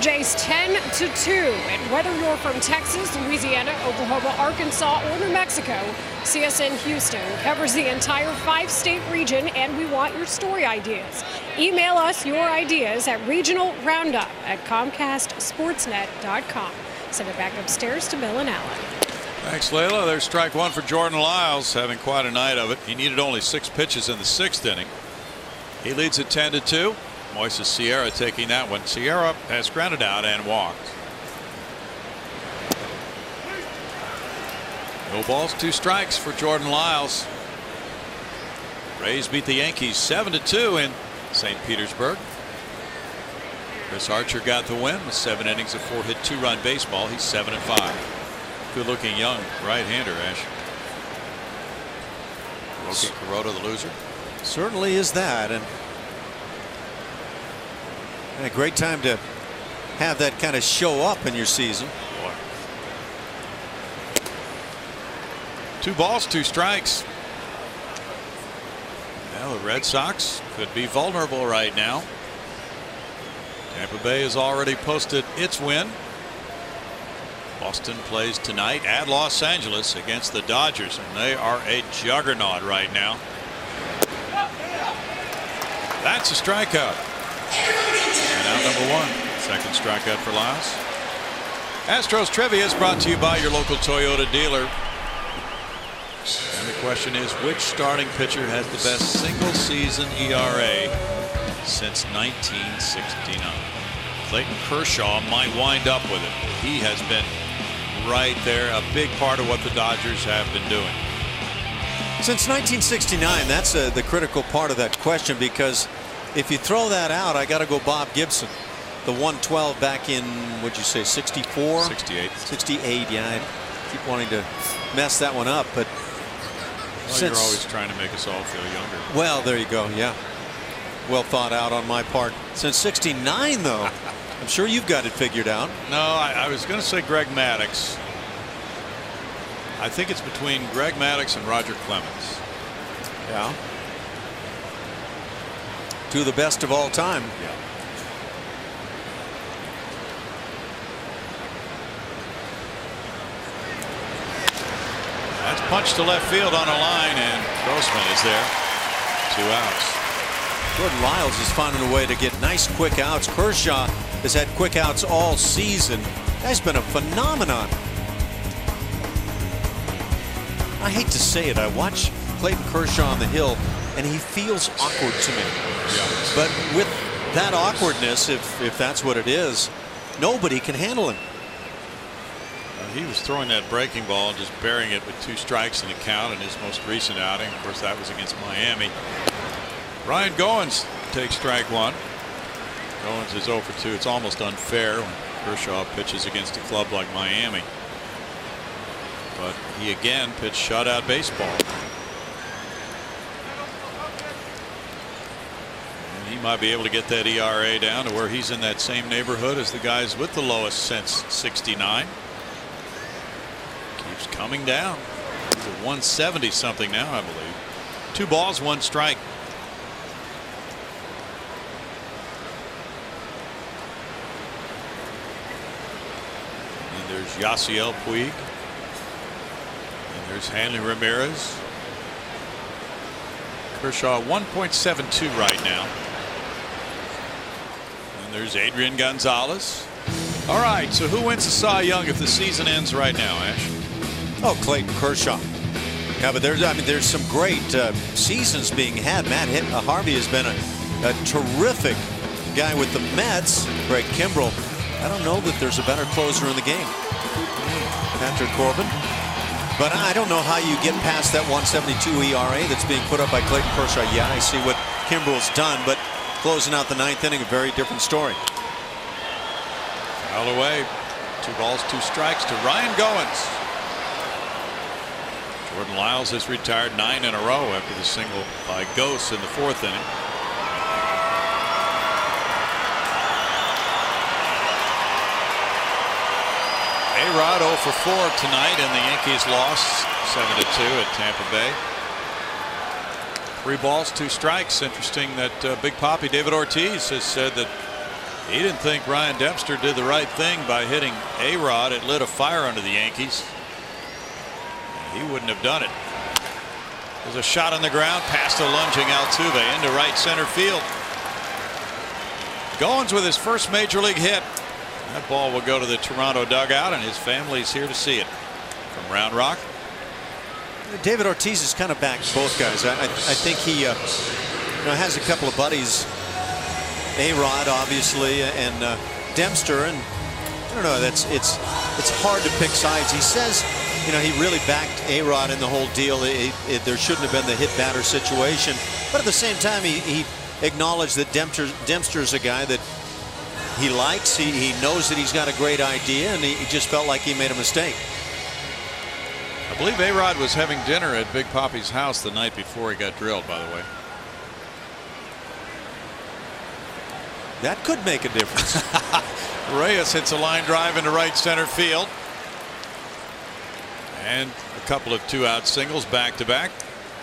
Jays 10-2. And whether you're from Texas, Louisiana, Oklahoma, Arkansas, or New Mexico, CSN Houston covers the entire 5-state region, and we want your story ideas. Email us your ideas at regionalroundup@comcastsportsnet.com. Send it back upstairs to Bill and Alan. Thanks, Layla. There's strike one for Jordan Lyles, having quite a night of it. He needed only 6 pitches in the 6th inning. He leads at 10-2. Moises Sierra taking that one. Sierra has grounded out and walked. No balls, 2 strikes for Jordan Lyles. Rays beat the Yankees 7-2 in St. Petersburg. Chris Archer got the win with 7 innings of 4-hit 2-run baseball. He's 7-5. Good-looking young right-hander, Ash. Roki Kuroda, the loser. Certainly is that, and a great time to have that kind of show up in your season. Boy. 2 balls, 2 strikes. Well, the Red Sox could be vulnerable right now. Tampa Bay has already posted its win. Boston plays tonight at Los Angeles against the Dodgers, and they are a juggernaut right now. That's a strikeout. And out number 1. Second strikeout for Lyles. Astros Trivia is brought to you by your local Toyota dealer. And the question is, which starting pitcher has the best single season ERA since 1969? Clayton Kershaw might wind up with it. He has been right there, a big part of what the Dodgers have been doing. Since 1969, that's the critical part of that question, because if you throw that out, I got to go Bob Gibson. The 112 back in, what'd you say, 64? 68. 68, yeah. I keep wanting to mess that one up, but you're always trying to make us all feel younger. Well, there you go, yeah. Well thought out on my part. Since 69, though, I'm sure you've got it figured out. No, I was going to say Greg Maddux. I think it's between Greg Maddux and Roger Clemens. Yeah. 2 of the best of all time. Yeah. That's punched to left field on a line, and Grossman is there. 2 outs. Jordan Lyles is finding a way to get nice quick outs. Kershaw has had quick outs all season. Guy's been a phenomenon. I hate to say it, I watch Clayton Kershaw on the hill, and he feels awkward to me. Yeah. But with that awkwardness, if that's what it is, nobody can handle him. He was throwing that breaking ball and just burying it with 2 strikes in the count in his most recent outing. Of course, that was against Miami. Ryan Goins takes strike 1. Goins is 0 for 2. It's almost unfair when Kershaw pitches against a club like Miami. But he again pitched shutout baseball. And he might be able to get that ERA down to where he's in that same neighborhood as the guys with the lowest since '69. Keeps coming down. He's at 170 something now, I believe. 2 balls, 1 strike. And there's Yasiel Puig. And there's Hanley Ramirez. Kershaw 1.72 right now. And there's Adrian Gonzalez. All right, so who wins the Cy Young if the season ends right now, Ash? Oh, Clayton Kershaw. Yeah, but there's some great seasons being had. Matt Harvey has been a terrific guy with the Mets. Greg Kimbrell. I don't know that there's a better closer in the game. Patrick Corbin. But I don't know how you get past that 172 ERA that's being put up by Clayton Kershaw. Yeah, I see what Kimbrell's done, but closing out the 9th inning, a very different story. Foul away. 2 balls, 2 strikes to Ryan Goins. Jordan Lyles has retired 9 in a row after the single by Gose in the 4th inning. A-Rod 0 for 4 tonight, and the Yankees lost 7-2 at Tampa Bay. 3 balls, 2 strikes. Interesting that Big Papi David Ortiz has said that He didn't think Ryan Dempster did the right thing by hitting A-Rod. It lit a fire under the Yankees. He wouldn't have done it. There's a shot on the ground past a lunging Altuve into right center field. Goins with his first major league hit. That ball will go to the Toronto dugout, and his family's here to see it. From Round Rock. David Ortiz has kind of backed both guys. I think he has a couple of buddies, A-Rod obviously, and Dempster, and I don't know. It's hard to pick sides. He says, he really backed A-Rod in the whole deal. There shouldn't have been the hit batter situation, but at the same time, he acknowledged that Dempster's a guy that he likes. He knows that he's got a great idea, and he just felt like he made a mistake. I believe A-Rod was having dinner at Big Papi's house the night before he got drilled, by the way. That could make a difference. Reyes hits a line drive into right center field. And a couple of 2-out singles back to back.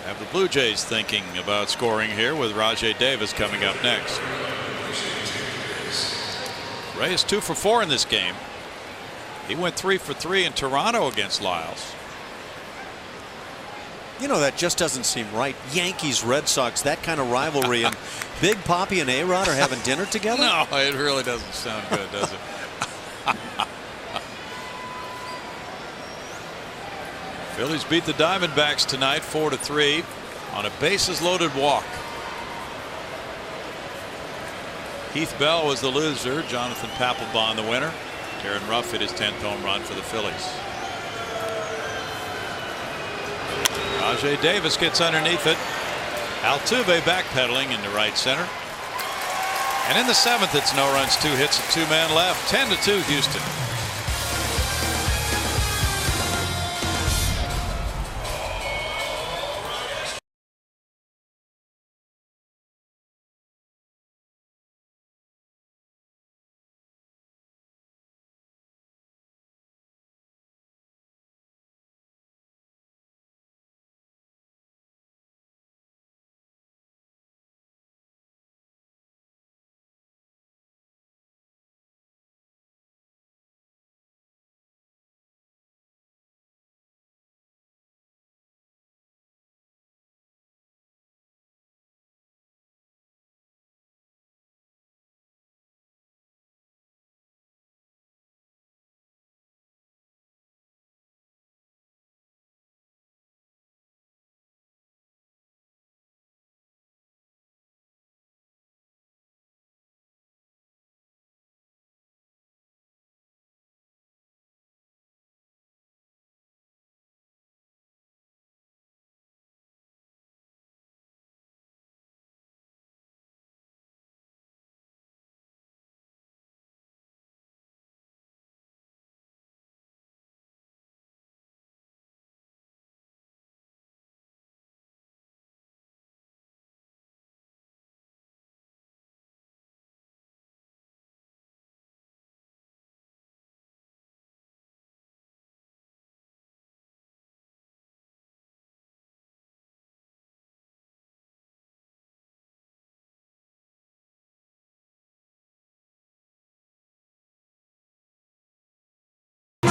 Have the Blue Jays thinking about scoring here with Rajai Davis coming up next. Reyes 2 for 4 in this game. He went 3 for 3 in Toronto against Lyles. That just doesn't seem right. Yankees, Red Sox, that kind of rivalry, and Big Papi and A-Rod are having dinner together? No, it really doesn't sound good, does it? Phillies beat the Diamondbacks tonight 4-3 on a bases loaded walk. Heath Bell was the loser. Jonathan Papelbon the winner. Darren Ruff hit his 10th home run for the Phillies. Rajai Davis gets underneath it. Altuve backpedaling into right center. And in the 7th, it's no runs, 2 hits, and 2 men left. 10-2 Houston.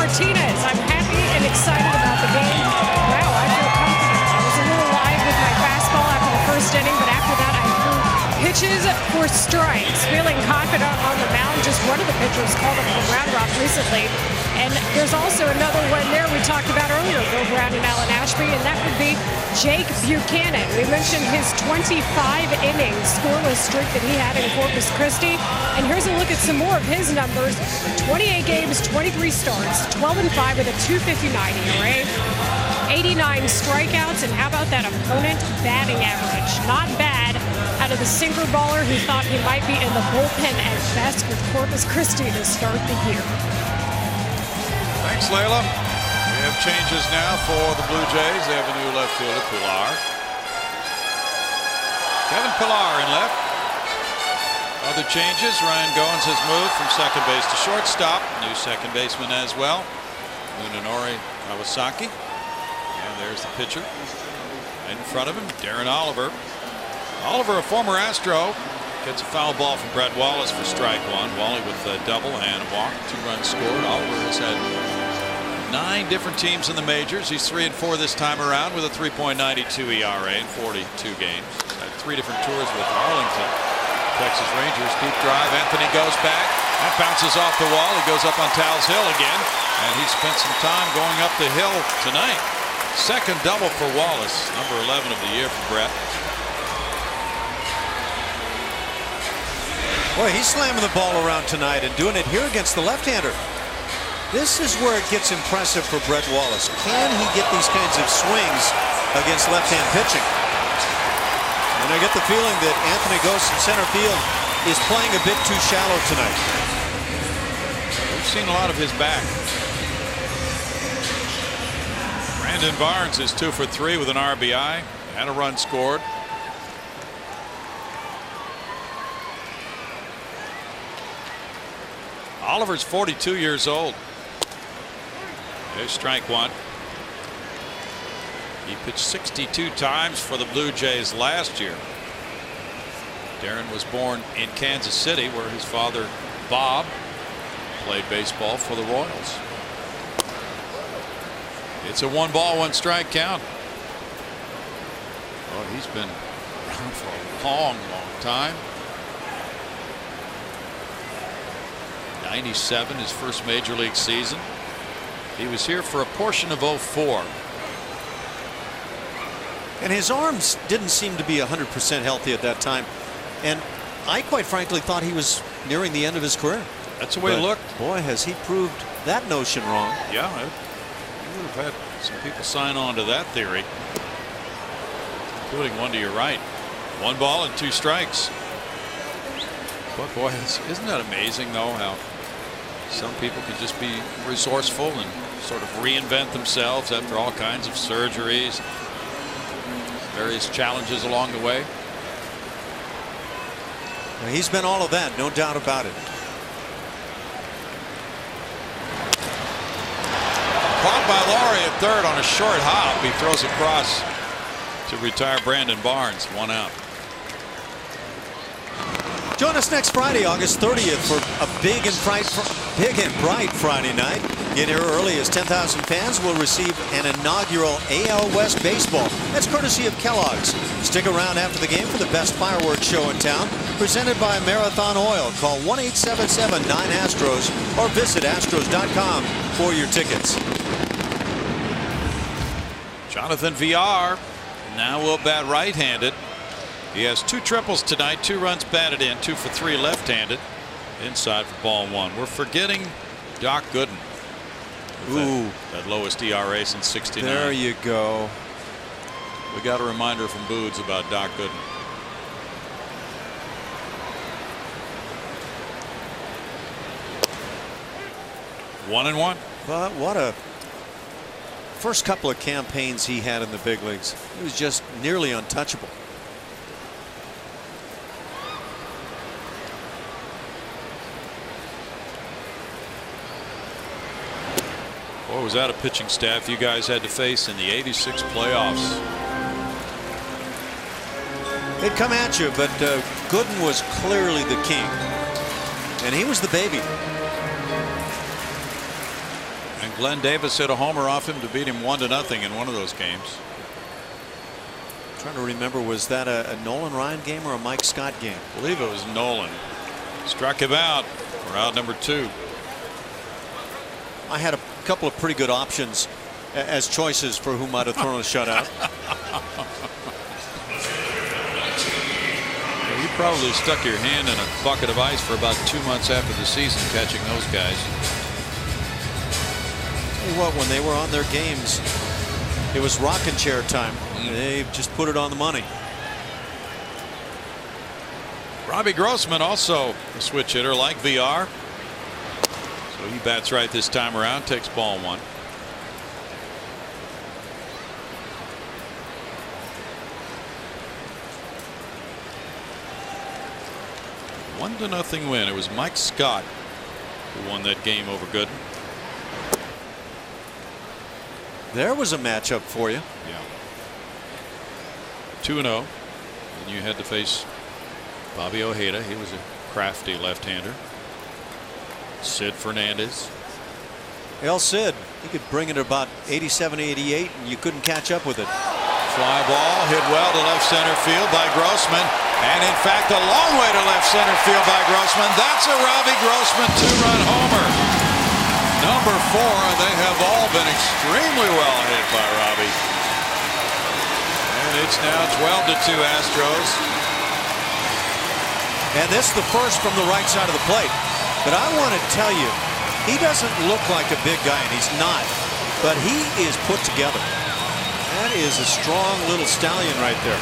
Martinez, I'm happy and excited about the game. Wow, I feel confident. I was a little live with my fastball after the first inning, but after that I threw pitches for strikes. Feeling confident on the mound. Just one of the pitchers called up from Round Rock recently. And there's also another one there we talked about earlier, Bill Brown and Alan Ashby, and that would be Jake Buchanan. We mentioned his 25-inning scoreless streak that he had in Corpus Christi. And here's a look at some more of his numbers. 28 games, 23 starts, 12-5 with a 2.59 ERA, 89 strikeouts, and how about that opponent batting average? Not bad out of the sinker baller who thought he might be in the bullpen at best with Corpus Christi to start the year. Thanks, Layla. We have changes now for the Blue Jays. They have a new left fielder, Pilar. Kevin Pilar in left. Other changes, Ryan Goins has moved from second base to shortstop. New second baseman as well, Munenori Kawasaki. And there's the pitcher in front of him, Darren Oliver. Oliver, a former Astro, Gets a foul ball from Brett Wallace for strike one. Wally with a double and a walk. 2 runs scored. Oliver has had 9 different teams in the majors. He's 3-4 this time around with a 3.92 ERA in 42 games. He's had 3 different tours with Arlington. Texas Rangers. Deep drive. Anthony goes back. That bounces off the wall. He goes up on Towles Hill again. And he spent some time going up the hill tonight. Second double for Wallace. Number 11 of the year for Brett. Boy, he's slamming the ball around tonight and doing it here against the left-hander. This is where it gets impressive for Brett Wallace. Can he get these kinds of swings against left-hand pitching? And I get the feeling that Anthony Gose in center field is playing a bit too shallow tonight. We've seen a lot of his back. Brandon Barnes is 2 for 3 with an RBI and a run scored. Oliver's 42 years old. There's strike one. He pitched 62 times for the Blue Jays last year. Darren was born in Kansas City, where his father, Bob, played baseball for the Royals. It's a 1-ball, 1-strike count. Oh, he's been around for a long time. 97, his first major league season. He was here for a portion of 04. And his arms didn't seem to be 100% healthy at that time. And I quite frankly thought he was nearing the end of his career. That's the way it looked. Boy, has he proved that notion wrong. Yeah, you would have had some people sign on to that theory, including one to your right. 1 ball and 2 strikes. But boy, isn't that amazing though, how some people can just be resourceful and sort of reinvent themselves after all kinds of surgeries, various challenges along the way. Well, he's been all of that, no doubt about it. Caught by Laurie at third on a short hop. He throws across to retire Brandon Barnes. 1 out. Join us next Friday, August 30th, for a big and bright Friday night. Get here early as 10,000 fans will receive an inaugural AL West baseball. That's courtesy of Kellogg's. Stick around after the game for the best fireworks show in town, presented by Marathon Oil. Call 1-877-9-ASTROS or visit Astros.com for your tickets. Jonathan Villar now will bat right-handed. He has 2 triples tonight, 2 runs batted in, 2 for 3 left-handed. Inside for ball 1. We're forgetting Doc Gooden. Ooh, that lowest ERA since '69. There you go. We got a reminder from Boods about Doc Gooden. One and one. But what a first couple of campaigns he had in the big leagues. He was just nearly untouchable. What was that a pitching staff you guys had to face in the '86 playoffs? They'd come at you, but Gooden was clearly the king, and he was the baby. And Glenn Davis hit a homer off him to beat him 1-0 in one of those games. I'm trying to remember, was that a Nolan Ryan game or a Mike Scott game? I believe it was Nolan. Struck him out for out number 2. I had a couple of pretty good options as choices for who might have thrown a shutout. You probably stuck your hand in a bucket of ice for about 2 months after the season catching those guys. Tell you what, when they were on their games, it was rocking chair time. They just put it on the money. Robbie Grossman also a switch hitter like VR. So he bats right this time around, takes ball 1. One to nothing win. It was Mike Scott who won that game over Gooden. There was a matchup for you. Yeah. 2-0. And you had to face Bobby Ojeda, he was a crafty left-hander. Sid Fernandez. El Cid, he could bring it about 87, 88, and you couldn't catch up with it. Fly ball hit well to left center field by Grossman, and in fact a long way to left center field by Grossman. That's a Robbie Grossman two-run homer. Number 4, and they have all been extremely well hit by Robbie. And it's now 12-2 Astros. And this is the first from the right side of the plate. But I want to tell you, he doesn't look like a big guy, and he's not. But he is put together. That is a strong little stallion right there.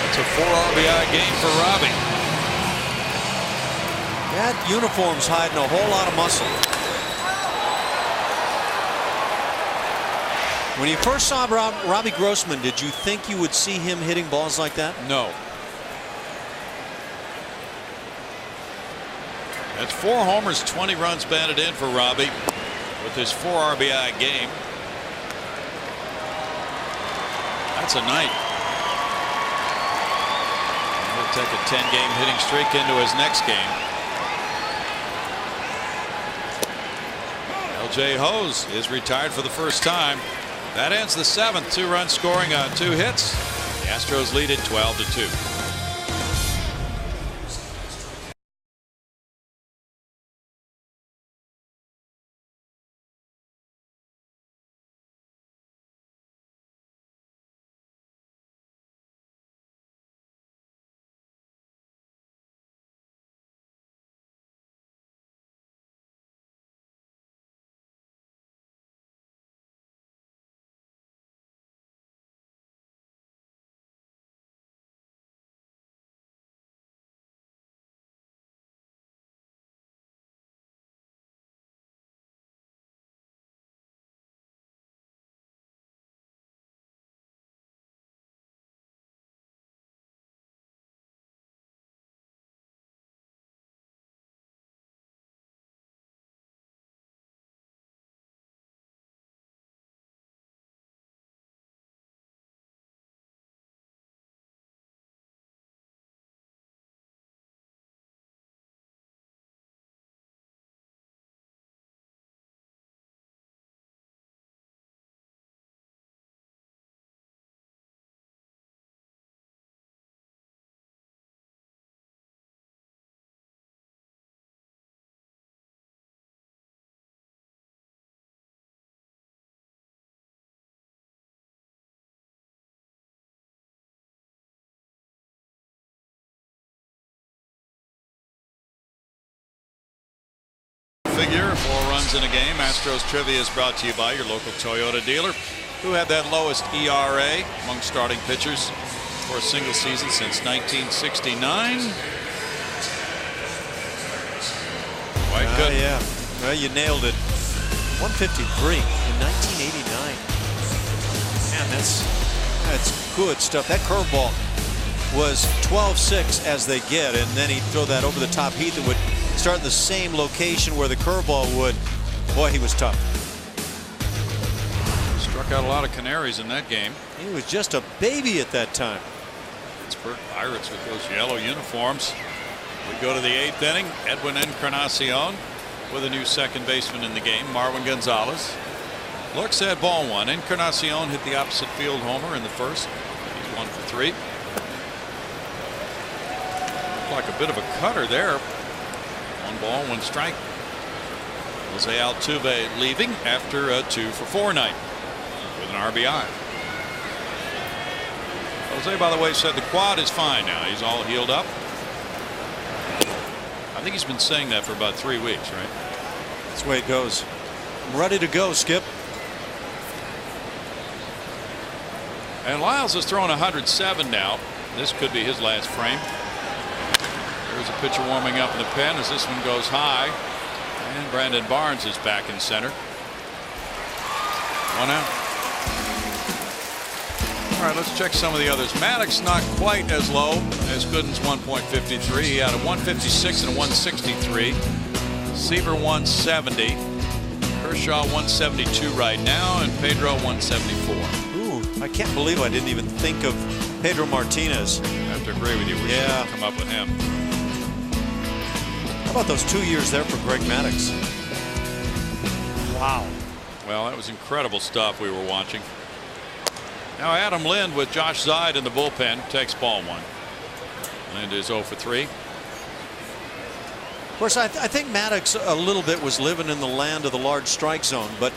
It's a 4 RBI game for Robbie. That uniform's hiding a whole lot of muscle. When you first saw Robbie Grossman, did you think you would see him hitting balls like that? No. That's 4 homers, 20 runs batted in for Robbie with his 4 RBI game. That's a night. He'll take a 10-game hitting streak into his next game. LJ Hose is retired for the first time. That ends the 7th. 2-run scoring on 2 hits. The Astros lead it 12-2. Figure 4 runs in a game. Astros Trivia is brought to you by your local Toyota dealer, who had that lowest ERA among starting pitchers for a single season since 1969. Quite good. Yeah, well, you nailed it. 153 in 1989. Man, that's good stuff. That curveball was 12-6 as they get, and then he'd throw that over the top heat that would start in the same location where the curveball would. Boy, he was tough. Struck out a lot of canaries in that game. He was just a baby at that time. Pittsburgh Pirates with those yellow uniforms. We go to the 8th inning. Edwin Encarnacion with a new second baseman in the game, Marwin Gonzalez. Looks at ball 1. Encarnacion hit the opposite field homer in the first. He's 1 for 3. Looked like a bit of a cutter there. 1 ball, 1 strike. Jose Altuve leaving after a 2 for 4 night with an RBI. Jose, by the way, said the quad is fine now. He's all healed up. I think he's been saying that for about 3 weeks, right? That's the way it goes. I'm ready to go, Skip. And Lyles has thrown 107 now. This could be his last frame. There's a pitcher warming up in the pen as this one goes high. And Brandon Barnes is back in center. 1 out. All right, let's check some of the others. Maddox not quite as low as Gooden's 1.53. He had a 156 and a 163. Seaver 170. Kershaw 172 right now, and Pedro 174. Ooh, I can't believe I didn't even think of Pedro Martinez. to agree with you. We should have come up with him. How about those 2 years there for Greg Maddux? Wow. Well, that was incredible stuff we were watching. Now Adam Lind with Josh Zeid in the bullpen takes ball one. Lind is 0 for 3. Of course, I think Maddux a little bit was living in the land of the large strike zone, but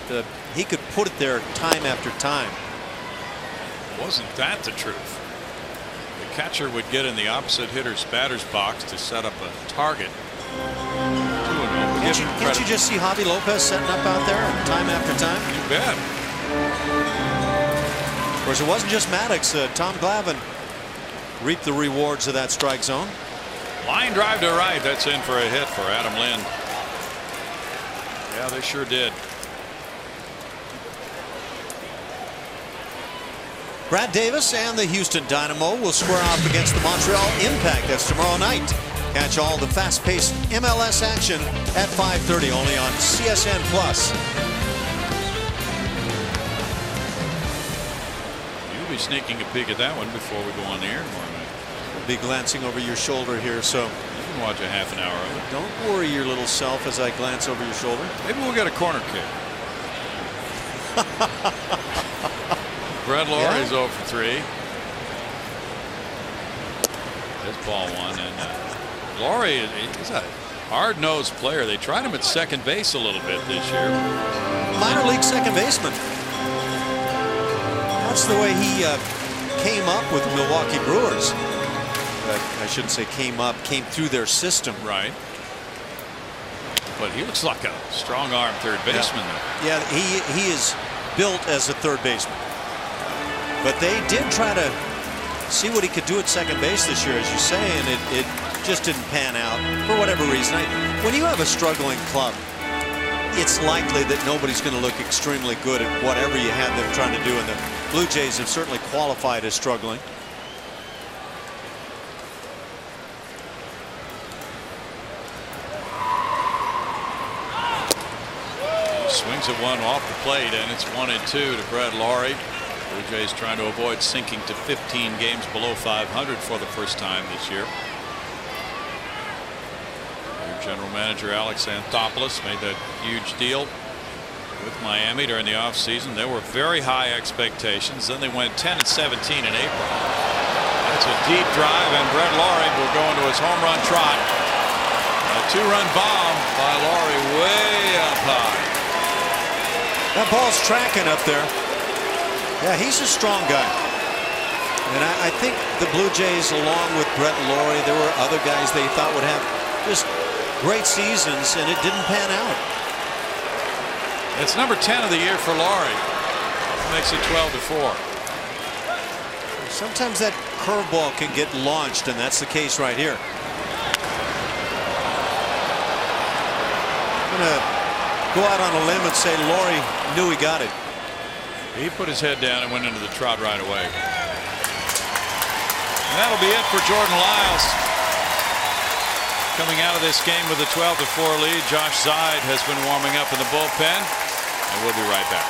he could put it there time after time. Wasn't that the truth? The catcher would get in the opposite hitter's batter's box to set up a target. Can't you just see Javi Lopez setting up out there time after time? You bet. Of course, it wasn't just Maddux. Tom Glavine reaped the rewards of that strike zone. Line drive to right. That's in for a hit for Adam Lind. Yeah, they sure did. Brad Davis and the Houston Dynamo will square off against the Montreal Impact. That's tomorrow night. Catch all the fast-paced MLS action at 5:30 only on CSN Plus. You'll be sneaking a peek at that one before we go on the air tomorrow night. I'll be glancing over your shoulder here, so you can watch a half an hour of it. Don't worry your little self as I glance over your shoulder. Maybe we'll get a corner kick. Brett Lawrie's 0 for 3. That's ball one, and Laurie is a hard-nosed player. They tried him at second base a little bit this year. Minor league second baseman. That's the way he came up with Milwaukee Brewers. I shouldn't say came through their system. Right. But he looks like a strong-arm third baseman. Yeah, he is built as a third baseman. But they did try to see what he could do at second base this year, as you say, and it just didn't pan out for whatever reason. When you have a struggling club, it's likely that nobody's going to look extremely good at whatever you have them trying to do, and the Blue Jays have certainly qualified as struggling. Swings at one off the plate, and it's 1-2 to Brett Laurie. Blue Jays trying to avoid sinking to 15 games below 500 for the first time this year. Their general manager Alex Anthopoulos made that huge deal with Miami during the offseason. There were very high expectations. Then they went 10-17 in April. That's a deep drive, and Brett Laurie will go into his home run trot. A two-run bomb by Laurie way up high. That ball's tracking up there. Yeah, he's a strong guy. And I think the Blue Jays, along with Brett Laurie, there were other guys they thought would have just great seasons, and it didn't pan out. It's number 10 of the year for Laurie. Makes it 12-4. Sometimes that curveball can get launched, and that's the case right here. I'm going to go out on a limb and say Laurie knew he got it. He put his head down and went into the trot right away. And that'll be it for Jordan Lyles. Coming out of this game with a 12-4 lead, Josh Zeid has been warming up in the bullpen, and we'll be right back.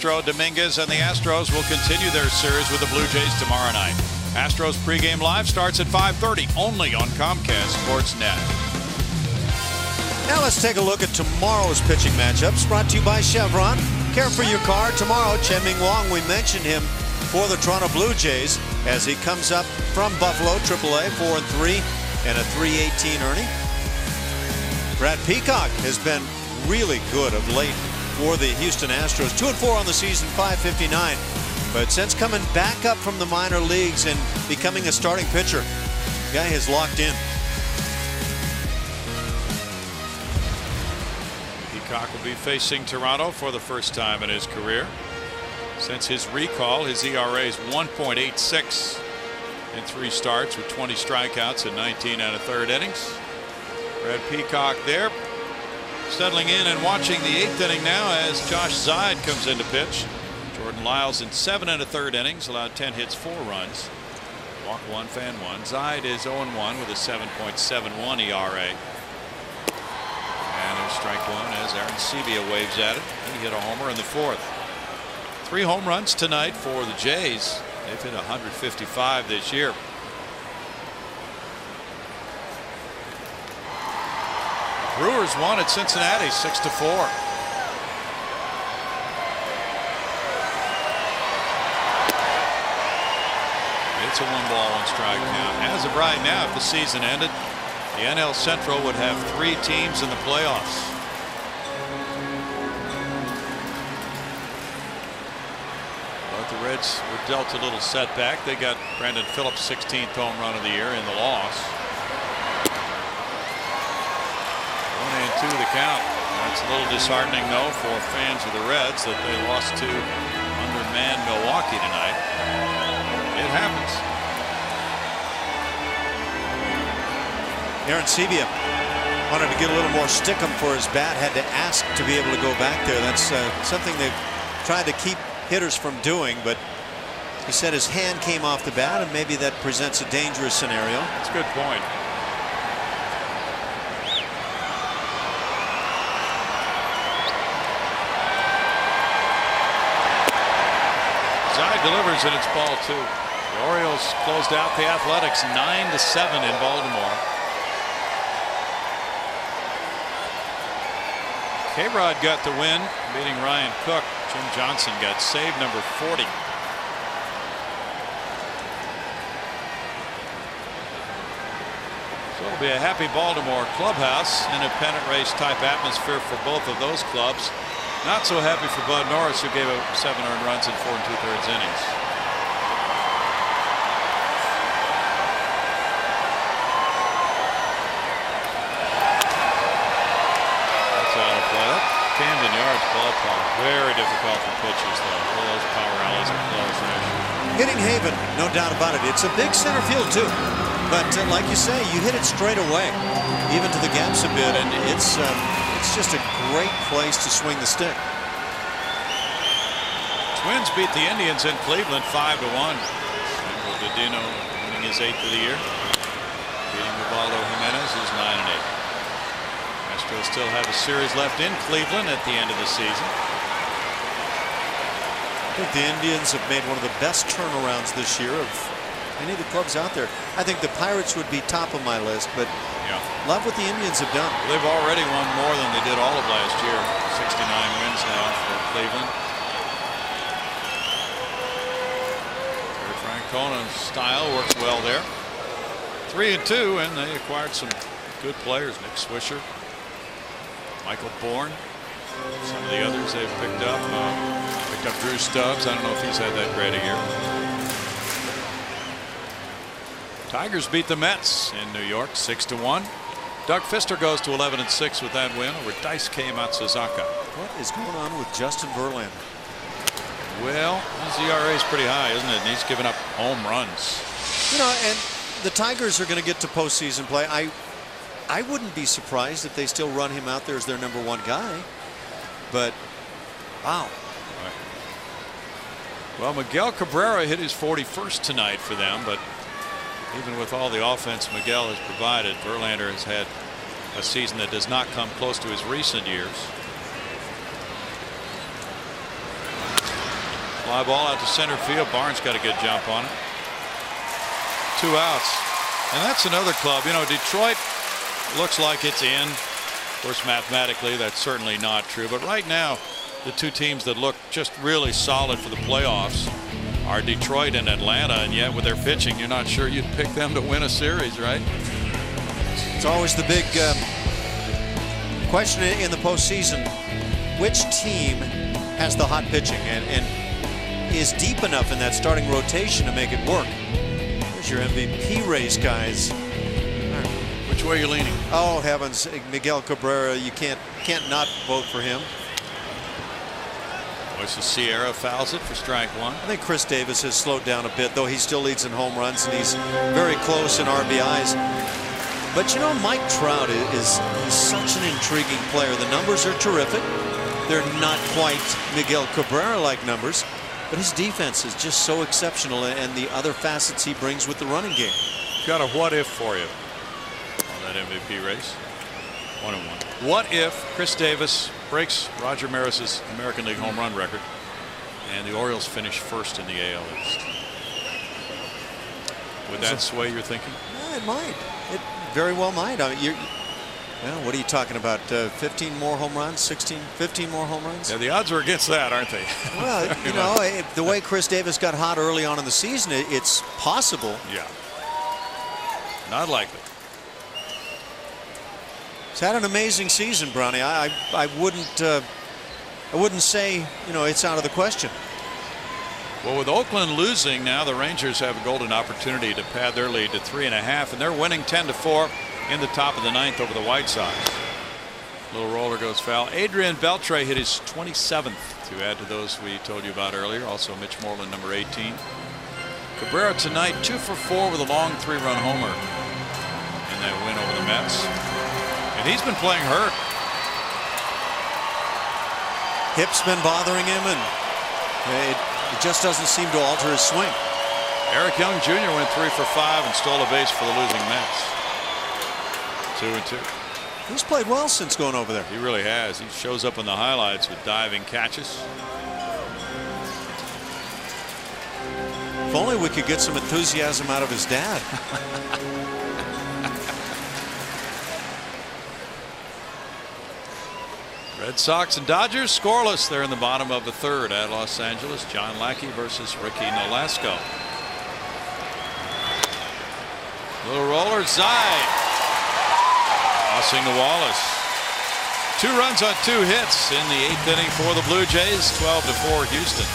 Dominguez and the Astros will continue their series with the Blue Jays tomorrow night. Astros pregame live starts at 5:30 only on Comcast Sportsnet. Now let's take a look at tomorrow's pitching matchups, brought to you by Chevron. Care for your car tomorrow. Chen-Ming Wong, we mentioned him for the Toronto Blue Jays as he comes up from Buffalo, AAA, 4-3 and a 3.18 earning. Brad Peacock has been really good of late for the Houston Astros. 2-4 on the season, 5.59. But since coming back up from the minor leagues and becoming a starting pitcher, the guy has locked in. Peacock will be facing Toronto for the first time in his career. Since his recall, his ERA is 1.86 in 3 starts with 20 strikeouts in 19 1/3 innings. Brad Peacock there, settling in and watching the 8th inning now as Josh Zeid comes in to pitch. Jordan Lyles in 7 1/3 innings allowed 10 hits, 4 runs. Walk 1, fan 1. Zeid is 0-1 with a 7.71 ERA. And there's strike 1 as Aaron Sebia waves at it. He hit a homer in the 4th. 3 home runs tonight for the Jays. They've hit 155 this year. Brewers won at Cincinnati 6-4. It's a 1-1 count. As of right now, if the season ended, the NL Central would have 3 teams in the playoffs. But the Reds were dealt a little setback. They got Brandon Phillips' 16th home run of the year in the loss. 1-2 the count. That's a little disheartening, though, for fans of the Reds that they lost to undermanned Milwaukee tonight. It happens. Aaron Sebia wanted to get a little more stickum for his bat, had to ask to be able to go back there. That's something they've tried to keep hitters from doing, but he said his hand came off the bat, and maybe that presents a dangerous scenario. That's a good point. Zeid delivers, and it's ball 2. The Orioles closed out the Athletics 9-7 in Baltimore. K-Rod got the win, beating Ryan Cook. Jim Johnson got save number 40. So it'll be a happy Baltimore clubhouse in a pennant race type atmosphere for both of those clubs. Not so happy for Bud Norris, who gave up 7 earned runs in 4 2/3 innings. Camden Yards ballpark, very difficult for pitchers, though. All those power alleys are close there. Hitting Haven, no doubt about it. It's a big center field too, but like you say, you hit it straight away, even to the gaps a bit, and it's just a great place to swing the stick. Twins beat the Indians in Cleveland 5-1. Dino winning his 8th of the year, beating Ubaldo Jimenez, who's 9-8. Astros still have a series left in Cleveland at the end of the season. I think the Indians have made one of the best turnarounds this year of any of the clubs out there. I think the Pirates would be top of my list, but love what the Indians have done. They've already won more than they did all of last year. 69 wins now for Cleveland. Terry Francona's style works well there. 3-2, and they acquired some good players. Nick Swisher, Michael Bourne, some of the others they've picked up. Picked up Drew Stubbs. I don't know if he's had that great a year. Tigers beat the Mets in New York 6-1. Doug Fister goes to 11-6 with that win over Daisuke Matsuzaka. What is going on with Justin Verlander? Well, his ERA is pretty high, isn't it? And he's given up home runs. You know, and the Tigers are going to get to postseason play. I wouldn't be surprised if they still run him out there as their #1 guy. But, wow. Right. Well, Miguel Cabrera hit his 41st tonight for them, but even with all the offense Miguel has provided, Verlander has had a season that does not come close to his recent years. Fly ball out to center field. Barnes got a good jump on it. 2 outs. And that's another club. You know, Detroit looks like it's in. Of course, mathematically, that's certainly not true. But right now, the two teams that look just really solid for the playoffs are Detroit and Atlanta. And yet, with their pitching, you're not sure you'd pick them to win a series, right? It's always the big question in the postseason. Which team has the hot pitching and is deep enough in that starting rotation to make it work? There's your MVP race, guys. Which way are you leaning? Oh heavens, Miguel Cabrera, you can't not vote for him. Voices Sierra fouls it for strike 1. I think Chris Davis has slowed down a bit, though he still leads in home runs and he's very close in RBIs. But you know, Mike Trout is such an intriguing player. The numbers are terrific. They're not quite Miguel Cabrera-like numbers, but his defense is just so exceptional, and the other facets he brings with the running game. Got a what if for you on that MVP race. 1-1. What if Chris Davis breaks Roger Maris's American League home run record and the Orioles finish first in the AL East? Would that sway your thinking? Yeah, it might. It very well might. I mean, well, what are you talking about? 15 more home runs? 16, 15 more home runs? Yeah, the odds are against that, aren't they? Well, you know, the way Chris Davis got hot early on in the season, it's possible. Yeah. Not likely. He's had an amazing season, Brownie. I wouldn't say, you know, it's out of the question. Well, with Oakland losing now, the Rangers have a golden opportunity to pad their lead to 3.5, and they're winning 10-4 in the top of the 9th over the White Sox. Little roller goes foul. Adrian Beltre hit his 27th to add to those we told you about earlier. Also Mitch Moreland, number 18. Cabrera tonight 2 for 4 with a long 3-run homer in that win over the Mets. And he's been playing hurt. Hip's been bothering him, and it just doesn't seem to alter his swing. Eric Young Jr. went 3 for 5 and stole a base for the losing Mets. 2-2. He's played well since going over there. He really has. He shows up in the highlights with diving catches. If only we could get some enthusiasm out of his dad. Red Sox and Dodgers scoreless. They're in the bottom of the 3rd at Los Angeles. John Lackey versus Ricky Nolasco. Little roller, Zide. Tossing to Wallace. 2 runs on 2 hits in the 8th inning for the Blue Jays. 12-4 Houston.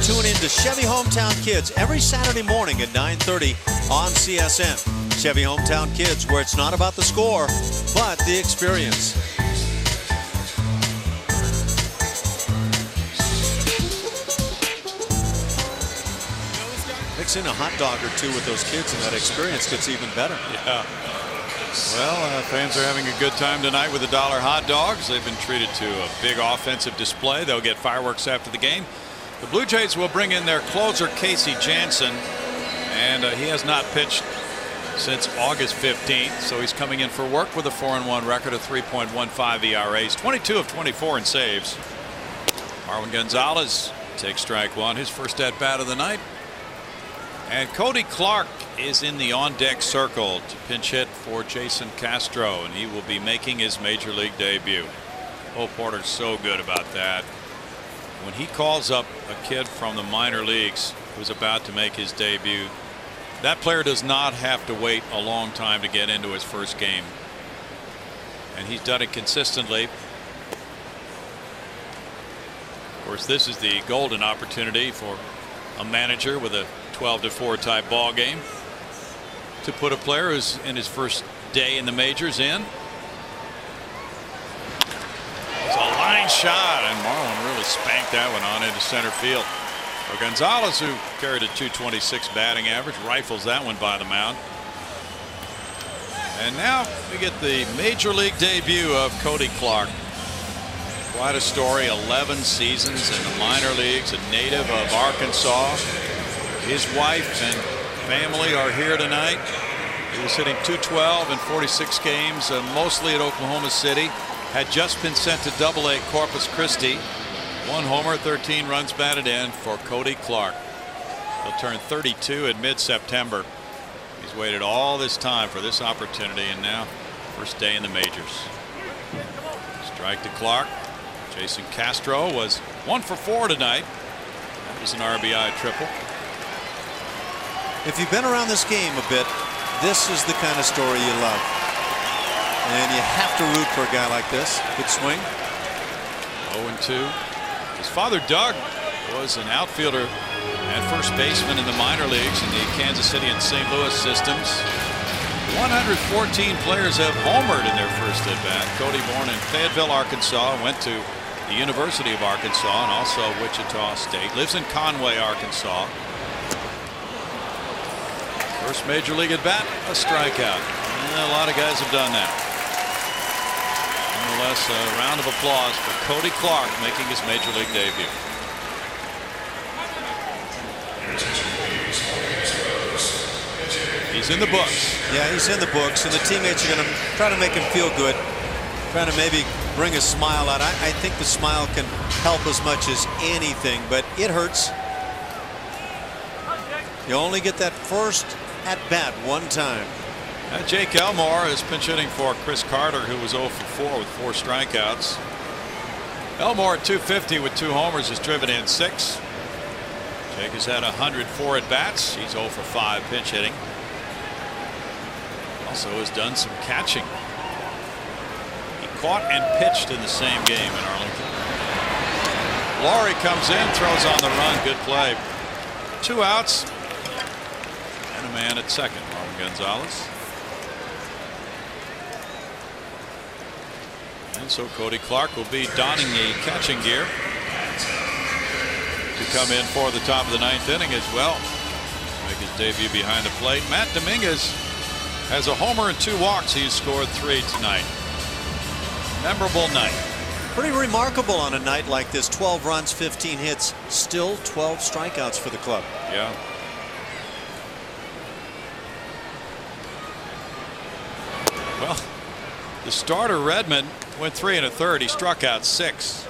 Tune in to Chevy Hometown Kids every Saturday morning at 9:30 on CSN. Chevy Hometown Kids, where it's not about the score, but the experience. mix in a hot dog or two with those kids, and that experience gets even better. Yeah. Well, fans are having a good time tonight with the $1 hot dogs. They've been treated to a big offensive display. They'll get fireworks after the game. The Blue Jays will bring in their closer, Casey Jansen, and he has not pitched since August 15th, so he's coming in for work with a 4-1 record, of 3.15 ERAs, 22 of 24 in saves. Marwin Gonzalez takes strike one, his first at bat of the night. And Cody Clark is in the on-deck circle to pinch hit for Jason Castro, and he will be making his major league debut. Oh, Porter's so good about that. When he calls up a kid from the minor leagues who's about to make his debut, that player does not have to wait a long time to get into his first game, and he's done it consistently. Of course, this is the golden opportunity for a manager with a 12-4 type ball game to put a player who's in his first day in the majors in. It's a line shot, and Marlin really spanked that one on into center field. So Gonzalez, who carried a .226 batting average, rifles that one by the mound. And now we get the major league debut of Cody Clark. Quite a story, 11 seasons in the minor leagues, a native of Arkansas. His wife and family are here tonight. He was hitting .212 in 46 games, mostly at Oklahoma City. Had just been sent to Double-A Corpus Christi. 1 homer, 13 runs batted in for Cody Clark. He'll turn 32 in mid-September. He's waited all this time for this opportunity, and now first day in the majors. Strike to Clark. Jason Castro was 1 for 4 tonight. That was an RBI triple. If you've been around this game a bit, this is the kind of story you love. And you have to root for a guy like this. Good swing. 0-2. His father, Doug, was an outfielder and first baseman in the minor leagues in the Kansas City and St. Louis systems. 114 players have homered in their first at bat. Cody, born in Fayetteville, Arkansas, went to the University of Arkansas and also Wichita State. Lives in Conway, Arkansas. First major league at bat, a strikeout. A lot of guys have done that. Nonetheless, a round of applause for Cody Clark making his major league debut. He's in the books. Yeah, he's in the books, and the teammates are going to try to make him feel good, trying to maybe bring a smile out. I think the smile can help as much as anything, but it hurts. You only get that first at bat one time. Jake Elmore is pinch hitting for Chris Carter, who was 0 for 4 with 4 strikeouts. Elmore at .250 with 2 homers has driven in 6. Jake has had 104 at bats. He's 0 for 5 pinch hitting. Also has done some catching. He caught and pitched in the same game in Arlington. Laurie comes in, throws on the run. Good play. 2 outs and a man at second. Marwin Gonzalez. And so Cody Clark will be donning the catching gear to come in for the top of the 9th inning as well. Make his debut behind the plate. Matt Dominguez has a homer and 2 walks. He's scored 3 tonight. Memorable night. Pretty remarkable on a night like this. 12 runs, 15 hits, still 12 strikeouts for the club. Yeah. Well, the starter Redmond went 3 1/3. He struck out 6.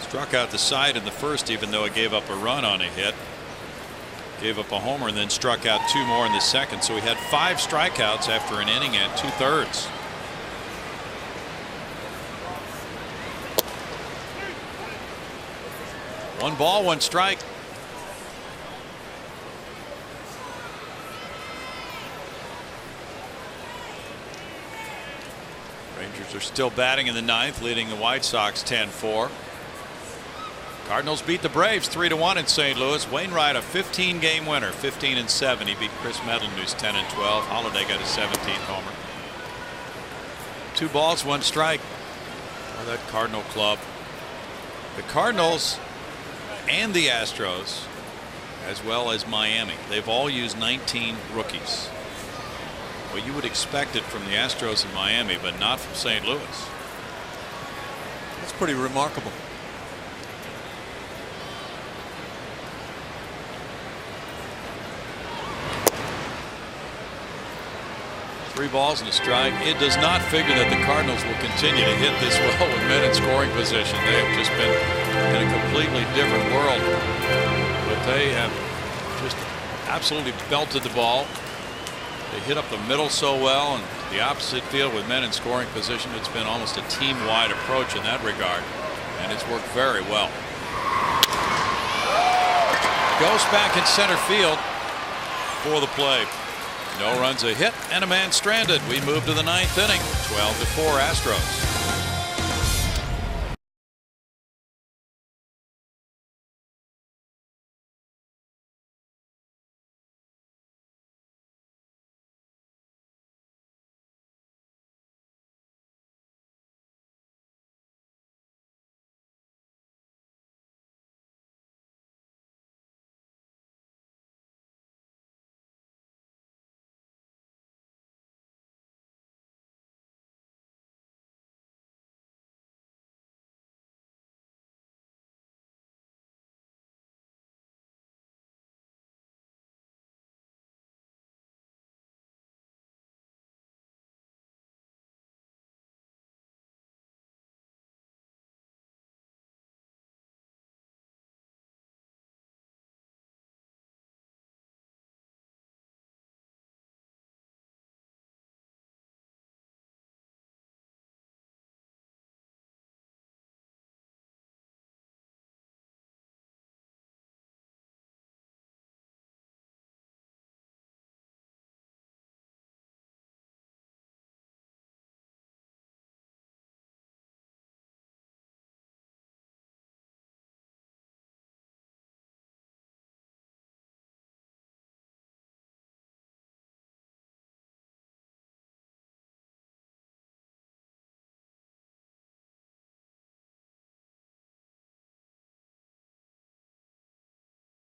Struck out the side in the first, even though he gave up a run on a hit. Gave up a homer and then struck out 2 more in the second. So he had 5 strikeouts after an inning and 2/3. One ball, 1 strike. Rangers are still batting in the 9th, leading the White Sox 10-4. Cardinals beat the Braves 3-1 in St. Louis. Wainwright, a 15-game winner, 15-7. He beat Chris Medlin, who's 10-12. Holiday got his 17th homer. 2 balls, 1 strike for that Cardinal club. The Cardinals and the Astros as well as Miami. They've all used 19 rookies. Well, you would expect it from the Astros in Miami, but not from St. Louis. That's pretty remarkable. Three balls and a strike. It does not figure that the Cardinals will continue to hit this well with men in scoring position. They have just been in a completely different world. But they have just absolutely belted the ball. They hit up the middle so well, and the opposite field with men in scoring position. It's been almost a team-wide approach in that regard, and it's worked very well. Goes back in center field for the play. No runs, a hit, and a man stranded. We move to the ninth inning. 12-4 Astros.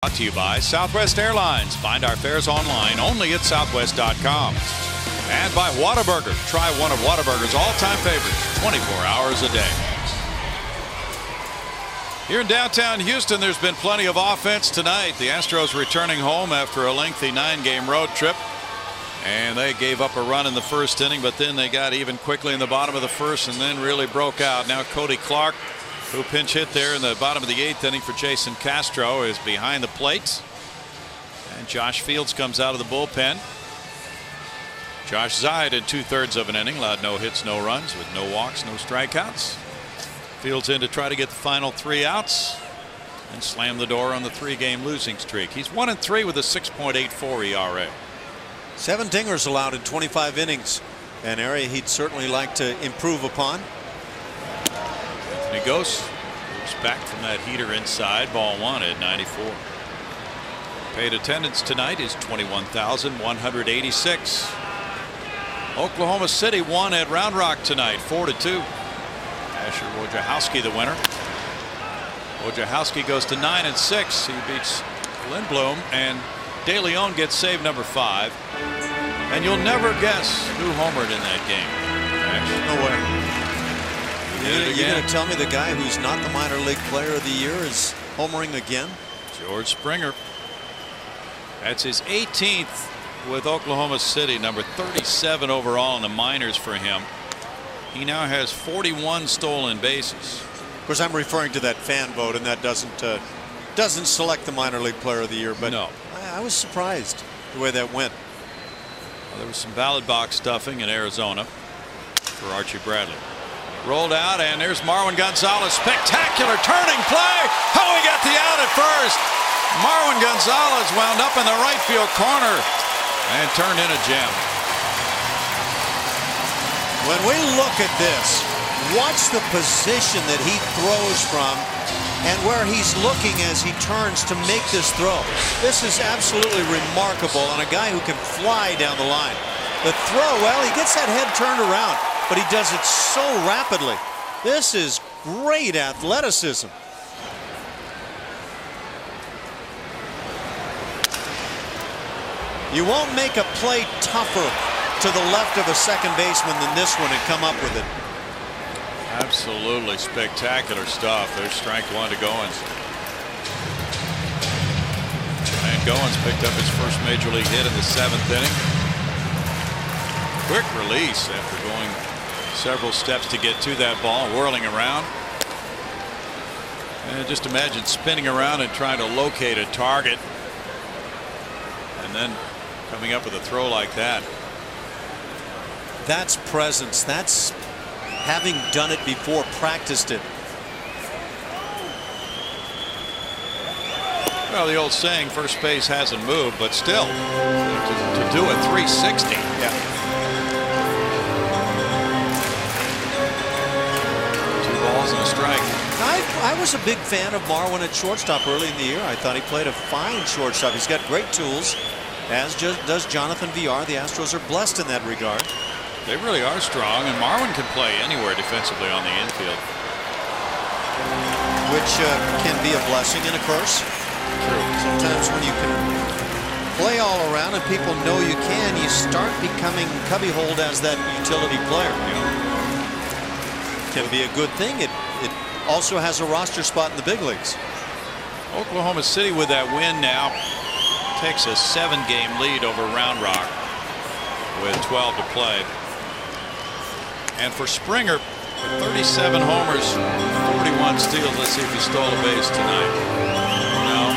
Brought to you by Southwest Airlines. Find our fares online only at southwest.com. And by Whataburger. Try one of Whataburger's all-time favorites 24 hours a day. Here in downtown Houston, there's been plenty of offense tonight. The Astros returning home after a lengthy 9-game road trip. And they gave up a run in the first inning, but then they got even quickly in the bottom of the first and then really broke out. Now Cody Clark, who pinch hit there in the bottom of the 8th inning for Jason Castro, is behind the plate. And Josh Fields comes out of the bullpen. Josh Zeid in 2/3 of an inning, allowed no hits, no runs, with no walks, no strikeouts. Fields in to try to get the final 3 outs and slam the door on the 3-game losing streak. He's 1-3 with a 6.84 ERA. 7 dingers allowed in 25 innings, an area he'd certainly like to improve upon. Negos moves back from that heater inside. Ball 1 at 94. Paid attendance tonight is 21,186. Oklahoma City won at Round Rock tonight 4-2. Asher Wojciechowski the winner. Wojciechowski goes to 9-6. He beats Lindblom, and De Leon gets save number 5. And you'll never guess who homered in that game. Ash. No way. You're going to tell me the guy who's not the minor league player of the year is homering again? George Springer. That's his 18th with Oklahoma City, number 37 overall in the minors for him. He now has 41 stolen bases. Of course, I'm referring to that fan vote, and that doesn't select the minor league player of the year. But no, I was surprised the way that went. Well, there was some ballot box stuffing in Arizona for Archie Bradley. Rolled out, and there's Marwin Gonzalez. Spectacular turning play. Oh, he got the out at first. Marwin Gonzalez wound up in the right field corner and turned in a gem. When we look at this, watch the position that he throws from and where he's looking as he turns to make this throw. This is absolutely remarkable on a guy who can fly down the line. The throw, well, he gets that head turned around, but he does it so rapidly. This is great athleticism. You won't make a play tougher to the left of a second baseman than this one and come up with it. Absolutely spectacular stuff. There's strike one to Goins. And Goins picked up his first major league hit in the 7th inning. Quick release after going several steps to get to that ball, whirling around. And just imagine spinning around and trying to locate a target. And then coming up with a throw like that. That's presence. That's having done it before, practiced it. Well, the old saying, first base hasn't moved, but still, to do a 360. Yeah. 2 balls and a strike. I was a big fan of Marwin at shortstop early in the year. I thought he played a fine shortstop. He's got great tools, as does Jonathan Villar. The Astros are blessed in that regard. They really are strong, and Marwin can play anywhere defensively on the infield. Which can be a blessing and a curse. True. Sometimes when you can play all around and people know you can, you start becoming cubbyholed as that utility player. Can be a good thing. It also has a roster spot in the big leagues. Oklahoma City with that win now takes a 7-game lead over Round Rock with 12 to play. And for Springer, with 37 homers, 41 steals. Let's see if he stole a base tonight. No.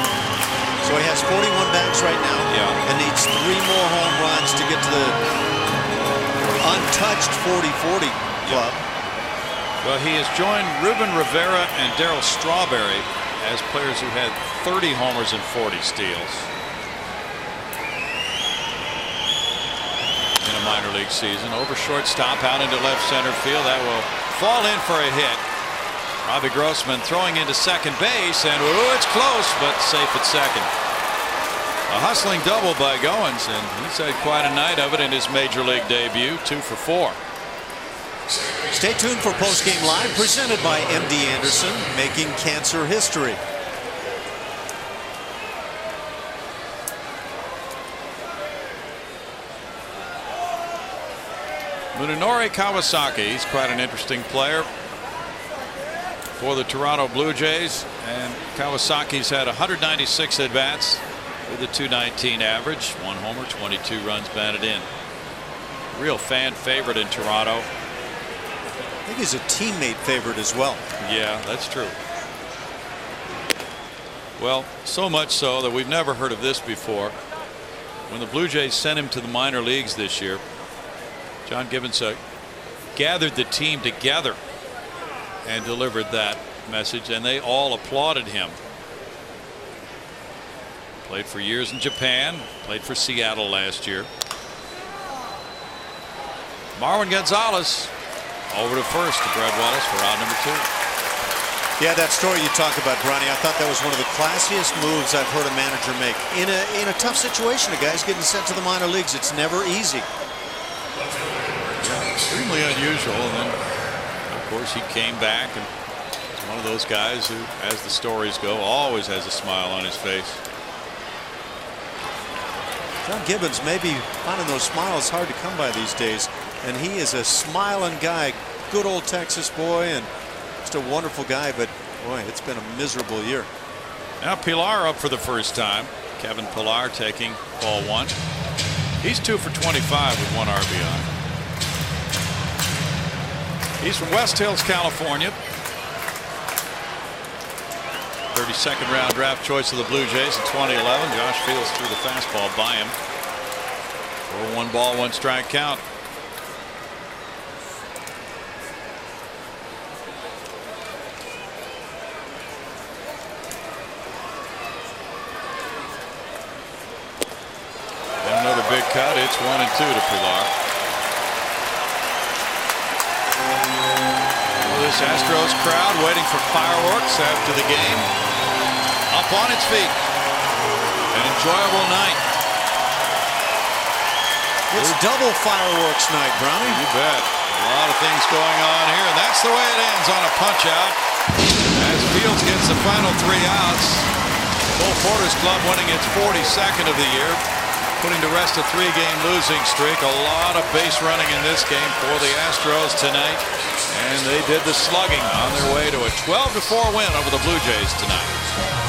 So he has 41 bats right now. Yeah. And needs 3 more home runs to get to the untouched 40-40 club. Well, he has joined Ruben Rivera and Darryl Strawberry as players who had 30 homers and 40 steals in a minor league season. Over shortstop, out into left center field. That will fall in for a hit. Robbie Grossman throwing into second base, and ooh, it's close, but safe at second. A hustling double by Goins, and he's had quite a night of it in his major league debut. 2 for 4. Stay tuned for Postgame Live, presented by MD Anderson, making cancer history. Munenori Kawasaki, he's quite an interesting player for the Toronto Blue Jays, and Kawasaki's had 196 at-bats with a .219 average, 1 homer, 22 runs batted in. Real fan favorite in Toronto. I think he's a teammate favorite as well. Yeah, that's true. Well, so much so that we've never heard of this before. When the Blue Jays sent him to the minor leagues this year, John Gibbons gathered the team together and delivered that message, and they all applauded him. Played for years in Japan, played for Seattle last year. Marwin Gonzalez over to first to Brad Wallace for out number 2. Yeah, that story you talk about, Bronny, I thought that was one of the classiest moves I've heard a manager make. In a tough situation, a guy's getting sent to the minor leagues. It's never easy. Yeah, extremely unusual. And then, of course, he came back, and he's one of those guys who, as the stories go, always has a smile on his face. John Gibbons may be finding those smiles hard to come by these days, and he is a smiling guy, good old Texas boy, and just a wonderful guy. But boy, it's been a miserable year. Now Pilar up for the first time. Kevin Pilar taking ball 1. He's 2 for 25 with 1 RBI. He's from West Hills, California. 32nd round draft choice of the Blue Jays in 2011. Josh Fields threw the fastball by him for a 1 ball 1 strike count. And another big cut. It's 1-2 to Pilar. This Astros crowd waiting for fireworks after the game. Up on its feet. An enjoyable night. It's double fireworks night, Brownie. You bet. A lot of things going on here, and that's the way it ends on a punch out. As Fields gets the final 3 outs. Cole Porter's club winning its 42nd of the year. putting to rest a 3-game losing streak. A lot of base running in this game for the Astros tonight. And they did the slugging on their way to a 12-4 win over the Blue Jays tonight.